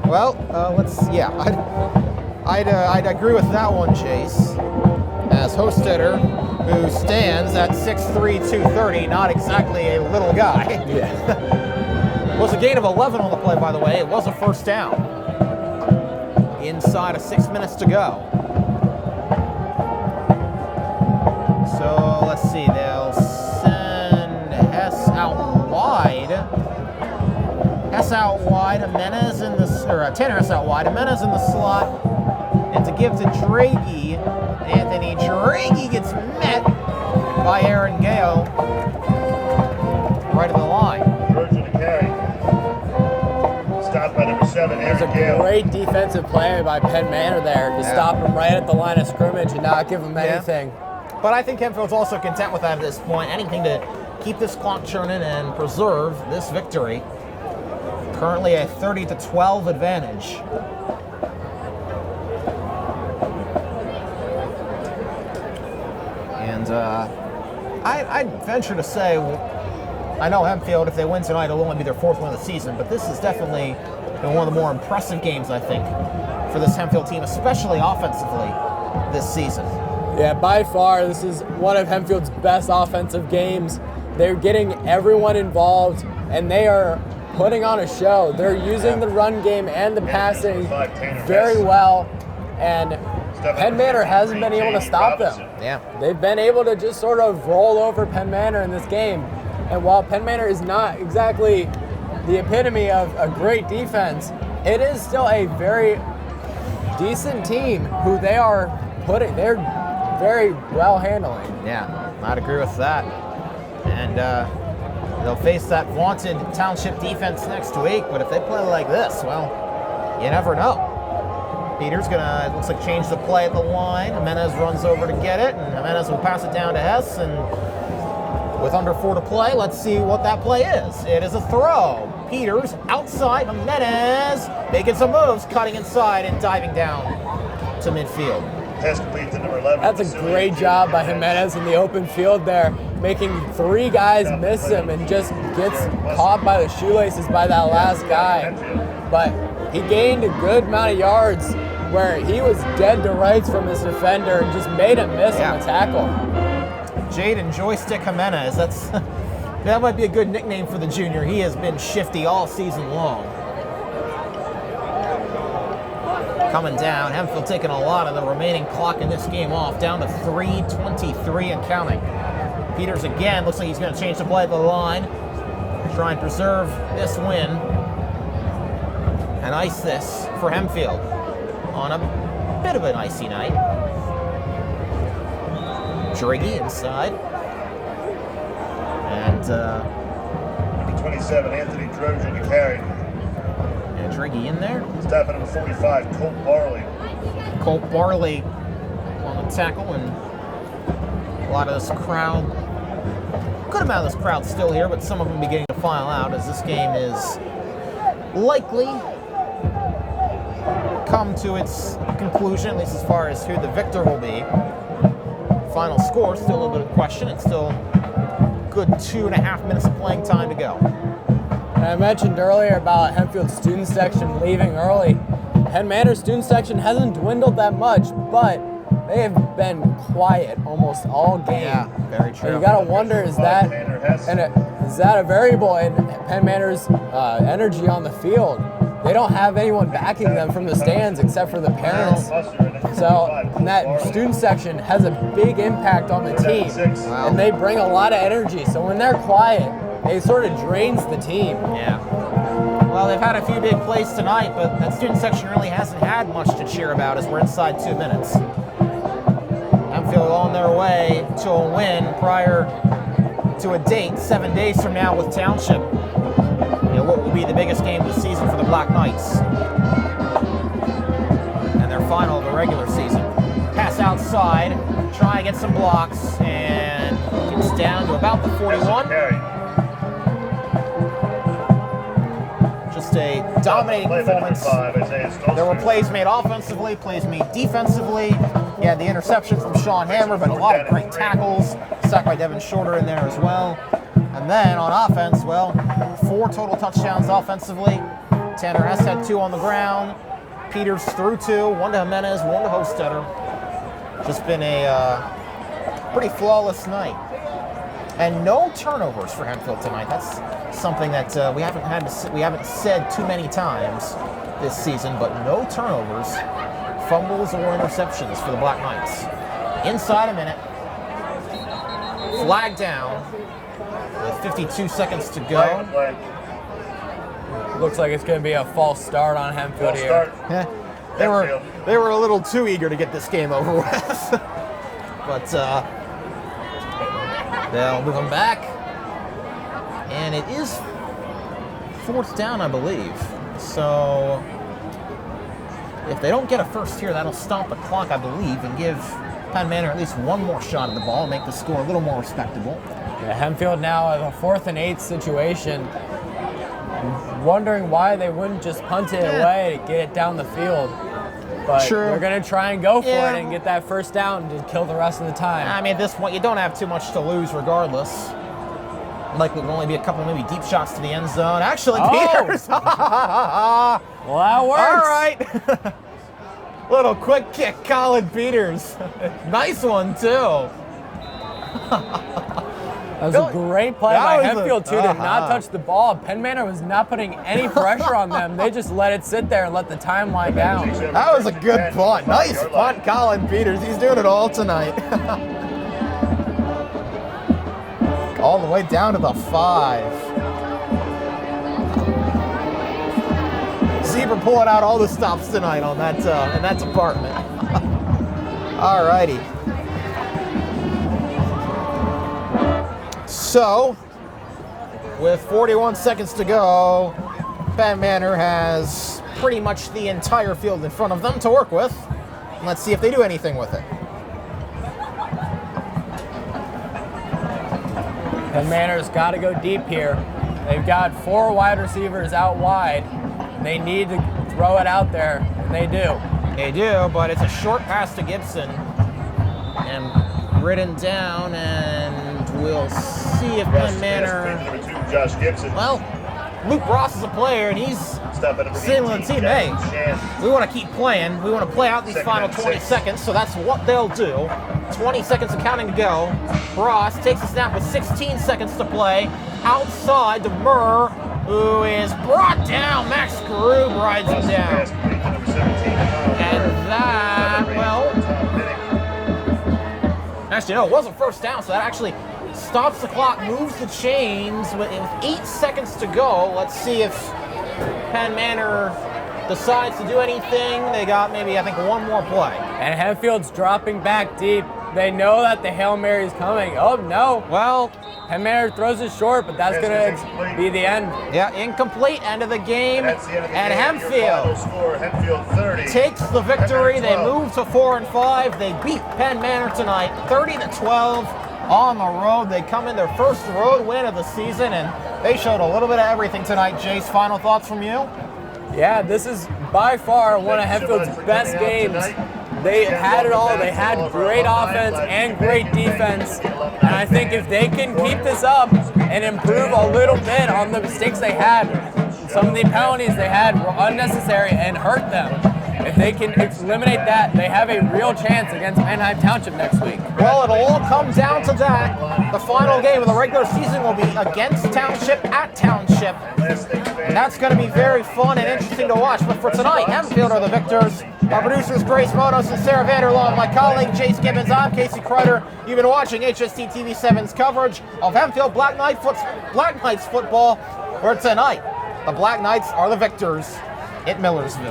Well, I'd agree with that one, Jase. As Hostetter, who stands at 6'3", 230, not exactly a little guy. Yeah. Was a gain of 11 on the play, by the way. It was a first down. Inside of 6 minutes to go. So let's see. They'll send Hess out wide. Hess out wide. Jimenez in the Tanner Hess out wide. Jimenez in the slot, and to give to Draghi. Anthony Draghi gets met by Aaron Gale right at the line. Version to carry. Stopped by number 7, Aaron It was a Gale. great defensive play by Penn Manor there to stop him right at the line of scrimmage and not give him anything. But I think Hempfield's also content with that at this point. Anything to keep this clock churning and preserve this victory. Currently a 30-12 advantage. And I'd venture to say, I know Hempfield, if they win tonight, it'll only be their 4th win of the season, but this is definitely one of the more impressive games, I think, for this Hempfield team, especially offensively this season. Yeah, by far, this is one of Hempfield's best offensive games. They're getting everyone involved, and they are putting on a show. They're using the run game and the passing very well, and Penn Manor hasn't been able to stop them. Yeah. They've been able to just sort of roll over Penn Manor in this game. And while Penn Manor is not exactly the epitome of a great defense, it is still a very decent team who they're very well handling. Yeah, I'd agree with that. And they'll face that vaunted Township defense next week, but if they play like this, well, you never know. Peter's gonna, it looks like, change the play at the line. Jimenez runs over to get it, and Jimenez will pass it down to Hess, and with under 4 to play, let's see what that play is. It is a throw. Peters outside, Jimenez making some moves, cutting inside and diving down to midfield. Pass complete to number 11. That's a great job by Jimenez in the open field there, making 3 guys miss him and just gets caught by the shoelaces by that last guy. But he gained a good amount of yards where he was dead to rights from his defender and just made him miss on the tackle. Jaden Joystick Jimenez, that's That might be a good nickname for the junior. He has been shifty all season long. Coming down, Hempfield taking a lot of the remaining clock in this game off, down to 3:23 and counting. Peters again, looks like he's going to change the play at the line, try and preserve this win and ice this for Hempfield on a bit of an icy night. Driggy inside. And 27, Anthony Drojan to carry. and Driggy in there. Stepping number 45, Colt Barley. Colt Barley on the tackle, and a lot of this crowd, good amount of this crowd still here, but some of them beginning to file out as this game is likely come to its conclusion, at least as far as who the victor will be. Final score, still a little bit of question. It's still good 2.5 minutes of playing time to go. And I mentioned earlier about Hempfield student section leaving early. Penn Manor student section hasn't dwindled that much, but they have been quiet almost all game. Yeah, very true. And you gotta wonder, is that a variable in Penn Manor's energy on the field? They don't have anyone backing them from the stands except for the parents. So that student section has a big impact on the team, and they bring a lot of energy. So when they're quiet, it sort of drains the team. Yeah. Well, they've had a few big plays tonight, but that student section really hasn't had much to cheer about as we're inside 2 minutes. Hempfield on their way to a win prior to a date 7 days from now with Township. What will be the biggest game of the season for the Black Knights. And their final of the regular season. Pass outside, try and get some blocks, and gets down to about the 41. Just a dominating performance. There were plays made offensively, plays made defensively. You had the interception from Sean Hammer, but a lot of great tackles. Sacked by Devin Shorter in there as well. And then on offense, well, 4 total touchdowns offensively. Tanner Hess had 2 on the ground. Peters threw 2, 1 to Jimenez, 1 to Hostetter. Just been a pretty flawless night. And no turnovers for Hempfield tonight. That's something that we haven't said too many times this season, but no turnovers, fumbles or interceptions for the Black Knights. Inside a minute. Flag down. With 52 seconds to go. Looks like it's going to be a false start on Hempfield here. Yeah, they were a little too eager to get this game over with. But they'll move them back. And it is 4th down, I believe. So if they don't get a first here, that'll stop the clock, I believe, and give Penn Manor at least one more shot at the ball and make the score a little more respectable. Yeah, Hempfield now in a 4th and 8 situation, wondering why they wouldn't just punt it away to get it down the field. But they're going to try and go for it and get that first down to kill the rest of the time. I mean, at this point, you don't have too much to lose regardless. Likely will only be a couple maybe deep shots to the end zone. Actually, Peters! Well, that works. All right. Little quick kick, Colin Peters. Nice one, too. That was a great play by Hempfield, too, to not touch the ball. Penn Manor was not putting any pressure on them. They just let it sit there and let the time wind down. That was a good punt. Nice punt, Colin Peters. He's doing it all tonight. All the way down to the 5. Zebra pulling out all the stops tonight on that in that department. All righty. So, with 41 seconds to go, Penn Manor has pretty much the entire field in front of them to work with. Let's see if they do anything with it. Penn Manor's got to go deep here. They've got 4 wide receivers out wide. They need to throw it out there, and they do. They do, but it's a short pass to Gibson. And ridden down, and we'll see if Penn Manor... Josh Gibson. Well, Luke Ross is a player, and he's saying to the team, hey, we want to keep playing. We want to play out these final 20 seconds, so that's what they'll do. 20 seconds of counting to go. Ross takes a snap with 16 seconds to play, outside to Murr, who is brought down. Max Grube rides him down. And that, well, actually, no, it wasn't first down, so that actually stops the clock, moves the chains with 8 seconds to go. Let's see if Penn Manor decides to do anything. They got maybe, I think, one more play. And Hempfield's dropping back deep. They know that the Hail Mary is coming. Oh, no. Well, Penn Manor throws it short, but that's going to be the end. yeah, incomplete, end of the game. That's the end of the And game. Hempfield Your final score, Hempfield 30. takes the victory. They 12. move to 4-5. They beat Penn Manor tonight, 30-12 on the road. They come in their first road win of the season, and they showed a little bit of everything tonight. Jase, final thoughts from you? Yeah, this is by far one of Hempfield's best games. They had it all. They had great offense and great defense. And I think if they can keep this up and improve a little bit on the mistakes they had, some of the penalties they had were unnecessary and hurt them. If they can eliminate that, they have a real chance against Manheim Township next week. Well, it'll all come down to that. The final game of the regular season will be against Township at Township. And that's going to be very fun and interesting to watch. But for tonight, Hempfield are the victors. Our producers, Grace Monos and Sarah Vanderlaw, my colleague, Jase Gibbons. I'm Kasey Kreider. You've been watching HST TV 7's coverage of Hempfield Black Knights football, where tonight, the Black Knights are the victors at Millersville.